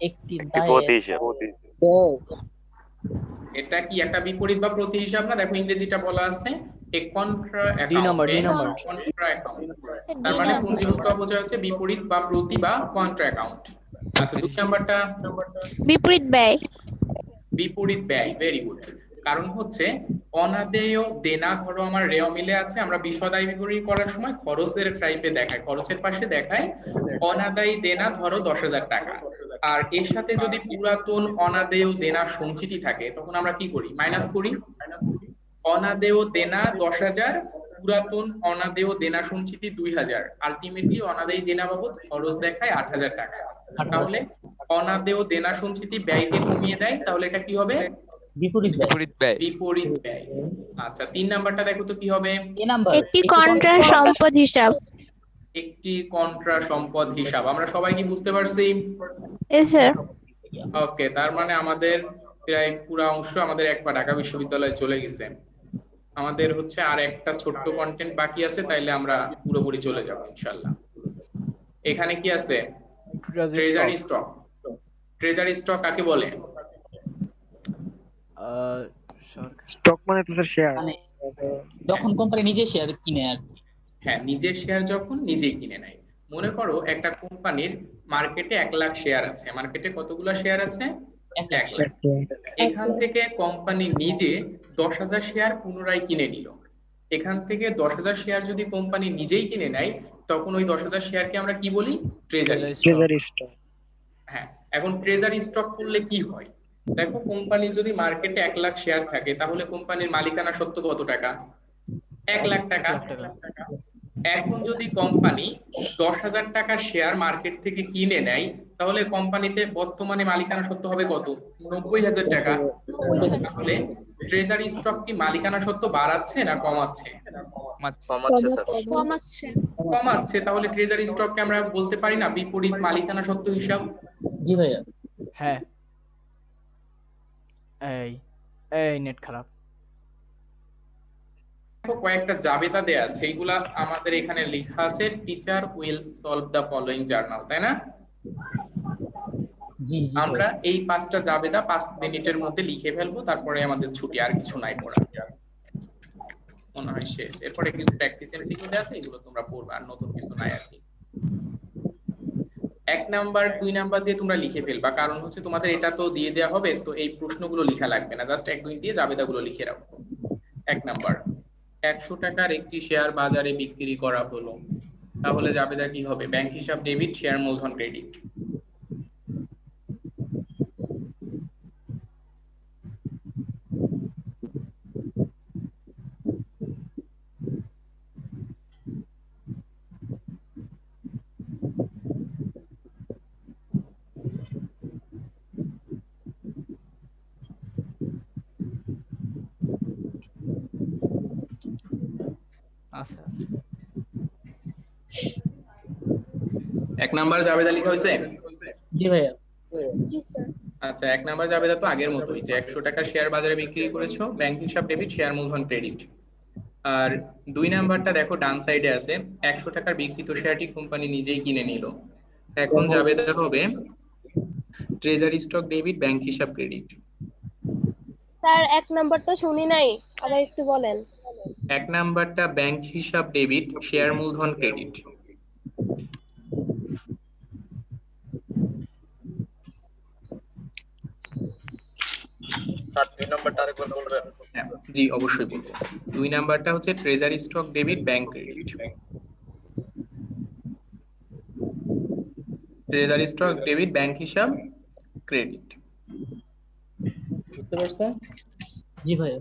J: একটি
F: প্রতিহিসাব।
B: এটা কি একটা বিপরীত বা প্রতি হিসাব না? দেখো ইংরেজিটা বলা আছে a contra
A: D number.
B: Contra account. তার মানে পুঞ্জীভূত অবচয় হচ্ছে বিপরীত বা প্রতি বা কন্ট্রা অ্যাকাউন্ট। আচ্ছা, 2 নাম্বারটা
O: বিপরীত ব্যয়।
B: বিপরীত ব্যয়। Very good. কারণ হচ্ছে অনাদেয় দেনা, ধরো আমার রেও মিলে আছে, আমরা বিশদায়ী বিবরণী করার সময় খরচের টাইপে দেখায়, খরচের পাশে দেখায় অনাদায়ী দেনা, ধরো 10,000 টাকা। আর এর সাথে যদি পুরাতন অনাদেয় দেনা সঞ্চিতি থাকে, তখন আমরা কি করি? মাইনাস করি। অনাদেয় দেনা 10,000, পুরাতন অনাদেয় দেনা সঞ্চিতি 2,000, আলটিমেটলি অনাদায়ী দেনা বাবদ খরচ দেখায় 8,000 টাকা। তাহলে অনাদেয় দেনা সঞ্চিতি ব্যয়কে কমিয়ে দেয়, তাহলে এটা কি হবে?
L: বিপরীত ব্যয়।
B: বিপরীত ব্যয়। আচ্ছা, 3 নাম্বারটা দেখো তো কি হবে?
O: একটি কন্ট্রা সম্পদ হিসাব।
B: একটি কন্ট্রা সম্পদ হিসাব। আমরা সবাই কি বুঝতে পারছি?
O: স্যার।
B: ওকে, তার মানে আমাদের প্রায় পুরো অংশ আমাদের একবার ঢাকা বিশ্ববিদ্যালয়ে চলে গেছে। আমাদের হচ্ছে আর একটা ছোট্ট কন্টেন্ট বাকি আছে, তাইলে আমরা পুরোপুরি চলে যাব ইনশাআল্লাহ। এখানে কি আছে? Treasury stock. ট্রেজারি স্টক কাকে বলে?
C: স্টক মানে তো শেয়ার,
J: মানে যখন কোম্পানি নিজে শেয়ার কিনে আর কি।
B: হ্যাঁ, নিজের শেয়ার যখন নিজেই কিনে নেয়। মনে করো একটা কোম্পানির মার্কেটে 1 লাখ শেয়ার আছে। মার্কেটে কতগুলো শেয়ার আছে? 1 লাখ। এখান থেকে কোম্পানি নিজে 10,000 শেয়ার পুনরায় কিনে নিল। এখান থেকে 10,000 শেয়ার যদি কোম্পানি নিজেই কিনে নেয়, তখন ওই 10,000 শেয়ারকে আমরা কি বলি? Treasury stock. হ্যাঁ, এখন ট্রেজারি স্টক করলে কি হয়? দেখো, কোম্পানির যদি মার্কেটে 1 লাখ শেয়ার থাকে, তাহলে কোম্পানির মালিকানা সত্ত্ব কত টাকা? 1 লাখ টাকা। এখন যদি কোম্পানি 10,000 টাকার শেয়ার মার্কেট থেকে কিনে নেয়, তাহলে কোম্পানিতে বর্তমানে মালিকানা সত্ত্ব হবে কত? 90,000 টাকা। তাহলে ট্রেজারি স্টক কি মালিকানা সত্ত্ব বাড়াচ্ছে না কমাচ্ছে? কমাচ্ছে। তাহলে ট্রেজারি স্টককে আমরা বলতে পারি না বিপরীত মালিকানা সত্ত্ব হিসাব?
J: জি ভাইয়া।
A: হ্যাঁ। এই নেট খারাপ।
B: কয়েকটা জাবেদা দেয়া, সেইগুলা আমাদের এখানে লেখা আছে, teacher will solve the following journal, তাই না? আমরা এই 5টা জাবেদা 5 মিনিটের মধ্যে লিখে ফেলবো, তারপরে আমাদের ছুটি, আর কিছু নাই পড়া, মনে হয় শেষ। এরপরে কিছু প্র্যাকটিস এমসিকিউ আছে, এগুলো তোমরা পড়বে, আর নতুন কিছু নাই আর কি। 1 নাম্বার 2 নাম্বার দিয়ে তোমরা লিখে ফেলবা, কারণ হচ্ছে তোমাদের এটা তো দিয়ে দেওয়া হবে, তো এই প্রশ্নগুলো লেখা লাগবে না, জাস্ট 1 2 দিয়ে জাবেদাগুলো লিখে রাখো। 1 নাম্বার, 100 টাকার একটি শেয়ার বাজারে বিক্রি করা হলো, তাহলে জাবেদা কি হবে? ব্যাংক হিসাব ডেবিট, শেয়ার মূলধন ক্রেডিট।
A: আচ্ছা,
B: 1 নাম্বার জাবেদা লেখা হয়েছে?
J: জি ভাইয়া।
H: জি স্যার।
B: আচ্ছা, 1 নাম্বার জাবেদা তো আগের মতোই, যে 100 টাকার শেয়ার বাজারে বিক্রি করেছো, ব্যাংক হিসাব ডেবিট, শেয়ার মূলধন ক্রেডিট। আর 2 নাম্বারটা দেখো ডান সাইডে আছে, 100 টাকার বিক্রিত শেয়ারটি কোম্পানি নিজেই কিনে নিল। এখন জাবেদা হবে ট্রেজারি স্টক ডেবিট, ব্যাংক হিসাব ক্রেডিট।
H: স্যার 1 নাম্বার তো শুনি নাই, আবার একটু বলেন।
B: 1 নাম্বারটা ব্যাংক হিসাব ডেবিট, শেয়ার মূলধন ক্রেডিট।
M: স্যার 2 নাম্বারটা আরেকবার বলবেন?
B: হ্যাঁ, জি অবশ্যই বলবো। 2 নাম্বারটা হচ্ছে treasury stock debit bank credit. Treasury stock debit bank হিসাব ক্রেডিট। বুঝতে পারছো?
J: জি ভাইয়া।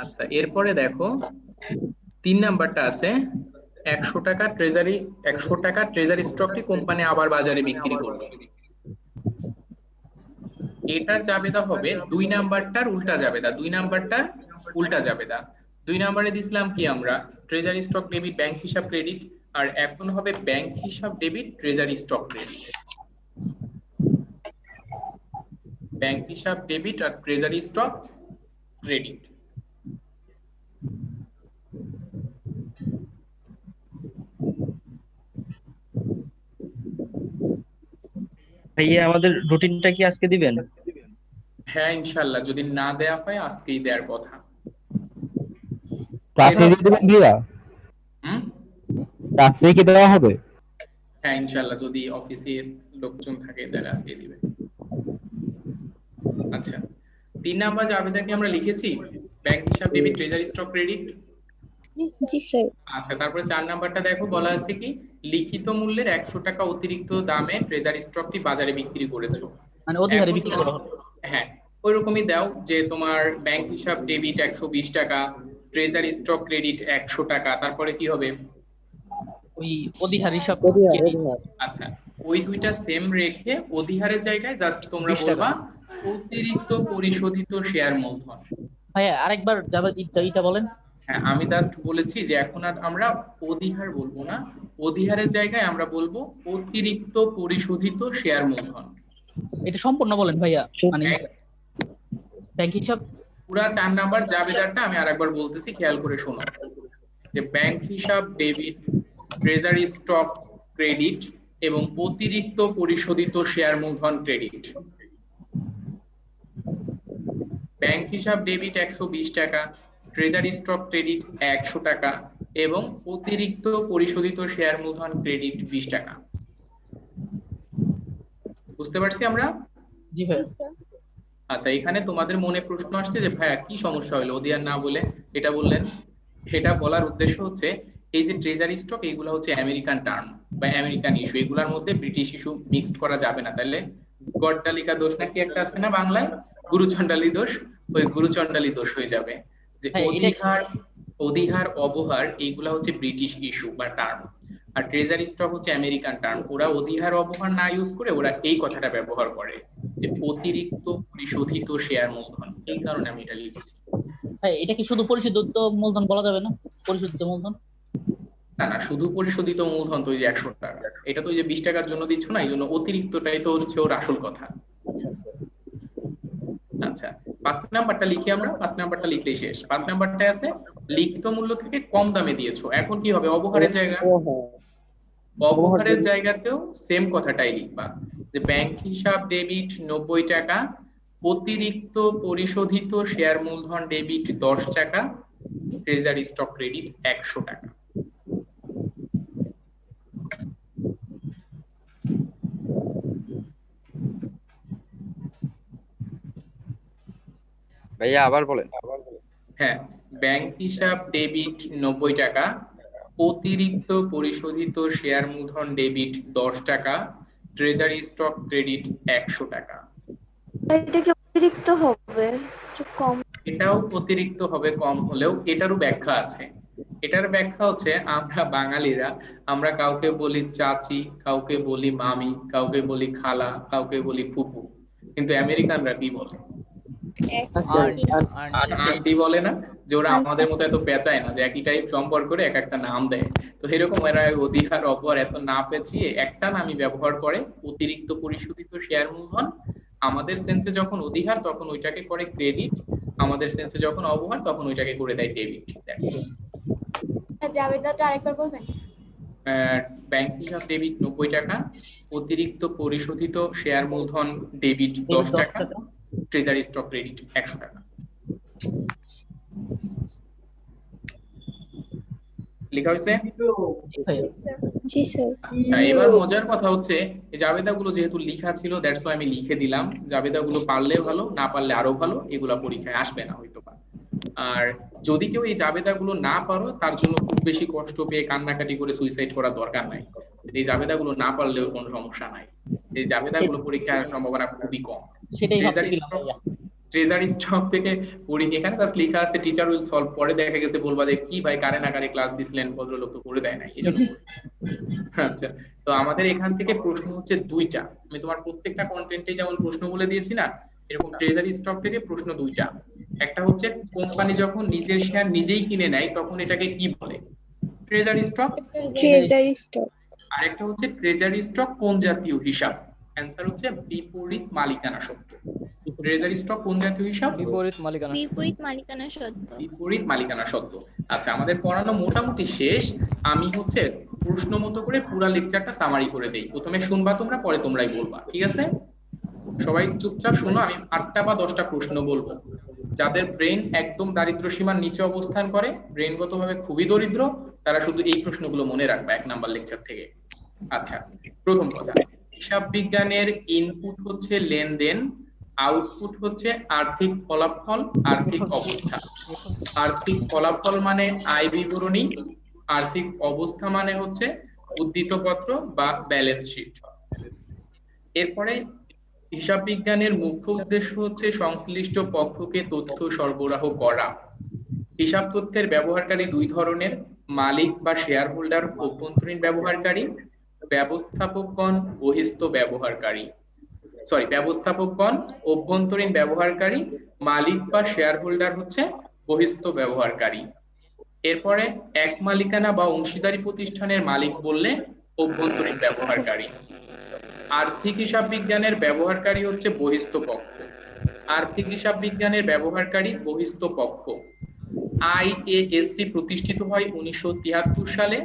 B: আচ্ছা, এরপরে দেখো 3 নাম্বারটা আছে 100 টাকা ট্রেজারি স্টকটি কোম্পানি আবার বাজারে বিক্রি করবে। এটার জাবেদা হবে 2 নাম্বারটার উল্টা জাবেদা। 2 নাম্বারটার উল্টা জাবেদা। 2 নাম্বারে দিছিলাম কি আমরা ট্রেজারি স্টক ডেবিট ব্যাংক হিসাব ক্রেডিট, আর এখন হবে ব্যাংক হিসাব debit treasury stock credit. Bank হিসাব ডেবিট আর ট্রেজারি স্টক ক্রেডিট।
K: ভাইয়া আমাদের রুটিনটা কি আজকে দিবেন?
B: হ্যাঁ ইনশাআল্লাহ, যদি না দেয়া হয় আজকেই দেওয়ার কথা।
I: ক্লাসে দিয়ে দিবেন ভাইয়া? ক্লাসে কি দেওয়া হবে?
B: হ্যাঁ ইনশাআল্লাহ, যদি অফিসের লোকজন থাকে তাহলে আজকে দিবে। আচ্ছা, 3 নাম্বার জাবেদা কি আমরা লিখেছি? ব্যাংক হিসাব ডেবিট ট্রেজারি স্টক ক্রেডিট।
O: জি স্যার।
B: আচ্ছা, তারপরে 4 নাম্বারটা দেখো বলা আছে কি লিখিত মূল্যের 100 টাকা অতিরিক্ত দামে ট্রেজারি স্টকটি বাজারে বিক্রি করেছো।
J: মানে অধিহারে বিক্রি করা হবে।
B: হ্যাঁ, ওইরকমই দাও যে তোমার ব্যাংক হিসাব ডেবিট 120 টাকা, ট্রেজারি স্টক ক্রেডিট 100 টাকা, তারপরে কি হবে?
J: ওই অধিহার হিসাব।
B: আচ্ছা, ওই দুইটা সেম রেখে অধিহারের জায়গায় জাস্ট তোমরা বলবা অতিরিক্ত পরিশোধিত শেয়ার মূলধন।
J: ভাইয়া আরেকবার এইটা বলেন।
B: হ্যাঁ, আমি জাস্ট বলেছি যে এখন আর আমরা অধিহার বলবো না, অধিহারের জায়গায় আমরা বলবো অতিরিক্ত পরিশোধিত শেয়ার মূলধন।
J: এটা সম্পূর্ণ বলেন ভাইয়া, মানে ব্যাংক হিসাব
B: পুরা 4 নাম্বার জাবেদারটা আমি আরেকবার বলতেছি, খেয়াল করে শোনো। যে ব্যাংক হিসাব ডেবিট ট্রেজারি স্টক ক্রেডিট এবং অতিরিক্ত পরিশোধিত শেয়ার মূলধন ক্রেডিট। ব্যাংক হিসাব ডেবিট 120 টাকা, ট্রেজারি স্টক ক্রেডিট 100 টাকা এবং অতিরিক্ত পরিশোধিত শেয়ার মূলধন ক্রেডিট 20 টাকা। বুঝতে পারছি আমরা?
J: জি ভাই।
B: আচ্ছা, এখানে তোমাদের মনে প্রশ্ন আসছে যে ভাইয়া কি সমস্যা হলো অধিহার না বলে এটা বললেন। এটা বলার উদ্দেশ্য হচ্ছে এই যে ট্রেজারি স্টক এগুলো হচ্ছে আমেরিকান টার্ম বা আমেরিকান ইস্যু, এগুলোর মধ্যে ব্রিটিশ ইস্যু মিক্সড করা যাবে না। তাহলে গড্ডালিকা দোষ নাকি একটা আছে না বাংলায়, গুরুচণ্ডালী দোষ, ওই গুরুচণ্ডালী দোষ হয়ে যাবে। যে অধিহার অবহার এইগুলা হচ্ছে ব্রিটিশ ইস্যু বা টার্ম, আর ট্রেজারি স্টক হচ্ছে আমেরিকান টার্ম। ওরা অধিহার অবহার না ইউজ করে ওরা এই কথাটা ব্যবহার করে যে অতিরিক্ত পরিশোধিত শেয়ার মূলধন। এই কারণে আমি এটা লিখেছি।
J: এটা কি শুধু পরিশোধিত মূলধন বলা যাবে না? পরিশোধিত মূলধন
B: না না, শুধু পরিশোধিত মূলধন তো ওই যে 100 টাকা, এটা তো ওই যে 20 টাকার জন্য দিচ্ছ না, এই জন্য অতিরিক্তটাই তো হচ্ছে ওর আসল কথা। আচ্ছা, 5 নাম্বারটা লিখি আমরা। 5 নাম্বারটা লিখলেই শেষ। 5 নাম্বারটায় আছে লিখিত মূল্য থেকে কম দামে দিয়েছো। এখন কি হবে? অবহারের জায়গা, অবহারের জায়গাতেও সেম কথাটাই লিখবা যে ব্যাংক হিসাব ডেবিট 90 টাকা, অতিরিক্ত পরিশোধিত শেয়ার মূলধন ডেবিট 10 টাকা, ট্রেজারি স্টক ক্রেডিট 100 টাকা।
K: ভাইয়া আবার বলেন।
B: হ্যাঁ, ব্যাংক হিসাব ডেবিট 90 টাকা, অতিরিক্ত পরিশোধিত শেয়ার মূলধন ডেবিট 10 টাকা, ট্রেজারি স্টক ক্রেডিট 100 টাকা।
E: এটা কি অতিরিক্ত হবে? কম?
B: এটাও অতিরিক্ত হবে কম হলেও এটারও ব্যাখ্যা আছে। এটার ব্যাখ্যা হচ্ছে আমরা বাঙালিরা আমরা কাউকে বলি চাচি, কাউকে বলি মামি, কাউকে বলি খালা, কাউকে বলি ফুপু, কিন্তু আমেরিকানরা কি বলে? আন্টি বলে না? যে ওরা আমাদের মতো এত পেঁচায় না, যে একই টাইপ সম্পর্কে এক একটা নাম দেয়। তো এরকম এরা অধিহার অপহার এত না পেঁচিয়ে একটা নামই ব্যবহার করে, অতিরিক্ত পরিশোধিত শেয়ার মূলধন। আমাদের সেন্সে যখন অধিহার তখন ওইটাকে করে ক্রেডিট, আমাদের সেন্সে যখন অবহার তখন ওইটাকে করে দেয় ডেবিট।
E: জাবেদাটা আরেকবার বলবেন?
B: ব্যাংক হিসাব ডেবিট 90 টাকা, অতিরিক্ত পরিশোধিত শেয়ার মূলধন ডেবিট 10 টাকা, ট্রেজারি স্টক ক্রেডিট 100 টাকা। লেখা হয়েছে?
O: জি স্যার।
B: এবার মজার কথা হচ্ছে এই জাবেদাগুলো যেহেতু লেখা ছিল দ্যাটস ওয়াই আমি লিখে দিলাম। জাবেদাগুলো পারলে ভালো, না পারলে আরো ভালো, এগুলা পরীক্ষায় আসবে না হয়তো বা। আর যদি কেউ এই জাবেদাগুলো না পারো তার জন্য খুব বেশি কষ্ট পেয়ে কান্নাকাটি করে সুইসাইড করার দরকার নাই। এই জাবেদাগুলো না পারলেও কোনো সমস্যা নাই। এই জাবেদাগুলো পরীক্ষার সম্ভাবনা খুবই কম।
J: সেটাই ভাবতেছিলাম ভাইয়া।
B: ট্রেজারি স্টক থেকে এখানে জাস্ট লেখা আছে টিচার উইল সলভ, পরে দেখা গেছে বলবা যে কি ভাই কারে না কারে ক্লাস দিছিলেন, ভদ্রলোক তো করে দেয় নাই এইজন্য। আচ্ছা, তো আমাদের এখান থেকে প্রশ্ন হচ্ছে দুইটা। আমি তোমার প্রত্যেকটা কন্টেন্টে যেমন প্রশ্ন বলে দিয়েছি না, এরকম ট্রেজারি স্টক থেকে প্রশ্ন দুইটা। একটা হচ্ছে কোম্পানি যখন নিজের শেয়ার নিজেই কিনে নেয় তখন এটাকে কি বলে? Treasury stock.
O: Treasury stock.
B: আর একটা হচ্ছে ট্রেজারি স্টক কোন জাতীয় হিসাব? অ্যানসার হচ্ছে বিপরীত মালিকানা সত্ত্ব। ট্রেজারি স্টক কোন জাতীয় হিসাব?
A: বিপরীত মালিকানা।
D: বিপরীত মালিকানা সত্ত্ব।
B: বিপরীত মালিকানা সত্ত্ব। আচ্ছা, আমাদের পড়ানো মোটামুটি শেষ। আমি হচ্ছে প্রশ্ন মতো করে পুরো লেকচারটা সামারি করে দেই। প্রথমে শুনবা তোমরা, পরে তোমরাই বলবা, ঠিক আছে? সবাই চুপচাপ শোনো, আমি 8টা বা 10টা প্রশ্ন বলবো। যাদের ব্রেন একদম দারিদ্র সীমার নিচে অবস্থান করে, ব্রেনগতভাবে খুবই দরিদ্র, তারা শুধু এই প্রশ্নগুলো মনে রাখবে 1 নাম্বার লেকচার থেকে। আচ্ছা, প্রথম কথা, হিসাব বিজ্ঞানের ইনপুট হচ্ছে লেনদেন, আউটপুট হচ্ছে আর্থিক ফলাফল, আর্থিক অবস্থা। আর্থিক ফলাফল মানে আয় বিবরণী, আর্থিক অবস্থা মানে হচ্ছে উদ্ধৃতপত্র বা ব্যালেন্স শিট। এরপরে হিসাব বিজ্ঞানের মুখ্য উদ্দেশ্য হচ্ছে সংশ্লিষ্ট পক্ষকে তথ্য সরবরাহ করা। হিসাব তথ্যের ব্যবহারকারী দুই ধরনের, মালিক বা শেয়ার হোল্ডার অভ্যন্তরীণ ব্যবহারকারী, ব্যবস্থাপকগণ বহিস্থ ব্যবহারকারী। ব্যবস্থাপকগণ অভ্যন্তরীণ ব্যবহারকারী, মালিক বা শেয়ার হোল্ডার হচ্ছে বহিস্থ ব্যবহারকারী। এরপরে এক মালিকানা বা অংশীদারি প্রতিষ্ঠানের মালিক বললে অভ্যন্তরীণ ব্যবহারকারী। আর্থিক হিসাব বিজ্ঞানের ব্যবহারকারী হচ্ছে বহিস্থ পক্ষ। আর্থিক হিসাব বিজ্ঞানের ব্যবহারকারী বহিস্থ পক্ষ। আইএএসসি প্রতিষ্ঠিত হয় 1973 সালে।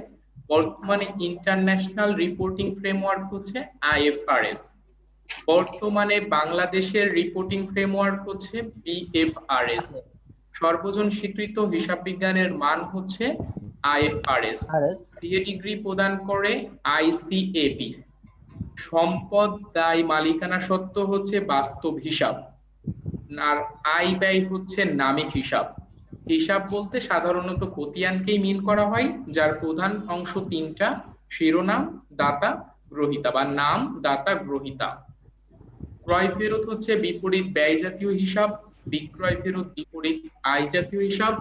B: বর্তমানে ইন্টারন্যাশনাল রিপোর্টিং ফ্রেমওয়ার্ক হচ্ছে আইএফআরএস। বর্তমানে বাংলাদেশের রিপোর্টিং ফ্রেমওয়ার্ক হচ্ছে বিএফআরএস। সর্বজন স্বীকৃত হিসাব বিজ্ঞানের মান হচ্ছে আইএফআরএস। সিএ ডিগ্রি প্রদান করে আইসিএবি। সম্পদ দায় মালিকানা সত্ত্ব হচ্ছে বাস্তব হিসাব, আর আয় ব্যয় হচ্ছে নামিক হিসাব। হিসাব বলতে সাধারণত খতিয়ানকেই মিন করা হয়, যার প্রধান অংশ 3টা, শিরোনাম, দাতা, গ্রহিতা বা নাম, দাতা, গ্রহিতা। ক্রয় ফেরত হচ্ছে বিপরীত ব্যয় জাতীয় হিসাব, বিক্রয় ফেরত বিপরীত আয় জাতীয় হিসাব,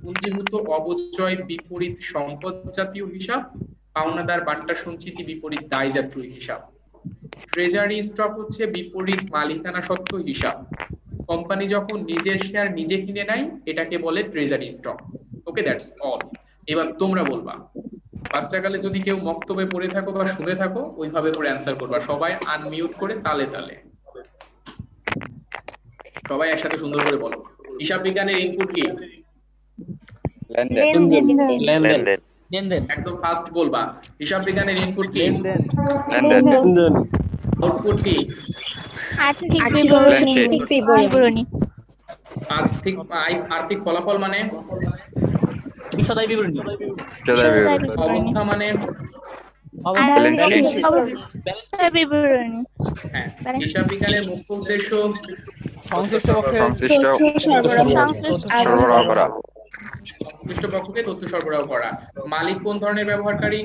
B: পুঞ্জীভূত অবচয় বিপরীত সম্পদ জাতীয় হিসাব, পাওনাদার বাট্টা সঞ্চিতি বিপরীত দায় জাতীয় হিসাব। ট্রেজারি স্টক হচ্ছে বিপরীত মালিকানা সত্ত্ব হিসাব। কোম্পানি যখন নিজের শেয়ার নিজে কিনে নেয় এটাকে বলে treasury stock. Okay, that's all. এবার তোমরা বলবা। বাচ্চাকালে যদি কেউ বক্তব্যে পড়ে থাকো বা শুনে থাকো ওইভাবে করে অ্যান্সার করবা, সবাই আনমিউট করে তালে তালে। সবাই একসাথে সুন্দর করে বলো। হিসাব বিজ্ঞানের ইনপুট কি?
F: লেনদেন।
B: একদম ফাস্ট বলবা। হিসাব বিজ্ঞানের ইনপুট কি?
F: লেনদেন।
B: আউটপুট কি?
O: আর্থিক বিবরণী।
B: আর্থিক ফলাফল মানে
J: বিশদায় বিবরণী।
B: অবস্থা মানে
D: বিবরণী।
B: হ্যাঁ, হিসাব বিজ্ঞানের মুখ্য উদ্দেশ্য
A: সংশ্লিষ্ট পক্ষকে
B: সংশ্লিষ্ট পক্ষকে তথ্য সরবরাহ করা। মালিক কোন ধরনের ব্যবহারকারী?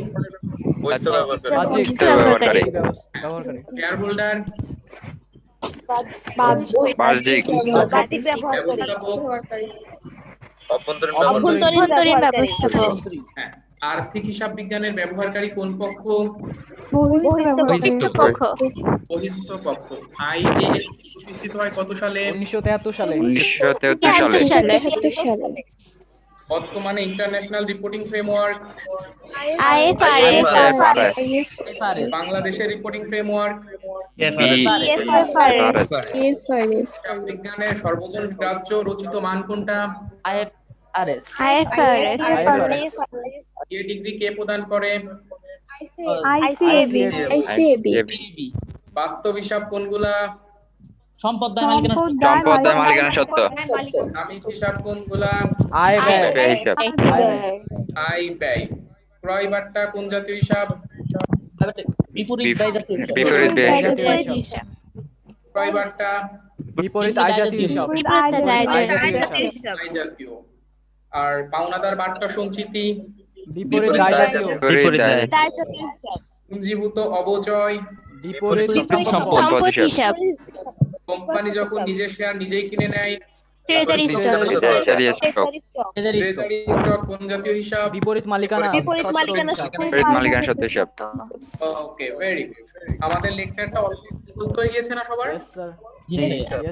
B: শেয়ার হোল্ডার
D: অভ্যন্তরীণ ব্যবস্থাপক।
B: হ্যাঁ, আর্থিক হিসাব বিজ্ঞানের ব্যবহারকারী কোন পক্ষ?
D: বহিস্থ পক্ষ।
B: বহিস্থ পক্ষ। আইএএস প্রতিষ্ঠিত হয় কত সালে?
A: 1973 সালে।
O: 1973 সালে।
B: বর্তমানে ইন্টারন্যাশনাল রিপোর্টিং ফ্রেমওয়ার্ক
D: আইএফআরএস।
B: বাংলাদেশের রিপোর্টিং ফ্রেমওয়ার্ক
O: বিএফআরএস।
B: বিজ্ঞানের সর্বজন গ্রাহ্য রচিত মান কোনটা?
J: আইএফআরএস।
B: এ ডিগ্রি কে প্রদান করে?
O: আইসিএবি।
B: বাস্তব হিসাব কোনগুলা?
J: সম্পদ দায় মালিকানা
G: সম্পদ
J: সত্ত্ব।
G: দায়
L: সম্পদ দায়
G: মালিকানা
L: মালিকানা সত্ত্ব।
B: সাময়িক হিসাব কোনগুলা?
A: আয় ব্যয়
L: ব্যয় হিসাব।
B: আয় ব্যয়। ক্রয় বাট্টা কোন জাতীয় হিসাব?
J: বিপরীত ব্যয় জাতীয় হিসাব।
L: বিপরীত ব্যয় হিসাব।
B: ক্রয় বাট্টা
A: বিপরীত আয় জাতীয় হিসাব।
G: বিপরীত আয় জাতীয় হিসাব।
B: আয় জাতীয়। আর পাওনাদার বাট্টা সঞ্চিতি
A: বিপরীত আয় জাতীয়।
L: বিপরীত আয়।
B: পুঞ্জীভূত অবচয়
A: বিপরীত
L: সম্পদ হিসাব।
B: কোম্পানি যখন নিজের শেয়ার নিজেই কিনে নেয়
O: treasury stock.
L: Treasury stock.
B: Treasury stock কোন জাতীয় হিসাব?
A: বিপরীত মালিকানা
L: বিপরীত মালিকানা সত্ত্ব হিসাব।
B: ওকে, ভেরি গুড। আমাদের লেকচারটা অলরেডি মুখস্থ হয়ে গেছে না সবার?
A: Yes, sir.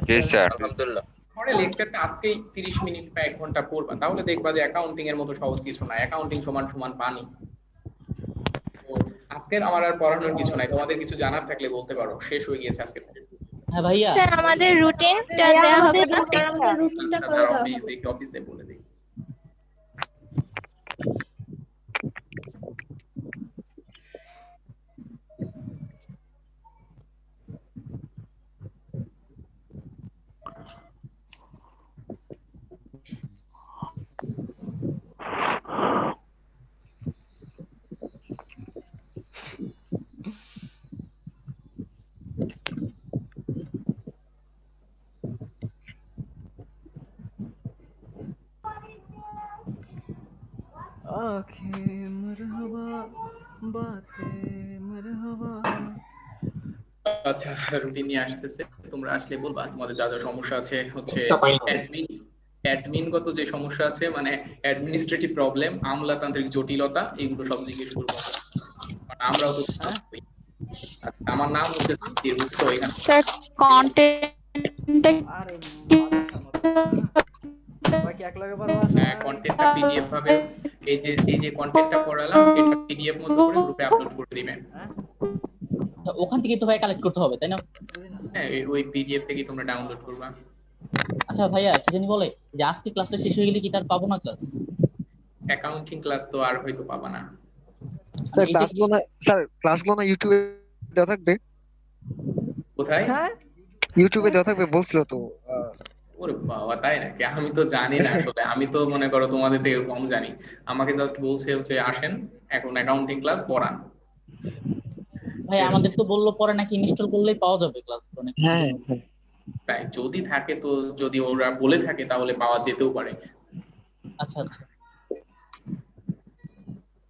L: জি স্যার।
M: আলহামদুলিল্লাহ।
B: পরে লেকচারটা আজকেই 30 মিনিট বা 1 ঘন্টা পড়বা, তাহলে দেখবা যে অ্যাকাউন্টিং এর মতো সহজ কিছু না। অ্যাকাউন্টিং সমান সমান পানি। তো আজকের আমার আর পড়ানোর কিছু নাই, তোমাদের কিছু জানার থাকলে বলতে পারো। শেষ হয়ে গিয়েছে আজকে।
J: হ্যাঁ ভাইয়া,
O: স্যার আমাদের রুটিনটা দেওয়া হবে না?
B: আমি দেখি অফিসে বলে দিই।
A: आँखें मरहबा बातें मरहबा।
B: আচ্ছা, রুটিন নিয়ে আসতেছে, তোমরা আসলে বলবা তোমাদের যা যা সমস্যা আছে। হচ্ছে অ্যাডমিনগত যে সমস্যা আছে, মানে অ্যাডমিনিস্ট্রেটিভ প্রবলেম, আমলাতান্ত্রিক জটিলতা, এগুলো সব জিজ্ঞেস করবো। কারণ আমরাও তো আচ্ছা, আমার নাম হচ্ছে সাব্বির, বুঝছো? এখানে
O: স্যার কন্টেন্টটা
A: আরে বাকি এক লগে পারবা?
B: হ্যাঁ, কন্টেন্টটা পিডিএফ ভাবে এই যে কন্টেন্টটা পড়ালাম এটা পিডিএফ মধ্যে করে গ্রুপে আপলোড করে দিবেন।
J: ওখান থেকে তো ভাই কালেক্ট করতে হবে, তাই না?
B: হ্যাঁ, ওই পিডিএফ থেকে তোমরা ডাউনলোড করবা।
J: আচ্ছা ভাইয়া, কি জানি বলে যে আজকে ক্লাসটা শেষ হয়ে গেলে কি তার পাবো না ক্লাস?
B: অ্যাকাউন্টিং ক্লাস তো আর হয়তো পাবা না।
C: স্যার ক্লাসগুলো না ইউটিউবে দেওয়া থাকবে?
B: কোথায়?
C: ইউটিউবে দেওয়া থাকবে বলছিল তো।
B: ওরে বাবা, তাই নাকি? আমি তো জানি না আসলে। আমি তো মনে করো তোমাদের থেকে কম জানি। আমাকে জাস্ট বলছে হচ্ছে আসেন এখন অ্যাকাউন্টিং ক্লাস পড়ান।
J: ভাই আমাদের তো বললো পরে নাকি ইনস্টল করলেই পাওয়া যাবে ক্লাস।
C: হ্যাঁ,
B: তাই যদি থাকে তো, যদি ওরা বলে থাকে তাহলে পাওয়া যেতেও পারে।
J: আচ্ছা আচ্ছা,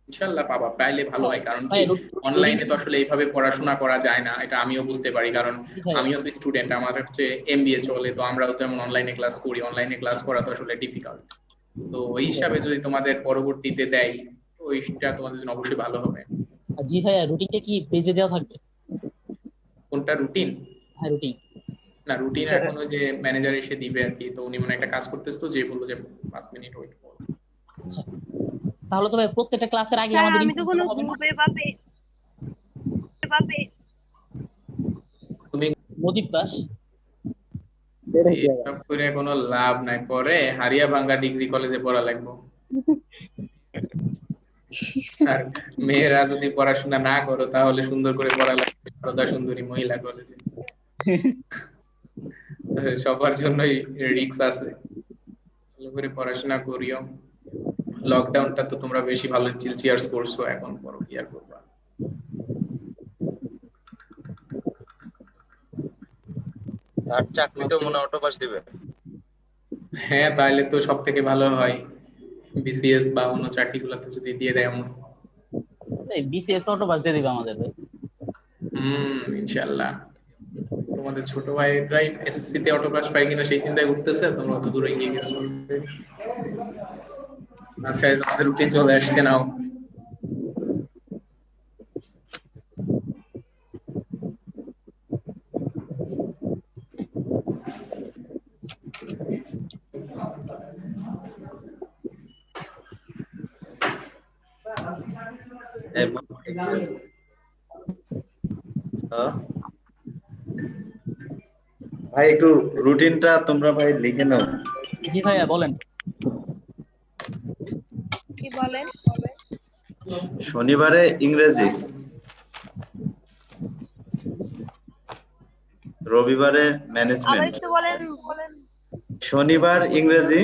B: ইনশাআল্লাহ পাবা, পাইলে ভালো হয়। কারণ কি অনলাইনে তো আসলে এইভাবে পড়াশোনা করা যায় না, এটা আমিও বুঝতে পারি। কারণ আমিও তো স্টুডেন্ট, আমার হচ্ছে এমবিএ চলে, তো আমরাও তো এমন অনলাইনে ক্লাস করি। অনলাইনে ক্লাস করা তো আসলে ডিফিকাল্ট। তো ওই হিসাবে যদি তোমাদের পরবর্তীতে দেয় তো ওইটা তোমাদের জন্য অবশ্যই ভালো হবে।
J: জি ভাইয়া, রুটিনটা কি পেজে দেওয়া থাকবে?
B: কোনটা রুটিন?
J: হ্যাঁ রুটিন।
B: না, রুটিন এখন ওই যে ম্যানেজার এসে দিবে আর কি। তো উনি মনে একটা কাজ করতেছে, তো যে বললো যে 5 মিনিট ওয়েট করো।
J: আচ্ছা, তাহলে তো ভাই প্রত্যেকটা ক্লাসের আগে আমাদের ইনফরমেশন হবে না?
B: তুমি
J: মোদিব দাস
B: এসব করে কোনো লাভ নাই, পরে হারিয়া ভাঙ্গা ডিগ্রি কলেজে পড়া লাগবে। আর মেয়েরা যদি পড়াশোনা না করো তাহলে সুন্দর করে পড়া লাগবে সারদা সুন্দরী মহিলা কলেজে। সবার জন্যই রিস্ক আছে, ভালো করে পড়াশোনা করিও। লকডাউনটা তো তোমরা বেশি ভালো চিয়ার্স করছো, এখন পড়ো, কি আর করবা।
M: আর চাকরিতে মনে অটো পাস দিবে?
B: হ্যাঁ, তাহলে তো সব থেকে ভালো হয়। বিসিএস বা অন্য চাকরিগুলোতে যদি দিয়ে দেয় এমন।
J: এই বিসিএস অটো পাস দিয়ে দিবে আমাদের ভাই।
B: ইনশাআল্লাহ। তোমাদের ছোট ভাইরাই এসএসসি তে অটো পাস পায় কিনা সেই চিন্তায় উঠতেছে, তোমরা অত দূরে গিয়ে গেছো। আচ্ছা, তোমাদের রুটিন চলে আসছে নাও।
P: ভাই একটু রুটিনটা তোমরা ভাই লিখে নাও।
J: জি ভাইয়া বলেন।
H: কি বলেন?
P: শনিবারে ইংরেজি, রবিবারে ম্যানেজমেন্ট, শনিবার ইংরেজি,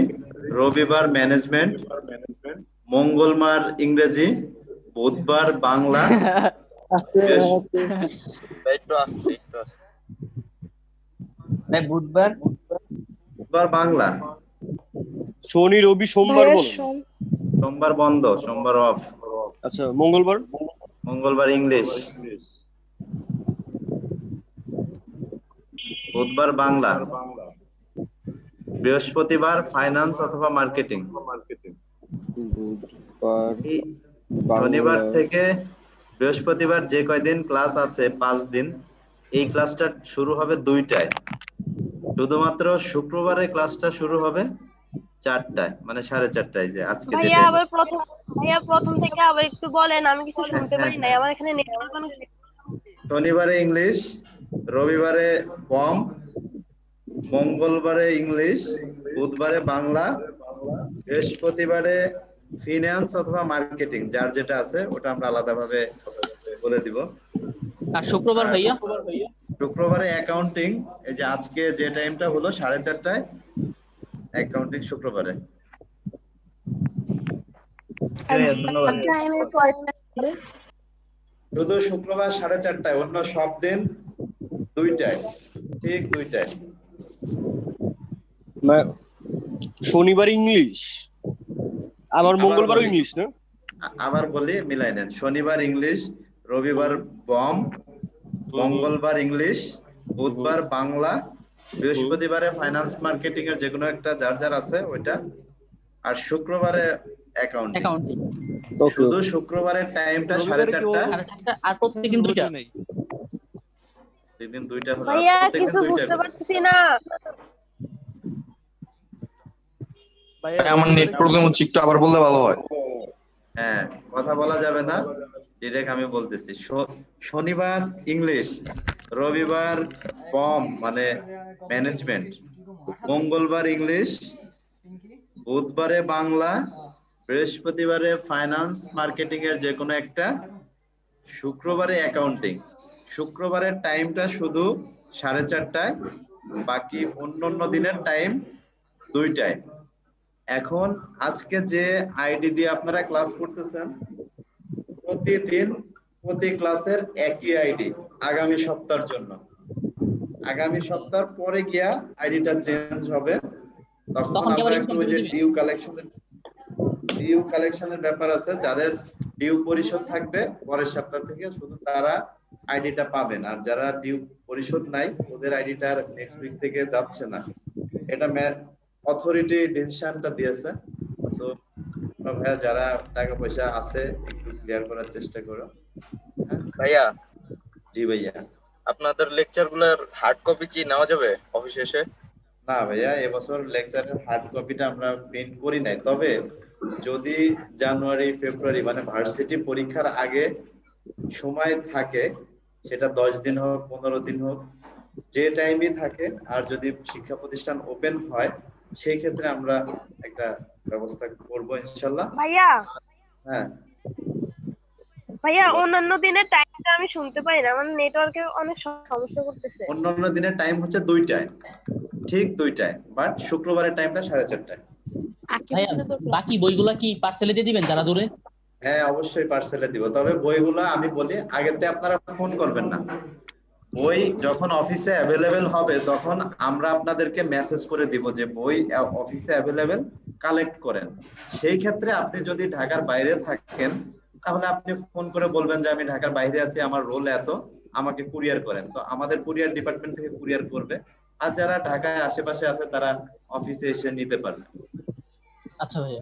P: রবিবার ম্যানেজমেন্ট, মঙ্গলবার ইংরেজি, বুধবার বাংলা,
M: একটু আসতে
K: বুধবার
P: বুধবার বাংলা,
N: শনি রবি সোমবার বল,
P: সোমবার বন্ধ, সোমবার অফ।
N: আচ্ছা মঙ্গলবার,
P: মঙ্গলবার ইংলিশ, বুধবার বাংলা, বৃহস্পতিবার ফাইন্যান্স অথবা মার্কেটিং। শনিবার থেকে বৃহস্পতিবার যে কয়দিন ক্লাস আছে 5 দিন, এই ক্লাসটা শুরু হবে 2টায়। শুধুমাত্র শুক্রবারে ক্লাসটা শুরু হবে 4টায়, মানে 4:30টায়। যে আজকে যে
H: ভাইয়া প্রথম থেকে আবার একটু বলেন, আমি কিছু শুনতে পারি নাই, আমার এখানে নেটওয়ার্ক অনেক।
P: শনিবারে ইংলিশ, রবিবারে বম, মঙ্গলবারে ইংলিশ, বুধবারে বাংলা, বৃহস্পতিবারে ফিনান্স অথবা মার্কেটিং, যার যেটা আছে ওটা আমরা আলাদাভাবে বলে দিব।
J: আর শুক্রবার ভাইয়া?
P: শুক্রবারে অ্যাকাউন্টিং, এই যে আজকে যে টাইমটা হলো 4:30টায়, অ্যাকাউন্টিং শুক্রবারে। শুধু শুক্রবার 4:30টায়, অন্য সব দিন 2টায়, ঠিক 2টায়।
N: শনিবার ইংলিশ, আমার মঙ্গলবারও ইংলিশ না?
P: আবার বলি, মিলাই নেন। শনিবার ইংলিশ, রবিবার বম, মঙ্গলবার ইংলিশ, বুধবার বাংলা, বৃহস্পতিবারে ফাইন্যান্স মার্কেটিং এর যে কোনো একটা যার যার আছে ওইটা, আর শুক্রবারে অ্যাকাউন্টিং। শুধু শুক্রবারের টাইমটা 4:30টা,
J: আর প্রত্যেকদিন 2টা।
P: প্রত্যেকদিন 2টা হলো,
H: ভাইয়া কিছু বুঝতে পারতেছি না।
N: আমার নেট প্রবলেম হচ্ছে, একটু আবার বললে ভালো হয়।
P: হ্যাঁ, কথা বলা যাবে না, ডিরেক্ট আমি বলতেছি। শনিবার ইংলিশ, রবিবার বম মানে ম্যানেজমেন্ট, মঙ্গলবার ইংলিশ, বুধবারে বাংলা, বৃহস্পতিবারে ফাইন্যান্স মার্কেটিং এর যে কোনো একটা, শুক্রবারে অ্যাকাউন্টিং। শুক্রবারের টাইমটা শুধু 4:30টায়, বাকি অন্যান্য দিনের টাইম 2টায়। এখন আজকে যে আইডি দিয়ে আপনারা ক্লাস করতেছেন, প্রতিদিন প্রতি ক্লাসের একই আইডি আগামী সপ্তাহের জন্য। আগামী সপ্তাহ পরে গিয়া আইডিটা চেঞ্জ হবে, তখন আমরা একটু ওই যে ডিউ কালেকশনের ব্যাপার আছে, যাদের ডিউ পরিশোধ থাকবে পরের সপ্তাহ থেকে শুধু তারা আইডিটা পাবেন, আর যারা ডিউ পরিশোধ নাই ওদের আইডিটা নেক্সট উইক থেকে যাচ্ছে না। এটা অথরিটি ডিসিশনটা দিয়েছে। তো ভাইয়া যারা টাকা পয়সা আছে একটু ক্লিয়ার করার চেষ্টা করো।
M: ভাইয়া।
P: জি ভাইয়া।
M: আপনাদের লেকচার গুলোর হার্ড কপি কি নেওয়া যাবে অফিসে এসে?
P: না ভাইয়া, এবছর লেকচারের হার্ড কপিটা আমরা প্রিন্ট করি নাই, তবে যদি জানুয়ারি ফেব্রুয়ারি মানে ভার্সিটি পরীক্ষার আগে সময় থাকে, সেটা 10 দিন হোক 15 দিন হোক, যে টাইমই থাকে, আর যদি শিক্ষা প্রতিষ্ঠান ওপেন হয় সেই ক্ষেত্রে আমরা একটা ব্যবস্থা করব ইনশাআল্লাহ।
H: ভাইয়া।
P: হ্যাঁ
H: ভাইয়া, অন্যান্য দিনের টাইমটা আমি শুনতে পাই না, আমার নেটওয়ার্কে অনেক সমস্যা করতেছে।
P: অন্যান্য দিনের টাইম হচ্ছে 2টায়, ঠিক 2টায়, বাট শুক্রবারের টাইমটা 4:30টায়।
J: ভাইয়া বাকি বইগুলা কি পার্সেলে দিয়ে দিবেন যারা দূরে?
P: হ্যাঁ অবশ্যই পার্সেলে দিব, তবে বইগুলা আমি বলি আগেতে আপনারা ফোন করবেন না। বই যখন অফিসে অ্যাভেলেবেল হবে তখন আমরা আপনাদেরকে মেসেজ করে দিব যে বই অফিসে অ্যাভেলেবেল, কালেক্ট করেন। সেই ক্ষেত্রে আপনি যদি ঢাকার বাইরে থাকেন তাহলে আপনি ফোন করে বলবেন যে আমি ঢাকার বাইরে আছি, আমার রোল এত, আমাকে কুরিয়ার করেন, তো আমাদের কুরিয়ার ডিপার্টমেন্ট থেকে কুরিয়ার করবে। আর যারা ঢাকায় আশেপাশে আছে তারা অফিসে এসে নিতে পারবে।
J: আচ্ছা ভাইয়া।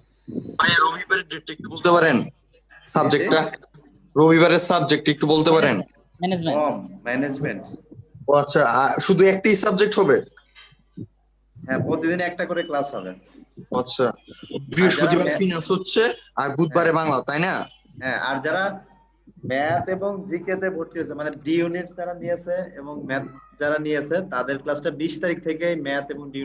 N: ভাইয়া রবিবারের ডেটটা একটু বলতে পারেন? সাবজেক্টটা, রবিবারের সাবজেক্ট একটু বলতে পারেন?
P: ম্যানেজমেন্ট।
N: ও আচ্ছা, শুধু একটাই সাবজেক্ট হবে?
P: হ্যাঁ, প্রতিদিন একটা করে ক্লাস হবে।
N: আচ্ছা, বৃহস্পতিবার ফিনান্স হচ্ছে আর বুধবারে বাংলা, তাই না?
P: হ্যাঁ, আর যারা ম্যাথ এবং জিকে তে ভর্তি হয়েছে, মানে ডি ইউনিট যারা নিয়েছে এবং ম্যাথ যারা নিয়েছে, তাদের ক্লাসটা 20 তারিখ থেকে ম্যাথ এবং ডি